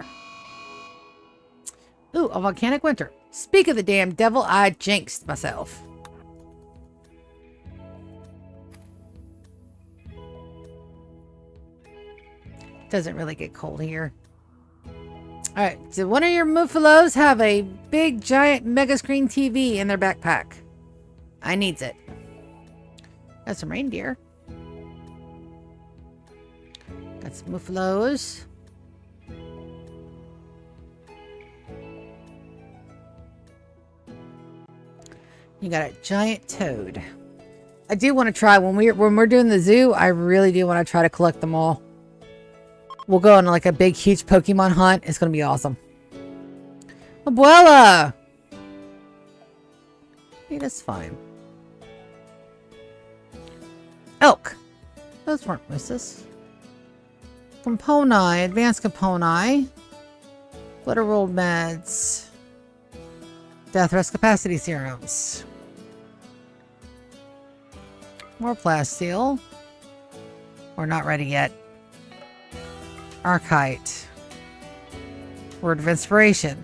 Ooh, a volcanic winter. Speak of the damn devil, I jinxed myself. Doesn't really get cold here. Alright, so one of your Muffalos have a big, giant, mega screen TV in their backpack. I needs it. Got some reindeer. Got some Muffalos. You got a giant toad. I do want to try, when we're doing the zoo, I really do want to try to collect them all. We'll go on like a big, huge Pokemon hunt. It's going to be awesome. Abuela! Hey, that's fine. Elk. Those weren't misses. Componi. Advanced Componi. Glitterworld meds. Death rest capacity serums. More plasteel. We're not ready yet. Archite. Word of inspiration.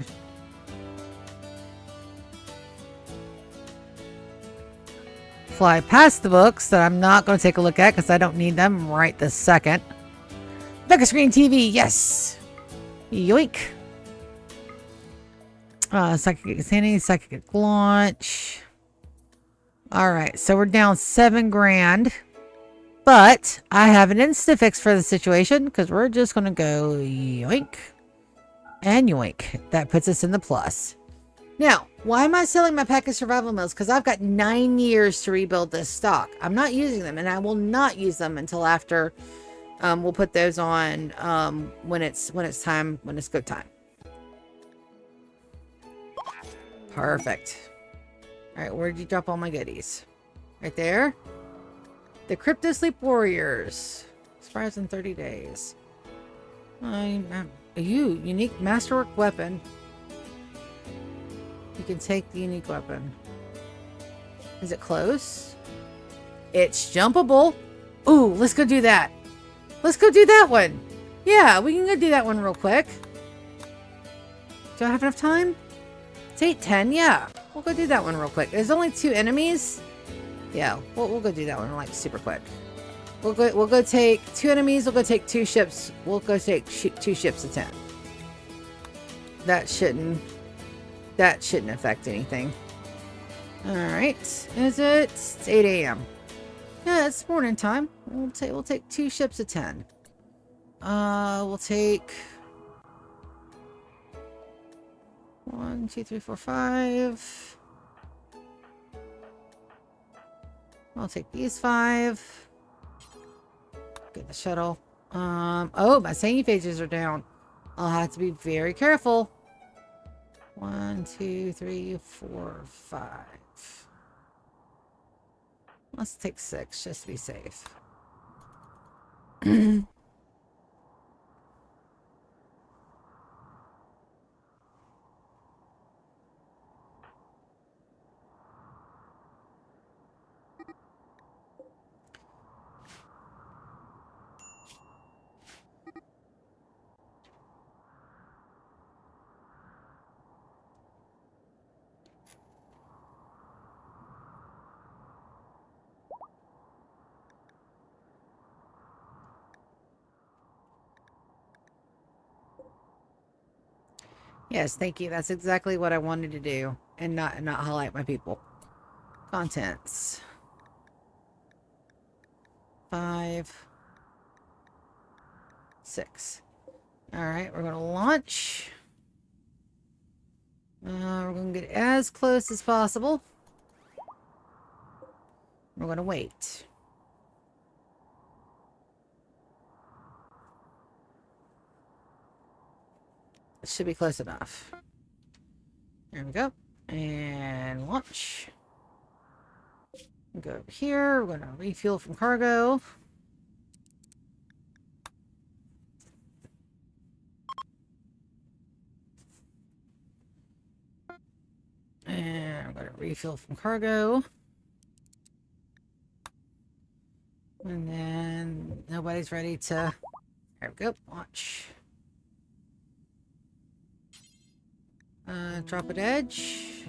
Fly past the books that I'm not going to take a look at because I don't need them right this second. Mega screen TV, yes! Yoink! Psychic insanity, psychic launch. Alright, so we're down 7 grand. But I have an instant fix for the situation because we're just going to go yoink and yoink. That puts us in the plus. Now, why am I selling my pack of survival meals? Because I've got 9 years to rebuild this stock. I'm not using them, and I will not use them until after we'll put those on when it's time, when it's good time. Perfect. All right, where did you drop all my goodies? Right there. The Crypto Sleep Warriors. Expires in 30 days. Unique Masterwork Weapon. You can take the unique weapon. Is it close? It's jumpable. Ooh, let's go do that. Let's go do that one. Yeah, we can go do that one real quick. Do I have enough time? It's 8:10. Yeah, we'll go do that one real quick. There's only 2 enemies. Yeah, we'll go do that one like super quick. We'll go take 2 enemies. We'll go take 2 ships. We'll go take 2 ships of 10. That shouldn't affect anything. All right, is it? It's 8 a.m. Yeah, it's morning time. We'll take 2 ships of 10. We'll take 1, 2, 3, 4, 5. I'll take these 5. Get the shuttle. Oh, my singing phases are down. I'll have to be very careful. 1, 2, 3, 4, 5. Let's take 6 just to be safe. Yes, thank you. That's exactly what I wanted to do, and not highlight my people. Contents. 5, 6. Alright, we're going to launch. We're going to get as close as possible. We're going to wait. It should be close enough. There we go. And launch. We'll go over here. We're going to refuel from cargo. And I'm going to refuel from cargo. And then nobody's ready to... There we go. Launch. Drop at edge.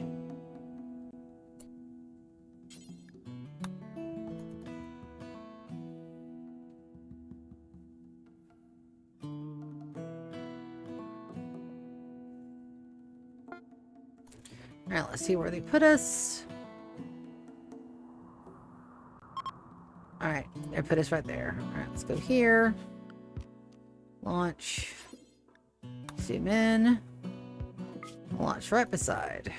Alright, let's see where they put us. Alright, they put us right there. Alright, let's go here. Launch. Zoom in. Launch right beside.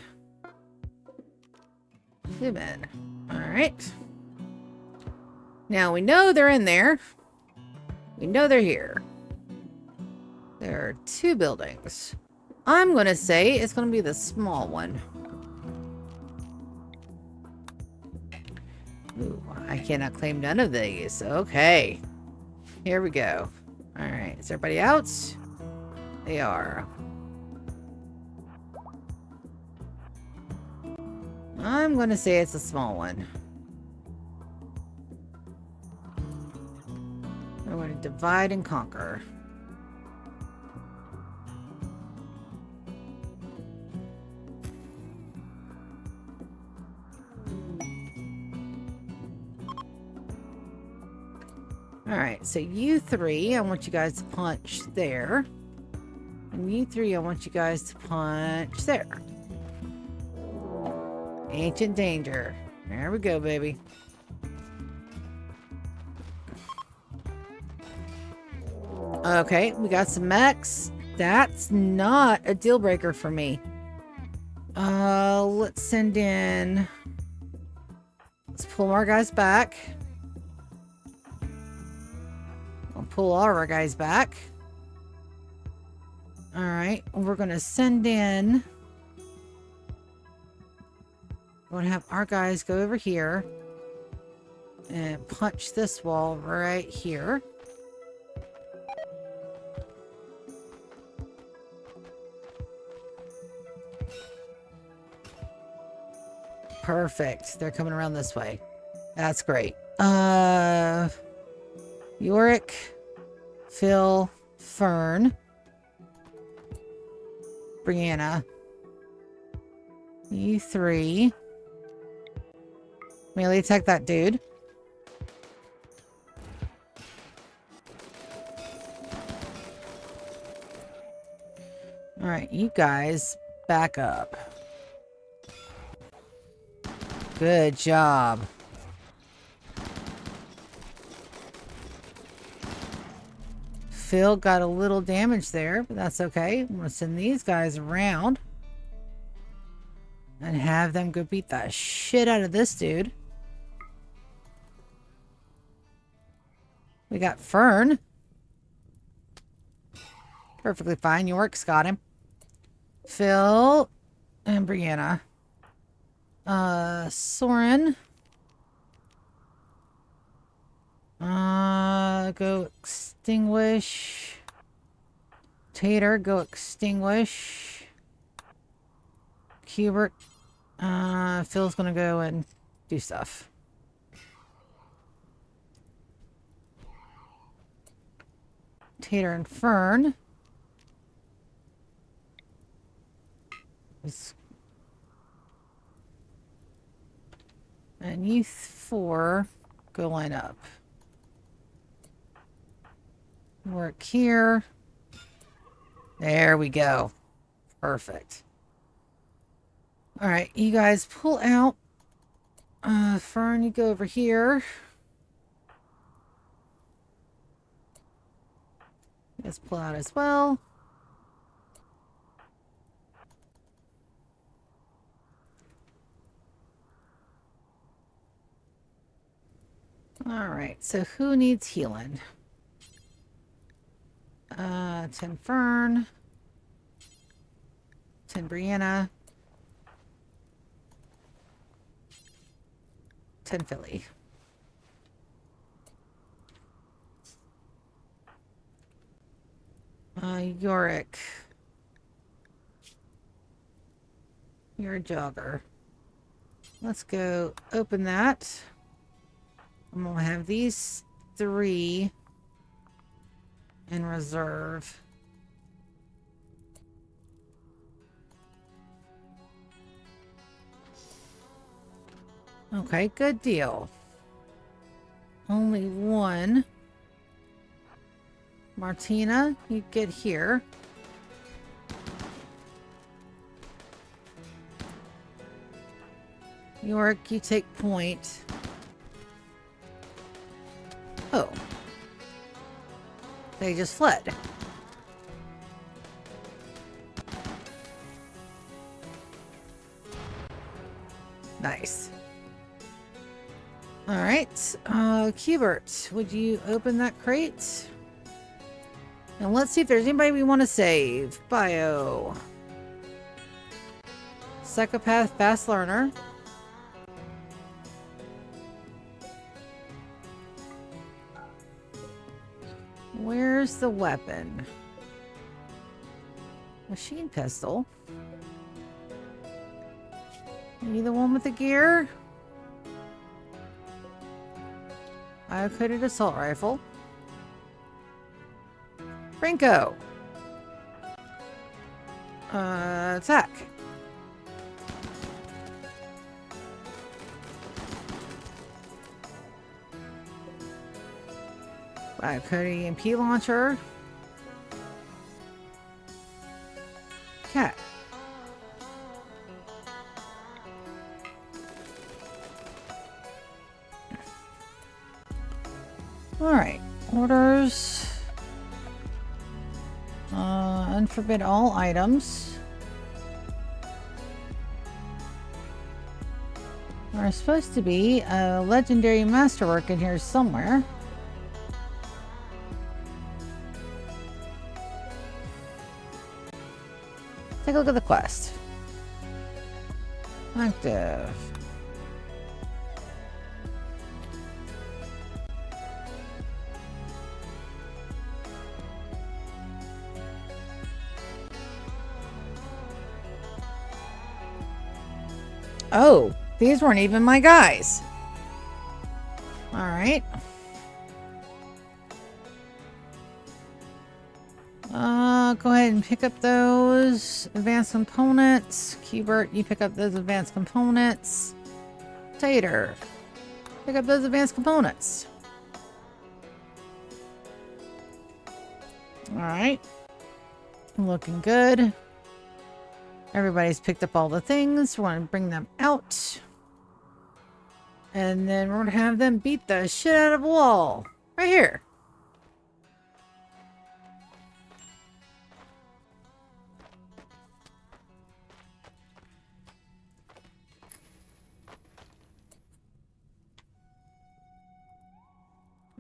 Zoom in. Alright. Now we know they're in there. We know they're here. There are 2 buildings. I'm going to say it's going to be the small one. Ooh, I cannot claim none of these. Okay. Here we go. Alright, is everybody out? They are. I'm going to say it's a small one. I'm going to divide and conquer. Alright, so you 3, I want you guys to punch there. And you 3, I want you guys to punch there. Ancient danger. There we go, baby. Okay, we got some mechs. That's not a deal breaker for me. Let's send in... Let's pull our guys back. I'll pull all of our guys back. Alright, we're gonna send in... We're going to have our guys go over here and punch this wall right here. Perfect. They're coming around this way. That's great. Yorick, Phil, Fern, Brianna, you 3. Melee attack that dude. Alright, you guys back up. Good job. Phil got a little damage there, but that's okay. I'm going to send these guys around and have them go beat the shit out of this dude. We got Fern. Perfectly fine. York's got him. Phil and Brianna. Searin. Go extinguish. Tater, go extinguish. Hubert. Phil's gonna go and do stuff. Tater and Fern. And you 4 go line up. Work here. There we go. Perfect. Alright, you guys pull out. Fern, you go over here. Let's pull out as well. Alright, so who needs healing? 10 Fern. 10 Brianna. 10 Philly. Yorick. You're a jogger. Let's go open that. I'm gonna have these 3 in reserve. Okay, good deal. Only 1. Martina, you get here. York, you take point. Oh. They just fled. Nice. Alright. Cubert, would you open that crate? And let's see if there's anybody we want to save. Bio. Psychopath, fast learner. Where's the weapon? Machine pistol. You the one with the gear? Bio-coated assault rifle. Brinko. Attack. Bio-coated EMP launcher. Cat. Alright. Orders. Unforbid all items. There's supposed to be a legendary masterwork in here somewhere. Take a look at the quest. Active. Oh, these weren't even my guys. All right. Go ahead and pick up those advanced components. Cubert, you pick up those advanced components. Tater, pick up those advanced components. All right. Looking good. Everybody's picked up all the things. We're going to bring them out. And then we're going to have them beat the shit out of a wall. Right here.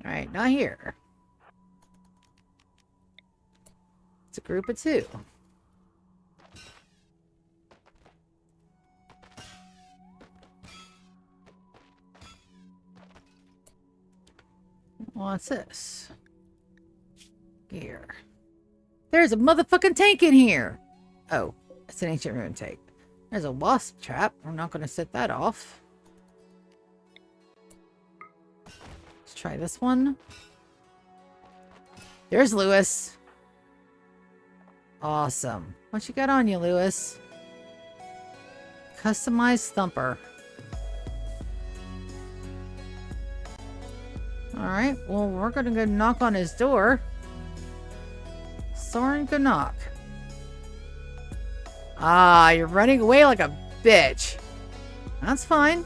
Alright, not here. It's a group of 2. What's this? Gear. There's a motherfucking tank in here! Oh, it's an ancient ruin tank. There's a wasp trap. We're not going to set that off. Let's try this one. There's Lewis. Awesome. What you got on you, Lewis? Customized thumper. Alright, well, we're gonna go knock on his door. Soren can knock. Ah, you're running away like a bitch. That's fine.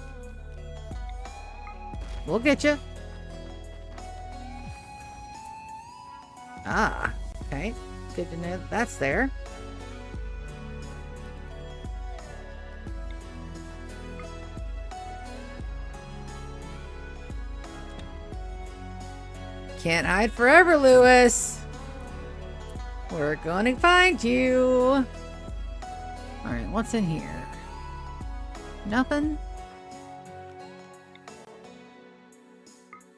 We'll get you. Ah, Okay, good to know that's there. Can't hide forever, Lewis. We're gonna find you. Alright, what's in here? Nothing?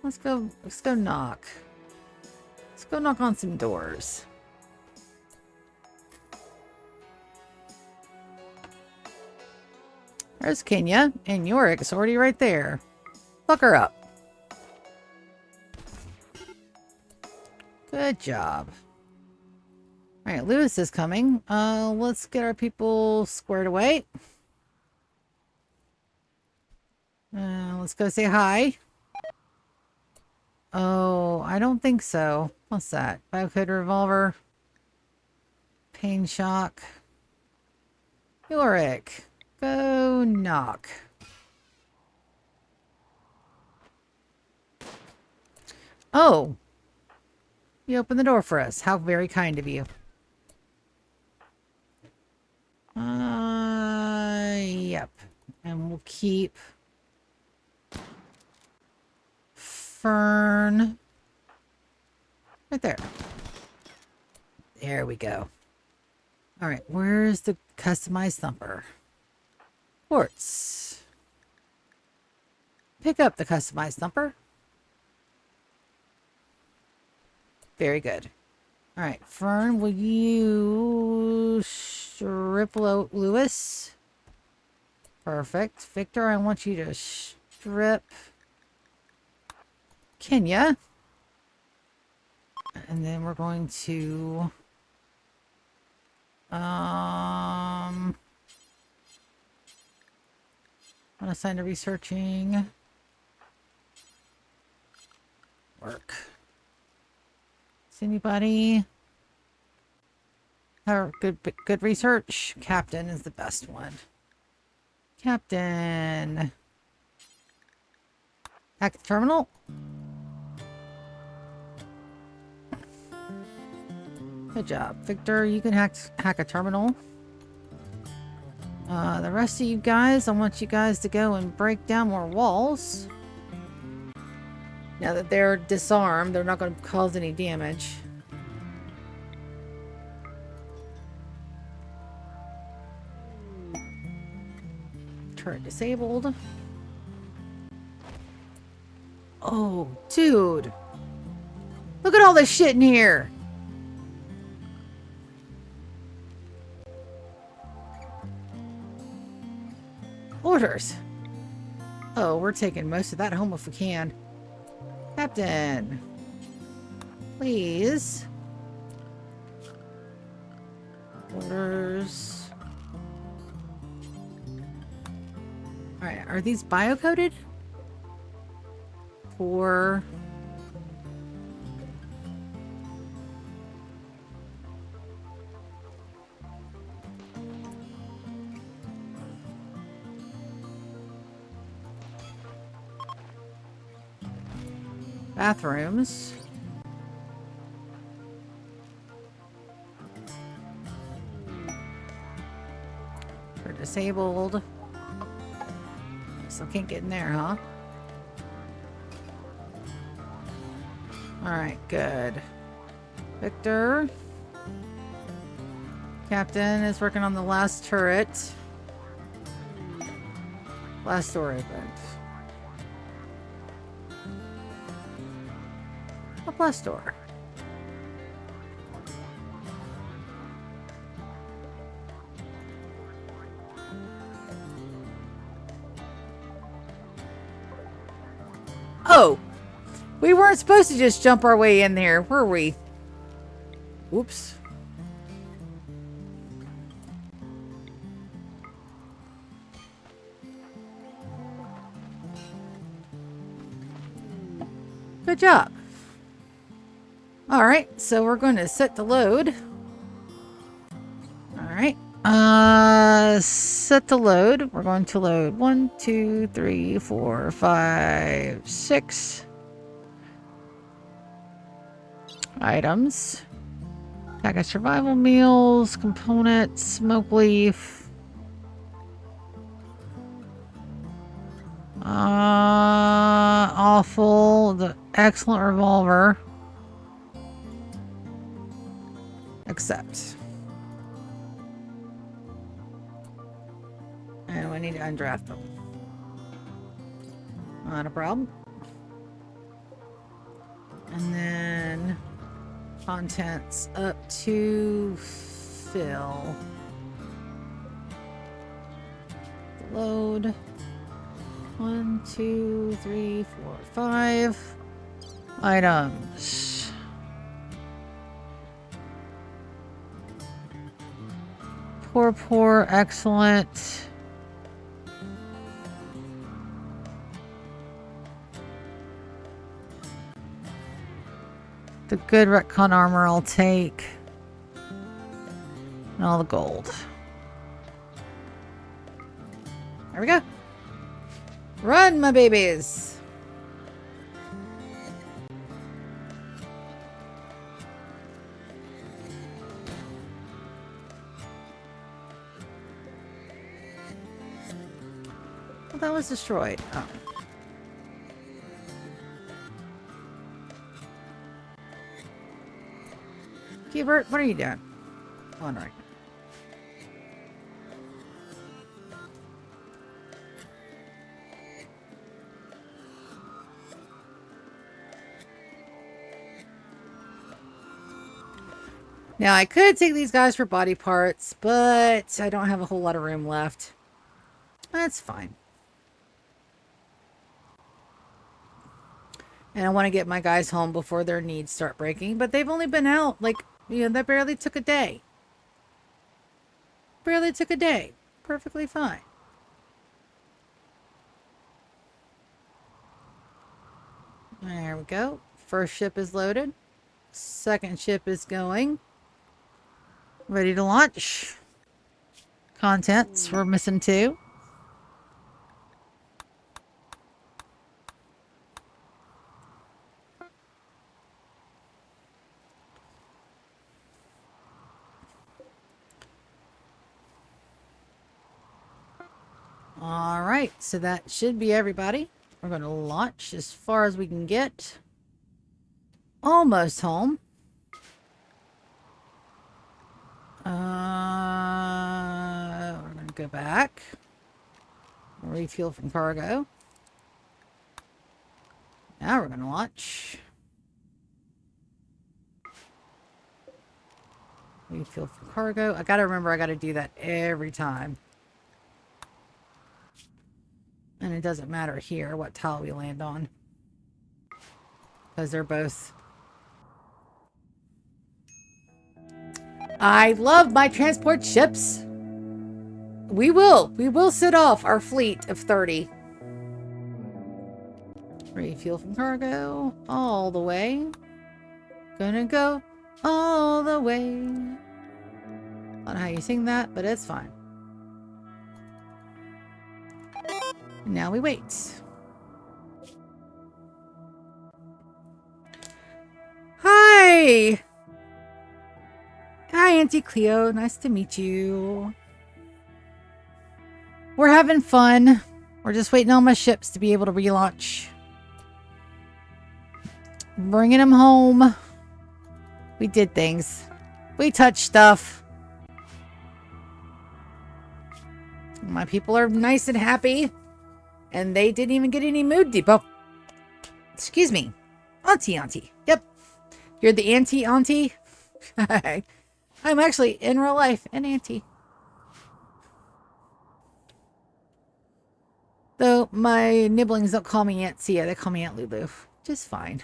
Let's go knock. Let's go knock on some doors. There's Kenya, and Yorik's already right there. Fuck her up. Good job. Alright, Lewis is coming. Let's get our people squared away. Let's go say hi. Oh, I don't think so. What's that? Biocode revolver. Pain shock. Yorick. Go knock. Oh. You opened the door for us. How very kind of you. Yep. And we'll keep Fern right there. There we go. All right, where's the customized thumper? Quartz. Pick up the customized thumper. Very good. All right, Fern, will you strip Lewis? Perfect. Victor, I want you to strip Kenya. And then we're going to unassign to researching. Work. Is anybody have good research? Captain is the best one. Captain. Hack the terminal. Good job. Victor, you can hack a terminal. The rest of you guys, I want you guys to go and break down more walls. Now that they're disarmed, they're not going to cause any damage. Turret disabled. Oh, dude. Look at all this shit in here. Orders. Oh, we're taking most of that home if we can. Captain. Please. Orders. Alright, are these biocoded? For... bathrooms. We're disabled. Still can't get in there, huh? Alright, good. Victor. Captain is working on the last turret. Last door opened. What last door? Oh! We weren't supposed to just jump our way in there, were we? Oops. Good job. Alright, so we're going to set the load. Alright. Set the load. We're going to load 1, 2, 3, 4, 5, 6 items. Pack of survival meals, components, smoke leaf. Awful. The excellent revolver. Accept. And we need to undraft them. Not a problem. And then contents up to fill. Load. 1, 2, 3, 4, 5 items. Poor, excellent. The good retcon armor I'll take. And all the gold. There we go. Run, my babies. Well, that was destroyed. Oh. Hubert, what are you doing? Oh, right. Now, I could take these guys for body parts, but I don't have a whole lot of room left. That's fine. And I want to get my guys home before their needs start breaking, but they've only been out, like, you know, that barely took a day. Barely took a day. Perfectly fine. There we go. First ship is loaded. Second ship is going. Ready to launch. Contents, we're missing 2. All right, so that should be everybody. We're going to launch as far as we can get. Almost home. We're going to go back. Refuel from cargo. Now we're going to launch. Refuel from cargo. I got to remember I got to do that every time. And it doesn't matter here what tile we land on. Because they're both... I love my transport ships. We will set off our fleet of 30. Refuel from cargo all the way. Gonna go all the way. I don't know how you sing that, but it's fine. And now we wait. Hi! Hi, Auntie Cleo. Nice to meet you. We're having fun. We're just waiting on my ships to be able to relaunch. Bringing them home. We did things. We touched stuff. My people are nice and happy. And they didn't even get any mood debuff. Excuse me. Auntie. Yep. You're the auntie? I'm actually, in real life, an auntie. Though my nibblings don't call me Aunt Sia, they call me Aunt Lulu. Just fine.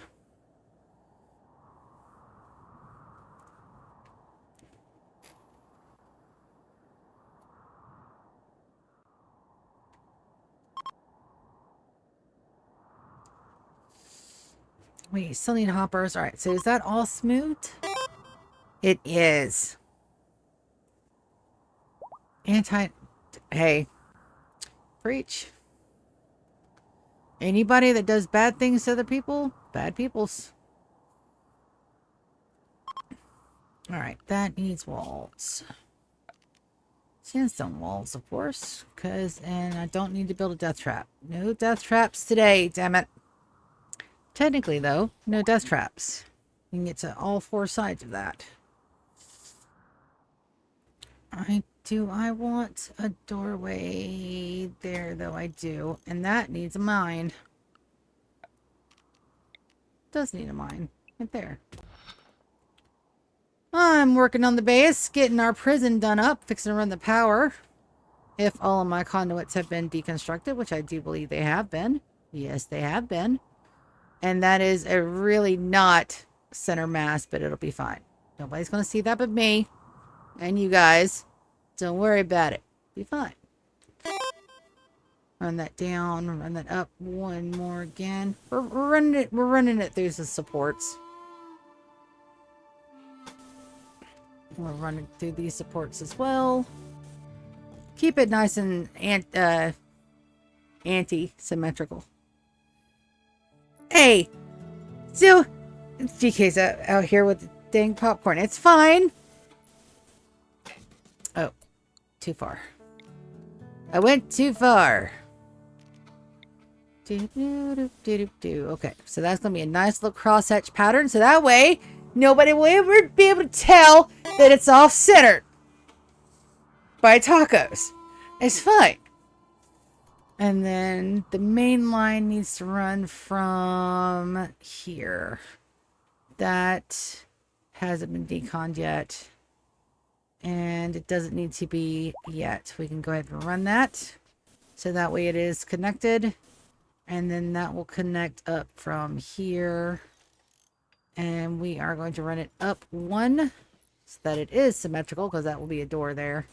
Wait, still need hoppers. Alright, so is that all smooth? It is. Hey. Preach. Anybody that does bad things to other people, bad peoples. Alright, that needs walls. Sandstone walls, of course. And I don't need to build a death trap. No death traps today, damn it. Technically, though, no death traps. You can get to all four sides of that. I want a doorway there, though I do. And that needs a mine. Does need a mine. Right there. I'm working on the base, getting our prison done up, fixing to run the power. If all of my conduits have been deconstructed, which I do believe they have been. Yes, they have been. And that is a really not center mass, but it'll be fine. Nobody's going to see that but me. And you guys. Don't worry about it. Be fine. Run that down. Run that up one more again. We're running it through the supports. We're running through these supports as well. Keep it nice and anti-symmetrical. Hey! So, GK's out here with the dang popcorn. It's fine. Oh, too far. I went too far. Okay, so that's going to be a nice little cross-hatch pattern. So that way, nobody will ever be able to tell that it's off-centered by tacos. It's fine. And then the main line needs to run from here. That hasn't been deconned yet. And it doesn't need to be yet. We can go ahead and run that. So that way it is connected. And then that will connect up from here. And we are going to run it up one so that it is symmetrical, because that will be a door there.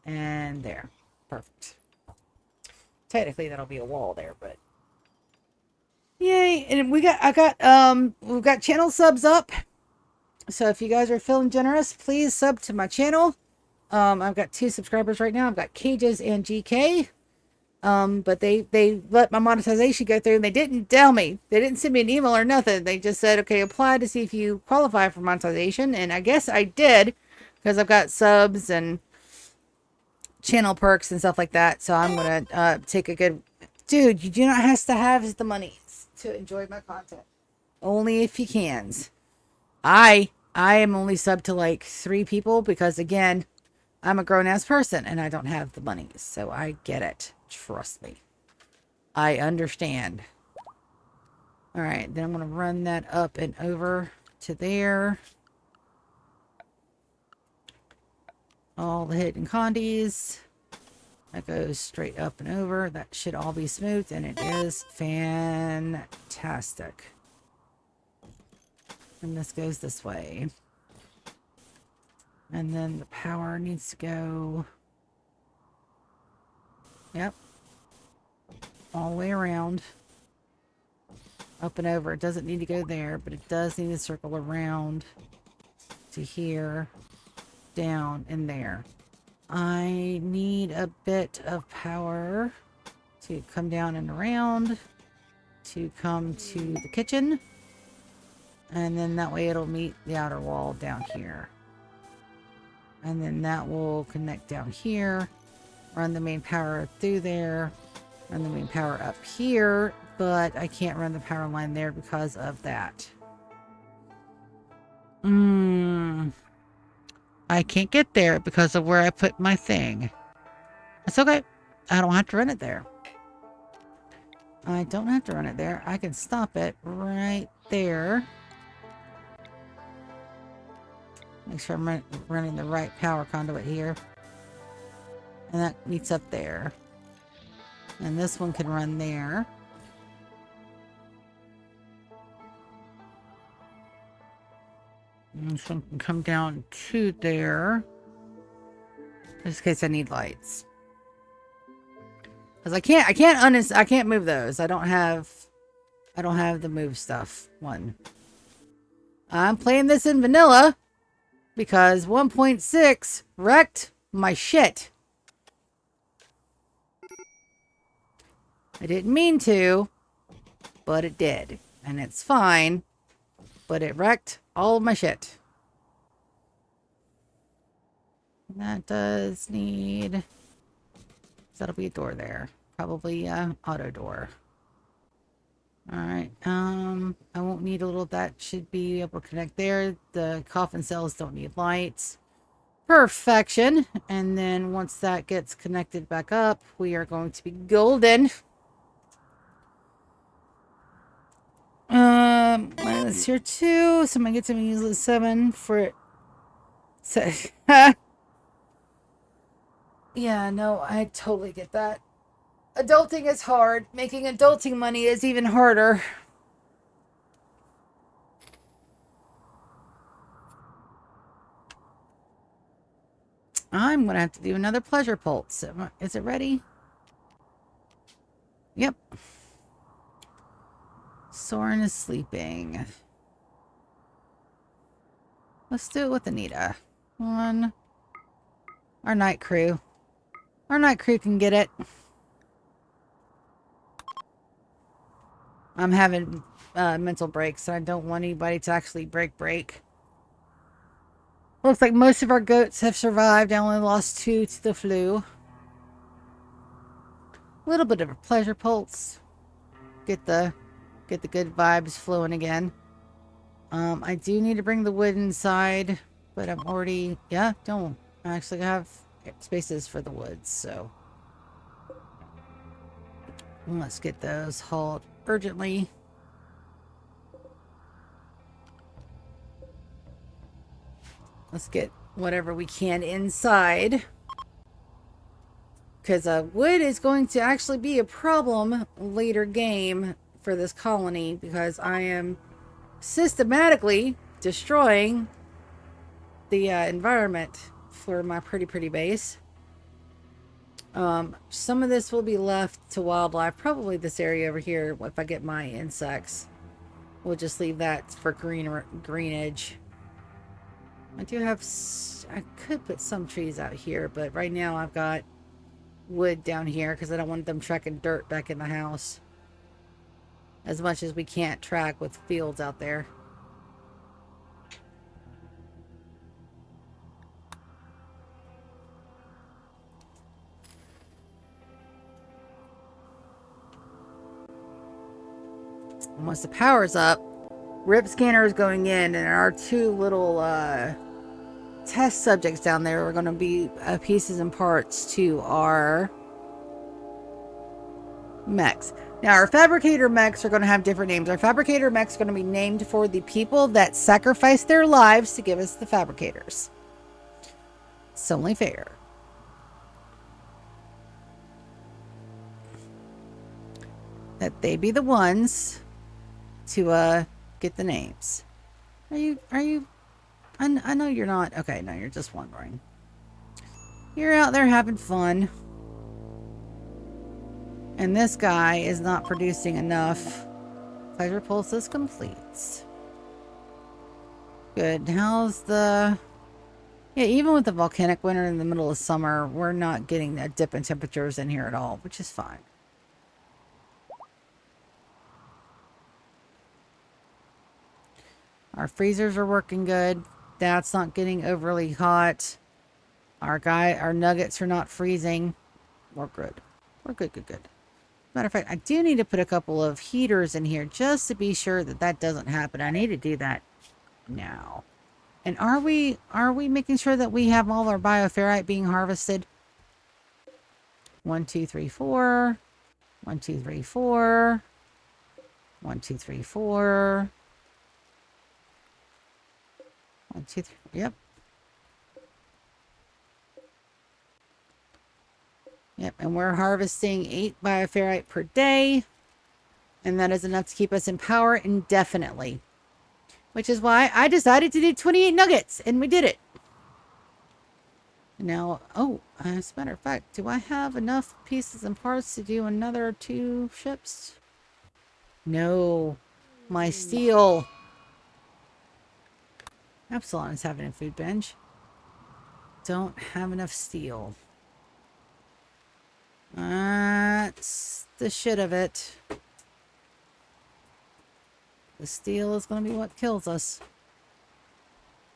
And there. Perfect. Technically that'll be a wall there, but yay. And we've got channel subs up. So if you guys are feeling generous, please sub to my channel. I've got 2 subscribers right now. I've got Cages and GK. But they let my monetization go through and they didn't tell me. They didn't send me an email or nothing. They just said, okay, apply to see if you qualify for monetization. And I guess I did, because I've got subs and channel perks and stuff like that. So I'm going to take a good... Dude, you do not have to have the money to enjoy my content. Only if you can. I am only subbed to like 3 people because, again, I'm a grown-ass person and I don't have the money. So I get it. Trust me. I understand. Alright, then I'm going to run that up and over to there. All the hidden condies. That goes straight up and over. That should all be smooth, and it is fantastic. And this goes this way. And then the power needs to go... Yep. All the way around. Up and over. It doesn't need to go there, but it does need to circle around to here, down, and there. I need a bit of power to come down and around, to come to the kitchen, and then that way it'll meet the outer wall down here. And then that will connect down here. Run the main power through there, run the main power up here, but I can't run the power line there because of that. I can't get there because of where I put my thing. It's okay. I don't have to run it there. I don't have to run it there. I can stop it right there. Make sure I'm running the right power conduit here. And that meets up there. And this one can run there. And this one can come down to there. Just in case I need lights. Because I can't move those. I don't have the move stuff one. I'm playing this in vanilla because 1.6 wrecked my shit. I didn't mean to, but it did. And it's fine, but it wrecked all of my shit. That does need... That'll be a door there. Probably auto door. Alright, I won't need a little... That should be able to connect there. The coffin cells don't need lights. Perfection. And then once that gets connected back up, we are going to be golden. Minus here too. So I'm gonna get to use 7 for it. So, yeah, no, I totally get that. Adulting is hard. Making adulting money is even harder. I'm gonna have to do another pleasure pulse. Is it ready? Yep. Soren is sleeping. Let's do it with Anita. Our night crew. Our night crew can get it. I'm having mental breaks, and I don't want anybody to actually break. Looks like most of our goats have survived. I only lost 2 to the flu. A little bit of a pleasure pulse. Get the good vibes flowing again. I do need to bring the wood inside, but I'm already... Yeah, don't. I actually have spaces for the wood, so... Let's get those hauled urgently. Let's get whatever we can inside. Because wood is going to actually be a problem later game for this colony, because I am systematically destroying the environment for my pretty base. Some of this will be left to wildlife, probably this area over here. If I get my insects, we'll just leave that for greenage. I do have... I could put some trees out here, but right now I've got wood down here because I don't want them tracking dirt back in the house. As much as we can't track with fields out there. Once the power's up, rip scanner is going in, and our 2 little test subjects down there are going to be pieces and parts to our mechs. Now, our fabricator mechs are going to have different names. Our fabricator mechs are going to be named for the people that sacrificed their lives to give us the fabricators. It's only fair. That they be the ones to get the names. Are you I know you're not. Okay, no, you're just wondering. You're out there having fun. And this guy is not producing enough. Pleasure pulses completes. Good. How's the... Yeah, even with the volcanic winter in the middle of summer, we're not getting a dip in temperatures in here at all, which is fine. Our freezers are working good. That's not getting overly hot. Our nuggets are not freezing. We're good. We're good. Matter of fact, I do need to put a couple of heaters in here just to be sure that that doesn't happen. I need to do that now. And are we making sure that we have all our bioferrite being harvested? 1, 2, 3, 4. 1, 2, 3, 4. 1, 2, 3, 4. 1, 2, 3. Yep. Yep, and we're harvesting 8 bioferrite per day. And that is enough to keep us in power indefinitely. Which is why I decided to do 28 nuggets, and we did it. Now, oh, as a matter of fact, do I have enough pieces and parts to do another 2 ships? No. My steel. Epsilon is having a food binge. Don't have enough steel. That's the shit of it. The steel is going to be what kills us.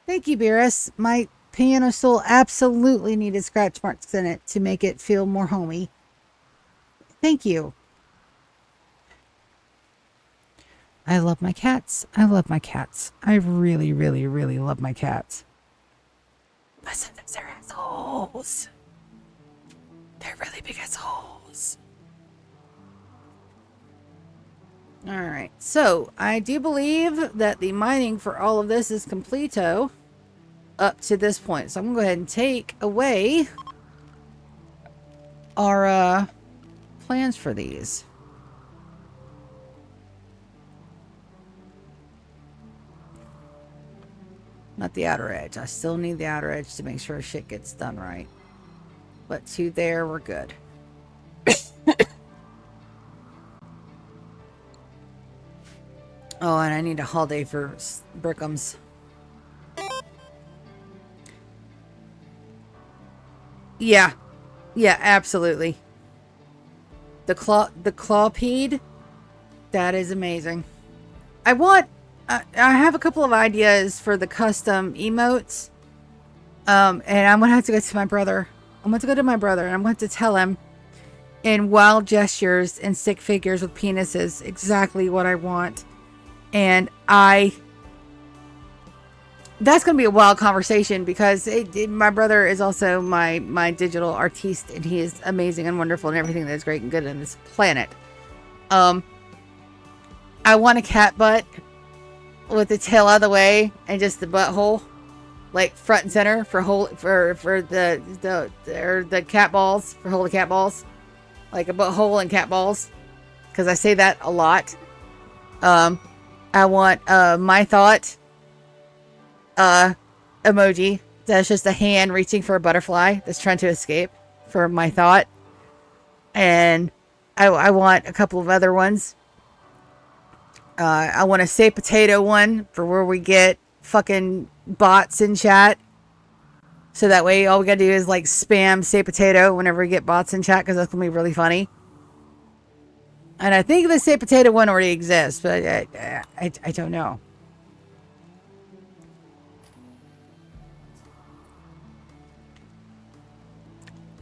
Thank you, Beerus. My piano stool absolutely needed scratch marks in it to make it feel more homey. Thank you. I love my cats. I love my cats. I really, really, really love my cats. But sometimes they're assholes. They're really big assholes. Alright, so I do believe that the mining for all of this is completo up to this point. So I'm going to go ahead and take away our plans for these. Not the outer edge. I still need the outer edge to make sure shit gets done right. But to there, we're good. Oh, and I need a holiday for Brickums. Yeah. Yeah, absolutely. The clawpede. That is amazing. I have a couple of ideas for the custom emotes. And I'm going to have to go to my brother. I'm going to go to my brother and I'm going to tell him in wild gestures and stick figures with penises exactly what I want. And that's going to be a wild conversation because my brother is also my digital artiste and he is amazing and wonderful and everything that's great and good on this planet. I want a cat butt with the tail out of the way and just the butthole, like front and center for the cat balls, for hold the cat balls, like a butthole and cat balls, because I say that a lot. I want my thought emoji that's just a hand reaching for a butterfly that's trying to escape for my thought, and I want a couple of other ones. I want a say potato one for where we get fucking bots in chat. So that way all we gotta do is like spam say potato whenever we get bots in chat because that's gonna be really funny. And I think the say potato one already exists, but I don't know.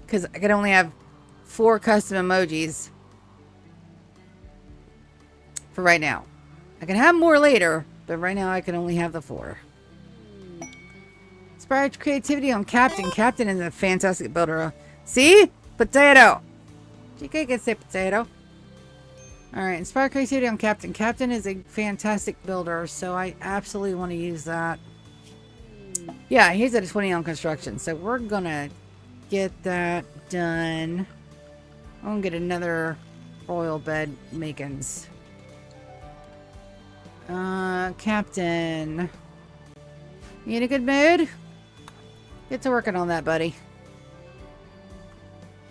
Because I can only have 4 custom emojis for right now. I can have more later, but right now I can only have the 4. Inspired creativity on Captain. Captain is a fantastic builder. See? Potato. You can't get say potato. Alright, inspired creativity on Captain. Captain is a fantastic builder, so I absolutely want to use that. Yeah, he's at a 20 on construction, so we're gonna get that done. I'm gonna get another royal bed makins. Captain. You in a good mood? Get to working on that, buddy.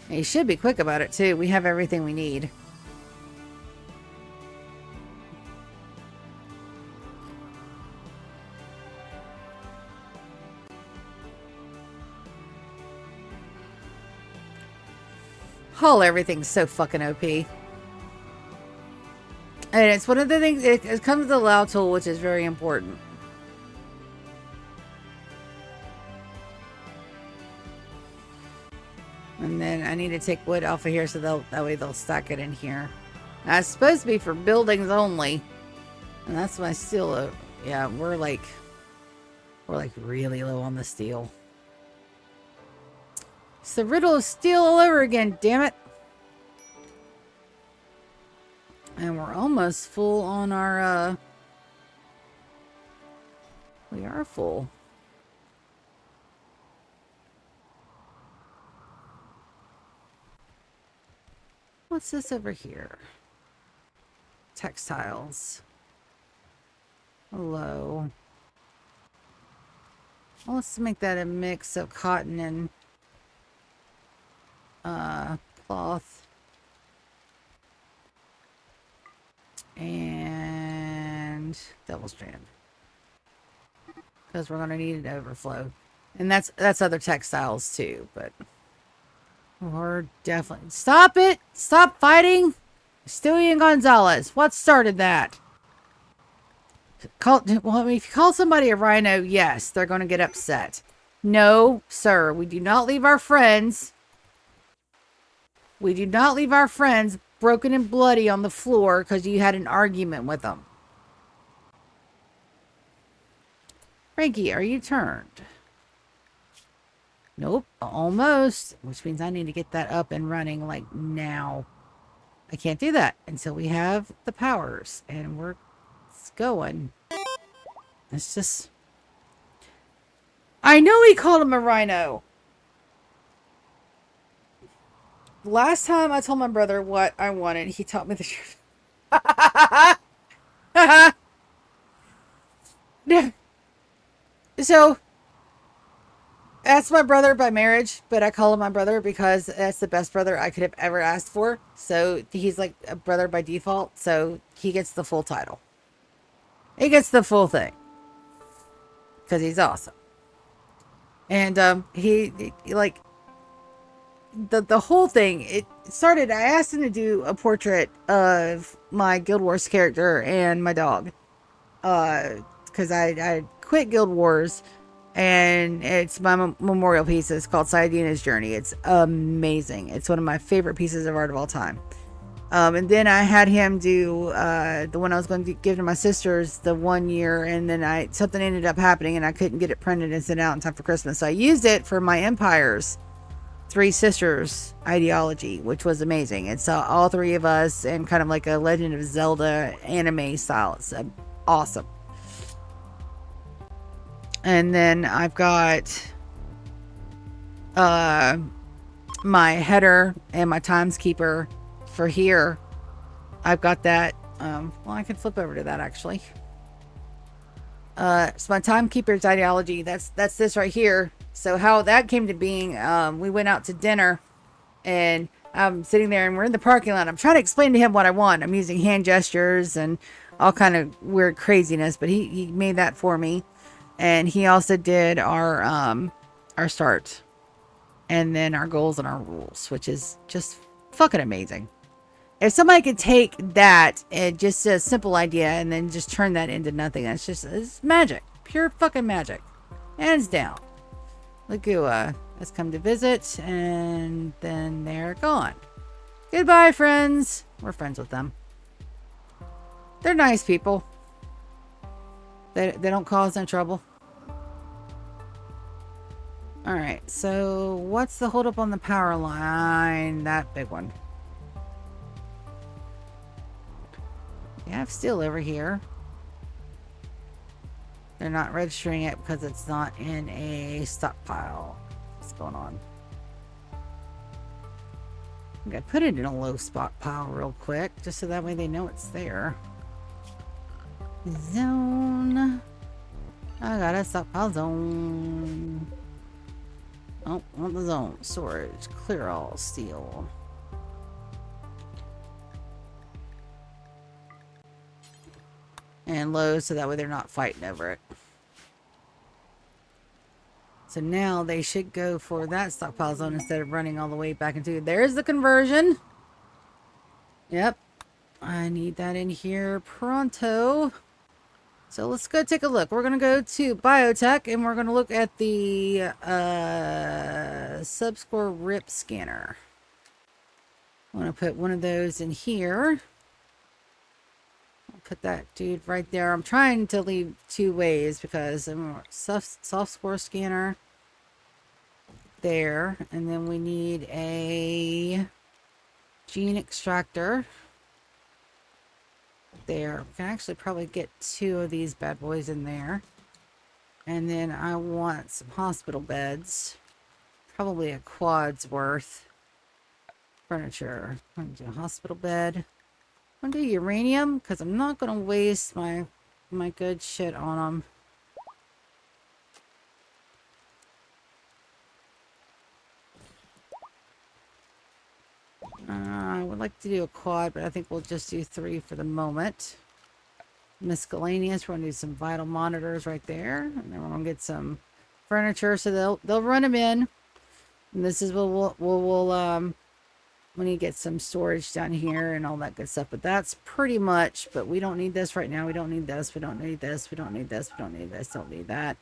You should be quick about it, too. We have everything we need. Everything's so fucking OP. And it's one of the things, it comes with the allow tool, which is very important. And then I need to take wood off of here so that way they'll stack it in here. Now, it's supposed to be for buildings only. And that's my steel. Yeah, we're like really low on the steel. It's the riddle of steel all over again, damn it. And we're almost full on our, we are full. What's this over here? Textiles. Hello. Well, let's make that a mix of cotton and cloth. And double strand. Because we're going to need an overflow. And that's other textiles too, but we're definitely... Stop it! Stop fighting! Stewie and Gonzalez. What started that? Well, if you call somebody a rhino, yes, they're going to get upset. No, sir. We do not leave our friends. We do not leave our friends broken and bloody on the floor because you had an argument with them. Frankie, are you turned? Nope, almost. Which means I need to get that up and running like now. I can't do that until we have the powers and we're going. It's just... I know he called him a rhino. Last time I told my brother what I wanted, he taught me the truth. So, that's my brother by marriage, but I call him my brother because that's the best brother I could have ever asked for. So, he's like a brother by default, so he gets the full title. He gets the full thing. Because he's awesome. And, he like, the whole thing, it started, I asked him to do a portrait of my Guild Wars character and my dog. Because I quit Guild Wars, and it's my memorial piece. It's called Saidina's Journey. It's amazing. It's one of my favorite pieces of art of all time. And then I had him do the one I was going to give to my sisters the 1 year, and then something ended up happening, and I couldn't get it printed and sent out in time for Christmas. So I used it for my Empire's Three Sisters ideology, which was amazing. It's all three of us and kind of like a Legend of Zelda anime style. It's awesome. And then I've got my header and my timeskeeper for here. I've got that. Well, I can flip over to that actually. So my timekeeper's ideology, that's this right here. So how that came to being, we went out to dinner and I'm sitting there and we're in the parking lot. I'm trying to explain to him what I want. I'm using hand gestures and all kind of weird craziness, but he made that for me. And he also did our start and then our goals and our rules, which is just fucking amazing. If somebody could take that and just a simple idea and then just turn that into nothing, it's magic. Pure fucking magic. Hands down. Lagua has come to visit and then they're gone. Goodbye, friends. We're friends with them. They're nice people. They don't cause any trouble. Alright, so what's the holdup on the power line? That big one. We have steel over here. They're not registering it because it's not in a stockpile. What's going on? I'm gonna put it in a low stockpile real quick, just so that way they know it's there. Zone. I got a stockpile zone. Oh, on the zone. Storage. Clear all steel. And low, so that way they're not fighting over it. So now they should go for that stockpile zone instead of running all the way back into it. There's the conversion. Yep. I need that in here pronto. So let's go take a look. We're going to go to biotech and we're going to look at the subscore rip scanner. I want to put one of those in here. I'll put that dude right there. I'm trying to leave two ways because I'm soft score scanner there. And then we need a gene extractor. There. We can actually probably get two of these bad boys in there. And then I want some hospital beds. Probably a quad's worth. Furniture. I'm going to do a hospital bed. I'm going to do uranium because I'm not going to waste my good shit on them. I would like to do a quad, but I think we'll just do 3 for the moment. Miscellaneous, we're going to do some vital monitors right there. And then we're going to get some furniture, so they'll run them in. And this is what we'll we need to get some storage down here and all that good stuff. But that's pretty much, but we don't need this right now. We don't need this. We don't need this. We don't need this. We don't need this. Don't need that.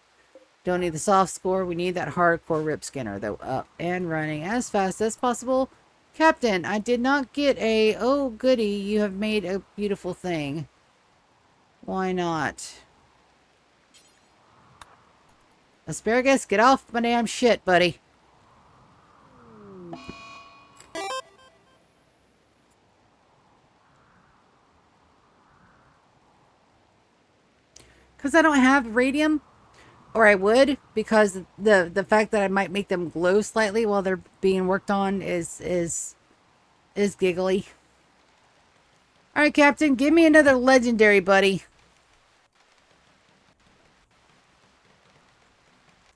Don't need the soft score. We need that hardcore rip scanner, though. Up and running as fast as possible. Captain, I did not get a... Oh, goody. You have made a beautiful thing. Why not? Asparagus, get off my damn shit, buddy. Because I don't have radium. Or I would, because the fact that I might make them glow slightly while they're being worked on is giggly. Alright, Captain, give me another legendary, buddy.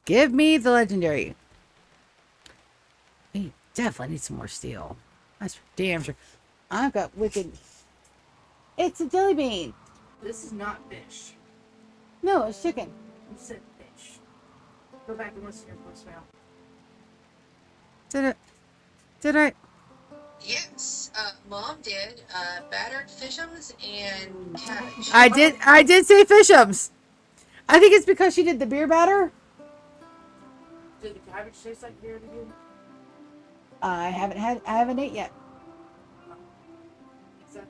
Give me the legendary. We definitely need some more steel. That's for damn sure. I've got wicked... It's a jelly bean. This is not fish. No, it's chicken. You said fish. Go back and listen to your voicemail. Did I? Yes, Mom did. Battered fishums and cabbage. I did say fishums. I think it's because she did the beer batter. Did the cabbage taste like beer to you? I haven't ate yet. Except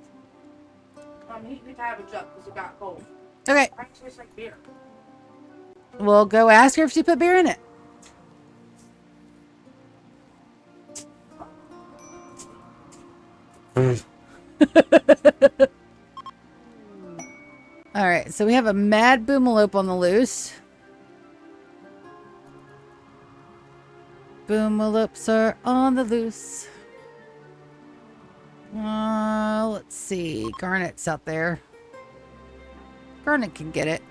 I'm heating the cabbage up because it got cold. Okay. It might taste like beer. Well, go ask her if she put beer in it. All right, so we have a mad boomalope on the loose. Boomalopes are on the loose. Let's see. Garnet's out there. Garnet can get it.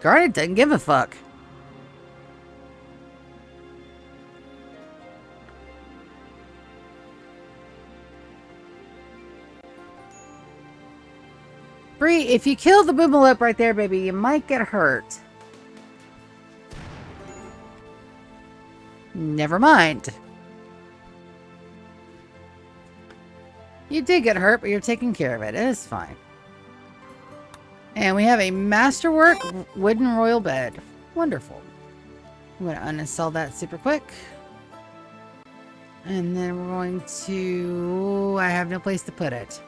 Garnet doesn't give a fuck. Bree, if you kill the boomalope right there, baby, you might get hurt. Never mind. You did get hurt, but you're taking care of it. It is fine. And we have a masterwork wooden royal bed. Wonderful. I'm going to uninstall that super quick. And then we're going to... I have no place to put it.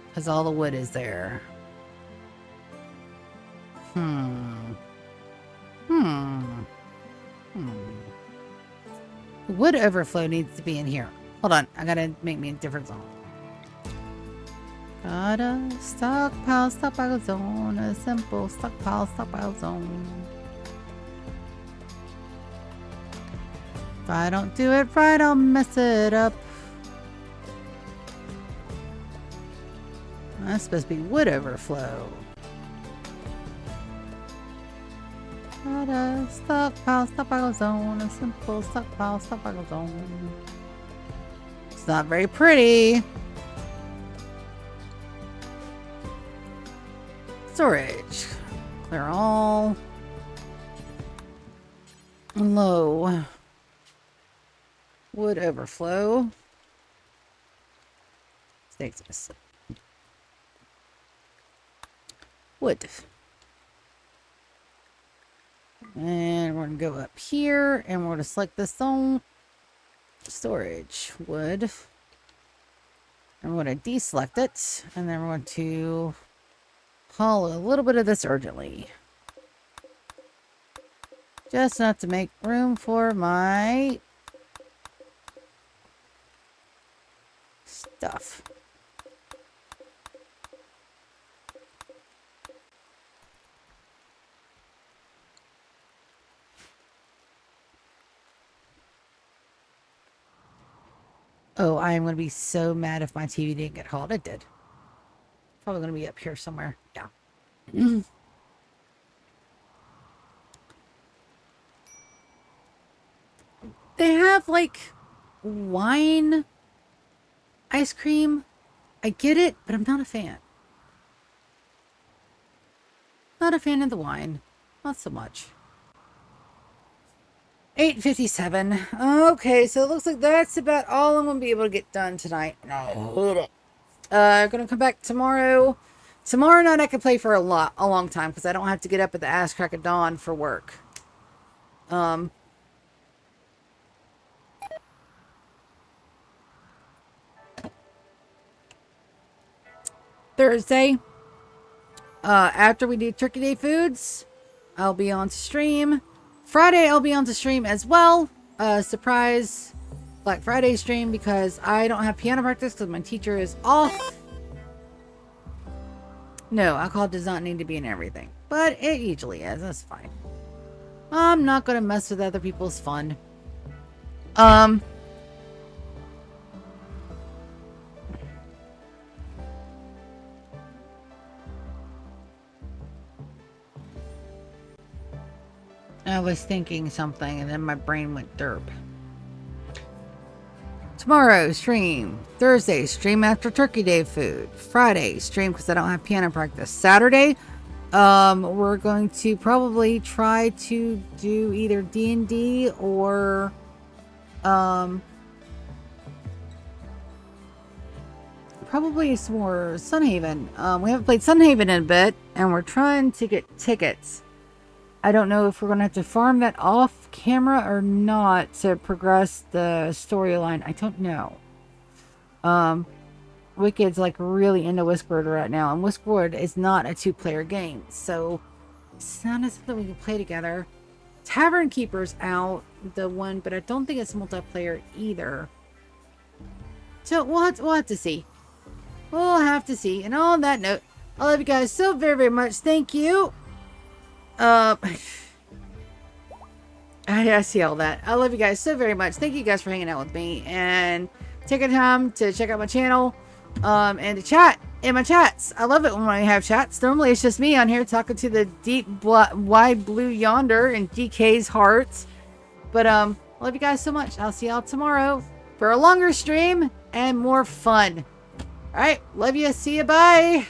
Because all the wood is there. Wood overflow needs to be in here. Hold on. I gotta make me a different zone. Gotta stockpile zone. A simple stockpile zone. If I don't do it right, I'll mess it up. That's supposed to be wood overflow. Gotta stockpile zone. A simple stockpile zone. It's not very pretty. Storage. Clear all. Low. Wood overflow. Stasis. Wood. And we're going to go up here and we're going to select this zone. Storage. Wood. And we're going to deselect it. And then we're going to haul a little bit of this urgently. Just enough to make room for my stuff. Oh, I am going to be so mad if my TV didn't get hauled. It did. Probably going to be up here somewhere. Yeah. They have, like, wine ice cream. I get it, but I'm not a fan. Not a fan of the wine. Not so much. 8:57. Okay, so it looks like that's about all I'm going to be able to get done tonight. I'm going to come back tomorrow Tomorrow night I could play for a long time because I don't have to get up at the ass crack of dawn for work. Thursday, after we do Turkey Day foods, I'll be on to stream. Friday, I'll be on to stream as well. Surprise Black Friday stream because I don't have piano practice because my teacher is off. No, alcohol does not need to be in everything, but it usually is. That's fine. I'm not gonna mess with other people's fun. I was thinking something and then my brain went derp. Tomorrow, stream. Thursday, stream after Turkey Day food. Friday, stream because I don't have piano practice. Saturday, we're going to probably try to do either D&D or, probably some more Sunhaven. We haven't played Sunhaven in a bit, and we're trying to get tickets. I don't know if we're going to have to farm that off camera or not to progress the storyline. I don't know. Wicked's like really into Whisperwood right now, and Whisperwood is not a 2-player game, so it's not something we can play together. Tavern Keeper's out, the one, but I don't think it's multiplayer either. So we'll have to see. We'll have to see. And on that note, I love you guys so very, very much. Thank you. I see all that. I love you guys so very much. Thank you guys for hanging out with me and taking time to check out my channel, and to chat in my chats. I love it when I have chats. Normally it's just me on here talking to the deep, wide blue yonder and GK's hearts. But, I love you guys so much. I'll see y'all tomorrow for a longer stream and more fun. All right. Love you. See you. Bye.